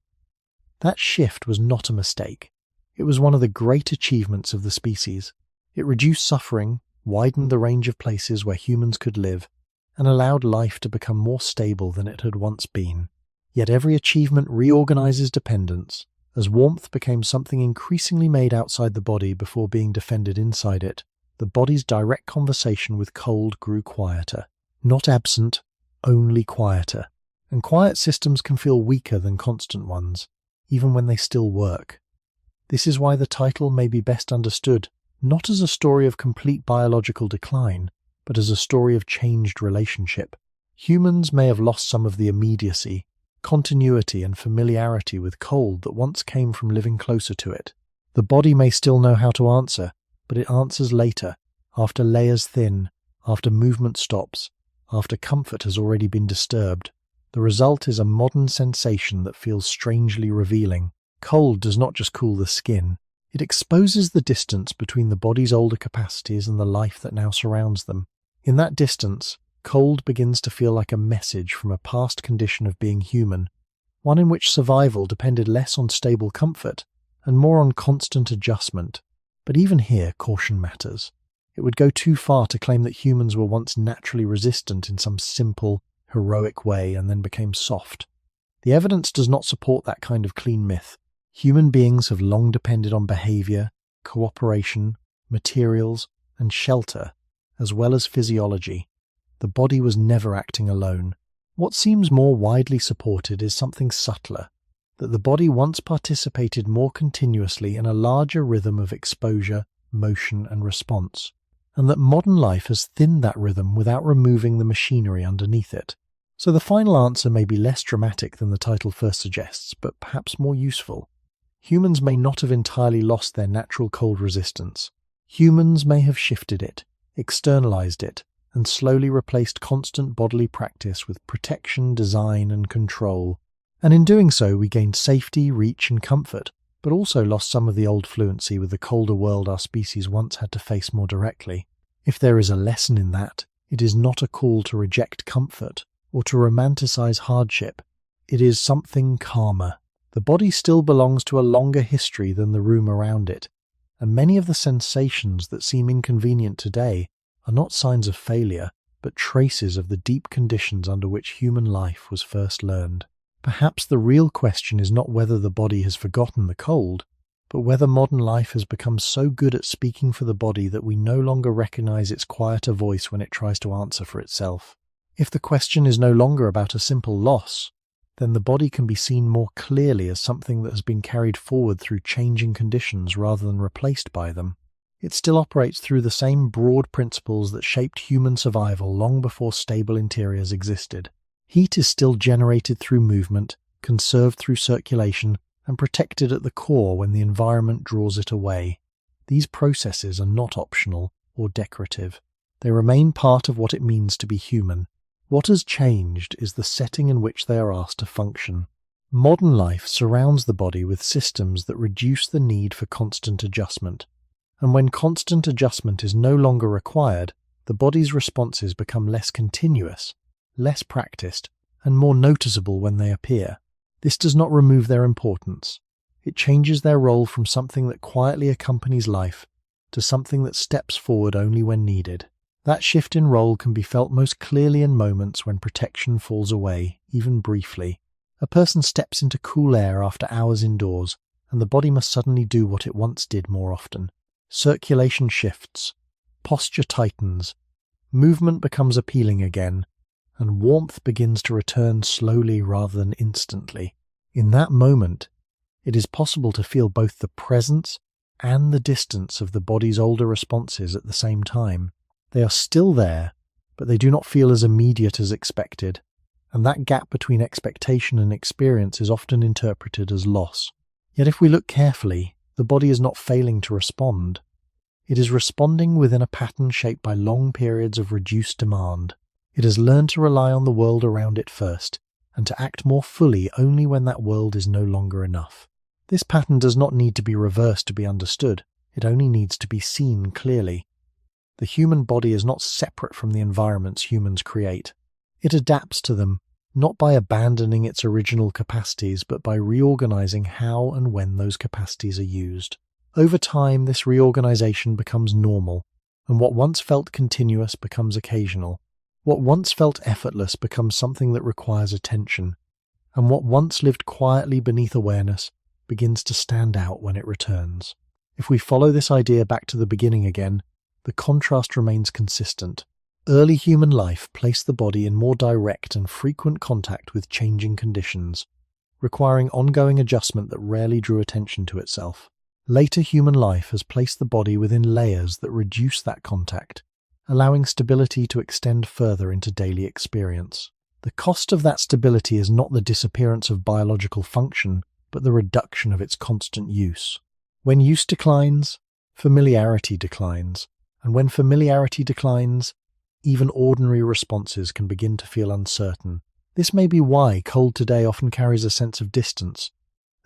That shift was not a mistake. It was one of the great achievements of the species. It reduced suffering, widened the range of places where humans could live, and allowed life to become more stable than it had once been. Yet every achievement reorganizes dependence, as warmth became something increasingly made outside the body before being defended inside it. The body's direct conversation with cold grew quieter. Not absent, only quieter. And quiet systems can feel weaker than constant ones, even when they still work. This is why the title may be best understood not as a story of complete biological decline, but as a story of changed relationship. Humans may have lost some of the immediacy, continuity, and familiarity with cold that once came from living closer to it. The body may still know how to answer, but it answers later, after layers thin, after movement stops, after comfort has already been disturbed. The result is a modern sensation that feels strangely revealing. Cold does not just cool the skin, it exposes the distance between the body's older capacities and the life that now surrounds them. In that distance, cold begins to feel like a message from a past condition of being human, one in which survival depended less on stable comfort and more on constant adjustment. But even here, caution matters. It would go too far to claim that humans were once naturally resistant in some simple, heroic way and then became soft. The evidence does not support that kind of clean myth. Human beings have long depended on behavior, cooperation, materials, and shelter, as well as physiology. The body was never acting alone. What seems more widely supported is something subtler, that the body once participated more continuously in a larger rhythm of exposure, motion, and response. and that modern life has thinned that rhythm without removing the machinery underneath it. So the final answer may be less dramatic than the title first suggests, but perhaps more useful. Humans may not have entirely lost their natural cold resistance. Humans may have shifted it, externalized it, and slowly replaced constant bodily practice with protection, design, and control. And in doing so, we gained safety, reach, and comfort, but also lost some of the old fluency with the colder world our species once had to face more directly. If there is a lesson in that, it is not a call to reject comfort or to romanticize hardship. It is something calmer. The body still belongs to a longer history than the room around it, and many of the sensations that seem inconvenient today are not signs of failure, but traces of the deep conditions under which human life was first learned. Perhaps the real question is not whether the body has forgotten the cold, but whether modern life has become so good at speaking for the body that we no longer recognize its quieter voice when it tries to answer for itself. If the question is no longer about a simple loss, then the body can be seen more clearly as something that has been carried forward through changing conditions rather than replaced by them. It still operates through the same broad principles that shaped human survival long before stable interiors existed. Heat is still generated through movement, conserved through circulation, and protected at the core when the environment draws it away. These processes are not optional or decorative. They remain part of what it means to be human. What has changed is the setting in which they are asked to function. Modern life surrounds the body with systems that reduce the need for constant adjustment. And when constant adjustment is no longer required, the body's responses become less continuous, less practiced, and more noticeable when they appear. This does not remove their importance. It changes their role from something that quietly accompanies life to something that steps forward only when needed. That shift in role can be felt most clearly in moments when protection falls away, even briefly. A person steps into cool air after hours indoors, and the body must suddenly do what it once did more often. Circulation shifts, posture tightens, movement becomes appealing again, and warmth begins to return slowly rather than instantly. In that moment, it is possible to feel both the presence and the distance of the body's older responses at the same time. They are still there, but they do not feel as immediate as expected, and that gap between expectation and experience is often interpreted as loss. Yet if we look carefully, the body is not failing to respond. It is responding within a pattern shaped by long periods of reduced demand. It has learned to rely on the world around it first, and to act more fully only when that world is no longer enough. This pattern does not need to be reversed to be understood. It only needs to be seen clearly. The human body is not separate from the environments humans create. It adapts to them, not by abandoning its original capacities, but by reorganizing how and when those capacities are used. Over time, this reorganization becomes normal, and what once felt continuous becomes occasional. What once felt effortless becomes something that requires attention, and what once lived quietly beneath awareness begins to stand out when it returns. If we follow this idea back to the beginning again, the contrast remains consistent. Early human life placed the body in more direct and frequent contact with changing conditions, requiring ongoing adjustment that rarely drew attention to itself. Later human life has placed the body within layers that reduce that contact, allowing stability to extend further into daily experience. The cost of that stability is not the disappearance of biological function, but the reduction of its constant use. When use declines, familiarity declines, and when familiarity declines, even ordinary responses can begin to feel uncertain. This may be why cold today often carries a sense of distance,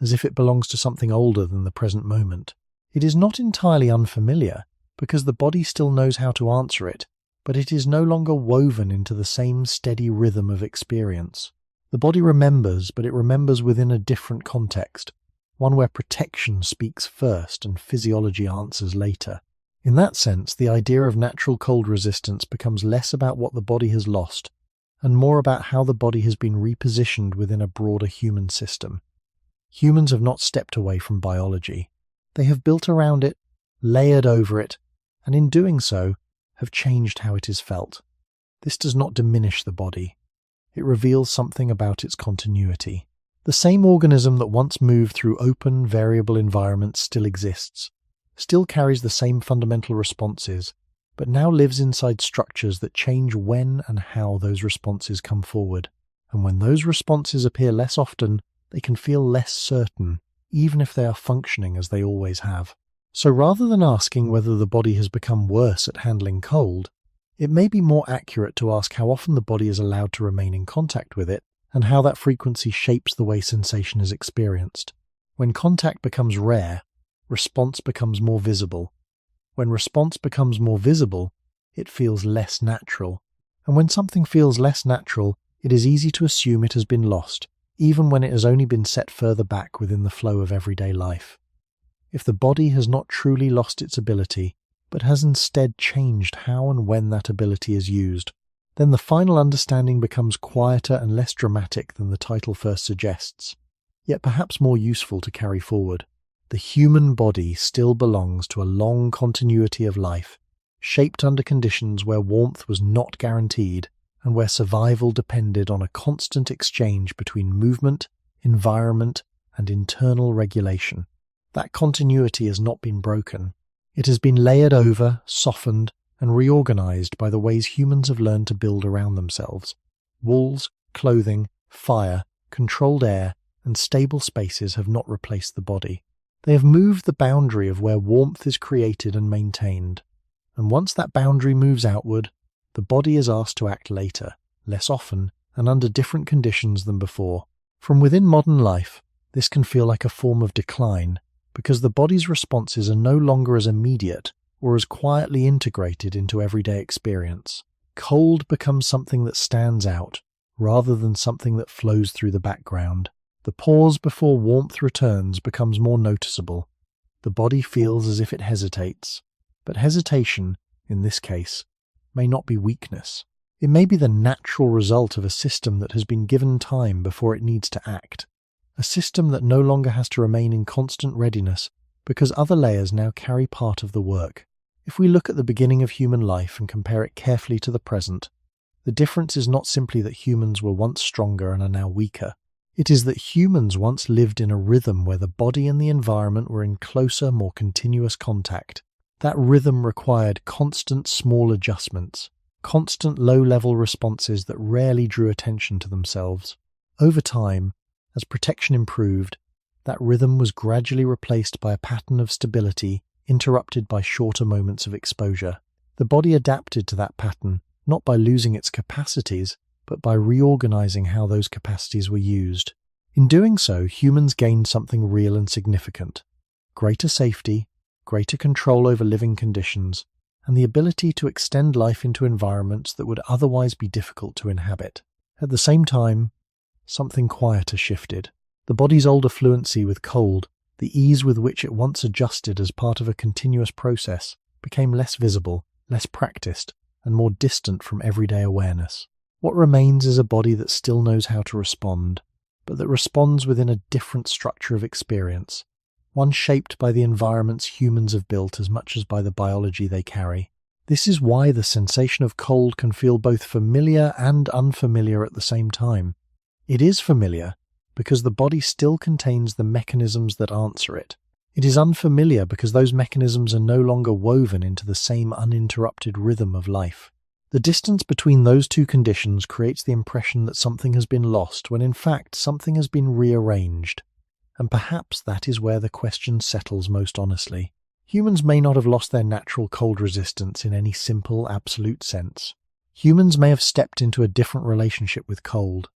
as if it belongs to something older than the present moment. It is not entirely unfamiliar, because the body still knows how to answer it, but it is no longer woven into the same steady rhythm of experience. The body remembers, but it remembers within a different context, one where protection speaks first and physiology answers later. In that sense, the idea of natural cold resistance becomes less about what the body has lost, and more about how the body has been repositioned within a broader human system. Humans have not stepped away from biology. They have built around it, layered over it, and in doing so, have changed how it is felt. This does not diminish the body. It reveals something about its continuity. The same organism that once moved through open, variable environments still exists, still carries the same fundamental responses, but now lives inside structures that change when and how those responses come forward. And when those responses appear less often, they can feel less certain, even if they are functioning as they always have. So rather than asking whether the body has become worse at handling cold, it may be more accurate to ask how often the body is allowed to remain in contact with it, and how that frequency shapes the way sensation is experienced. When contact becomes rare, response becomes more visible. When response becomes more visible, it feels less natural. And when something feels less natural, it is easy to assume it has been lost, even when it has only been set further back within the flow of everyday life. If the body has not truly lost its ability, but has instead changed how and when that ability is used, then the final understanding becomes quieter and less dramatic than the title first suggests, yet perhaps more useful to carry forward. The human body still belongs to a long continuity of life, shaped under conditions where warmth was not guaranteed and where survival depended on a constant exchange between movement, environment, and internal regulation. That continuity has not been broken. It has been layered over, softened, and reorganized by the ways humans have learned to build around themselves. Walls, clothing, fire, controlled air, and stable spaces have not replaced the body. They have moved the boundary of where warmth is created and maintained. And once that boundary moves outward, the body is asked to act later, less often, and under different conditions than before. From within modern life, this can feel like a form of decline, because the body's responses are no longer as immediate or as quietly integrated into everyday experience. Cold becomes something that stands out, rather than something that flows through the background. The pause before warmth returns becomes more noticeable. The body feels as if it hesitates, but hesitation, in this case, may not be weakness. It may be the natural result of a system that has been given time before it needs to act. A system that no longer has to remain in constant readiness because other layers now carry part of the work. If we look at the beginning of human life and compare it carefully to the present, the difference is not simply that humans were once stronger and are now weaker. It is that humans once lived in a rhythm where the body and the environment were in closer, more continuous contact. That rhythm required constant small adjustments, constant low-level responses that rarely drew attention to themselves. Over time, as protection improved, that rhythm was gradually replaced by a pattern of stability interrupted by shorter moments of exposure. The body adapted to that pattern, not by losing its capacities, but by reorganizing how those capacities were used. In doing so, humans gained something real and significant: greater safety, greater control over living conditions, and the ability to extend life into environments that would otherwise be difficult to inhabit. At the same time, something quieter shifted. The body's older fluency with cold, the ease with which it once adjusted as part of a continuous process, became less visible, less practiced, and more distant from everyday awareness. What remains is a body that still knows how to respond, but that responds within a different structure of experience, one shaped by the environments humans have built as much as by the biology they carry. This is why the sensation of cold can feel both familiar and unfamiliar at the same time. It is familiar because the body still contains the mechanisms that answer it. It is unfamiliar because those mechanisms are no longer woven into the same uninterrupted rhythm of life. The distance between those two conditions creates the impression that something has been lost when in fact something has been rearranged. And perhaps that is where the question settles most honestly. Humans may not have lost their natural cold resistance in any simple, absolute sense. Humans may have stepped into a different relationship with cold,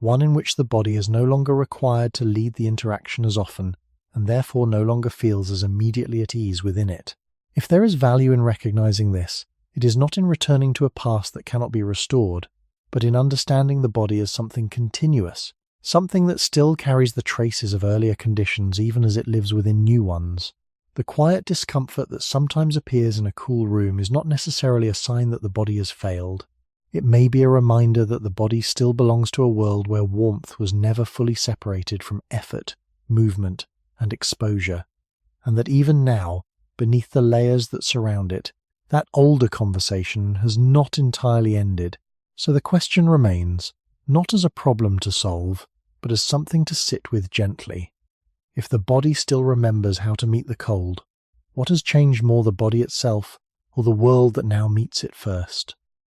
one in which the body is no longer required to lead the interaction as often, and therefore no longer feels as immediately at ease within it. If there is value in recognizing this, it is not in returning to a past that cannot be restored, but in understanding the body as something continuous, something that still carries the traces of earlier conditions even as it lives within new ones. The quiet discomfort that sometimes appears in a cool room is not necessarily a sign that the body has failed. It may be a reminder that the body still belongs to a world where warmth was never fully separated from effort, movement, and exposure, and that even now, beneath the layers that surround it, that older conversation has not entirely ended. So the question remains, not as a problem to solve, but as something to sit with gently. If the body still remembers how to meet the cold, what has changed more, the body itself, or the world that now meets it first.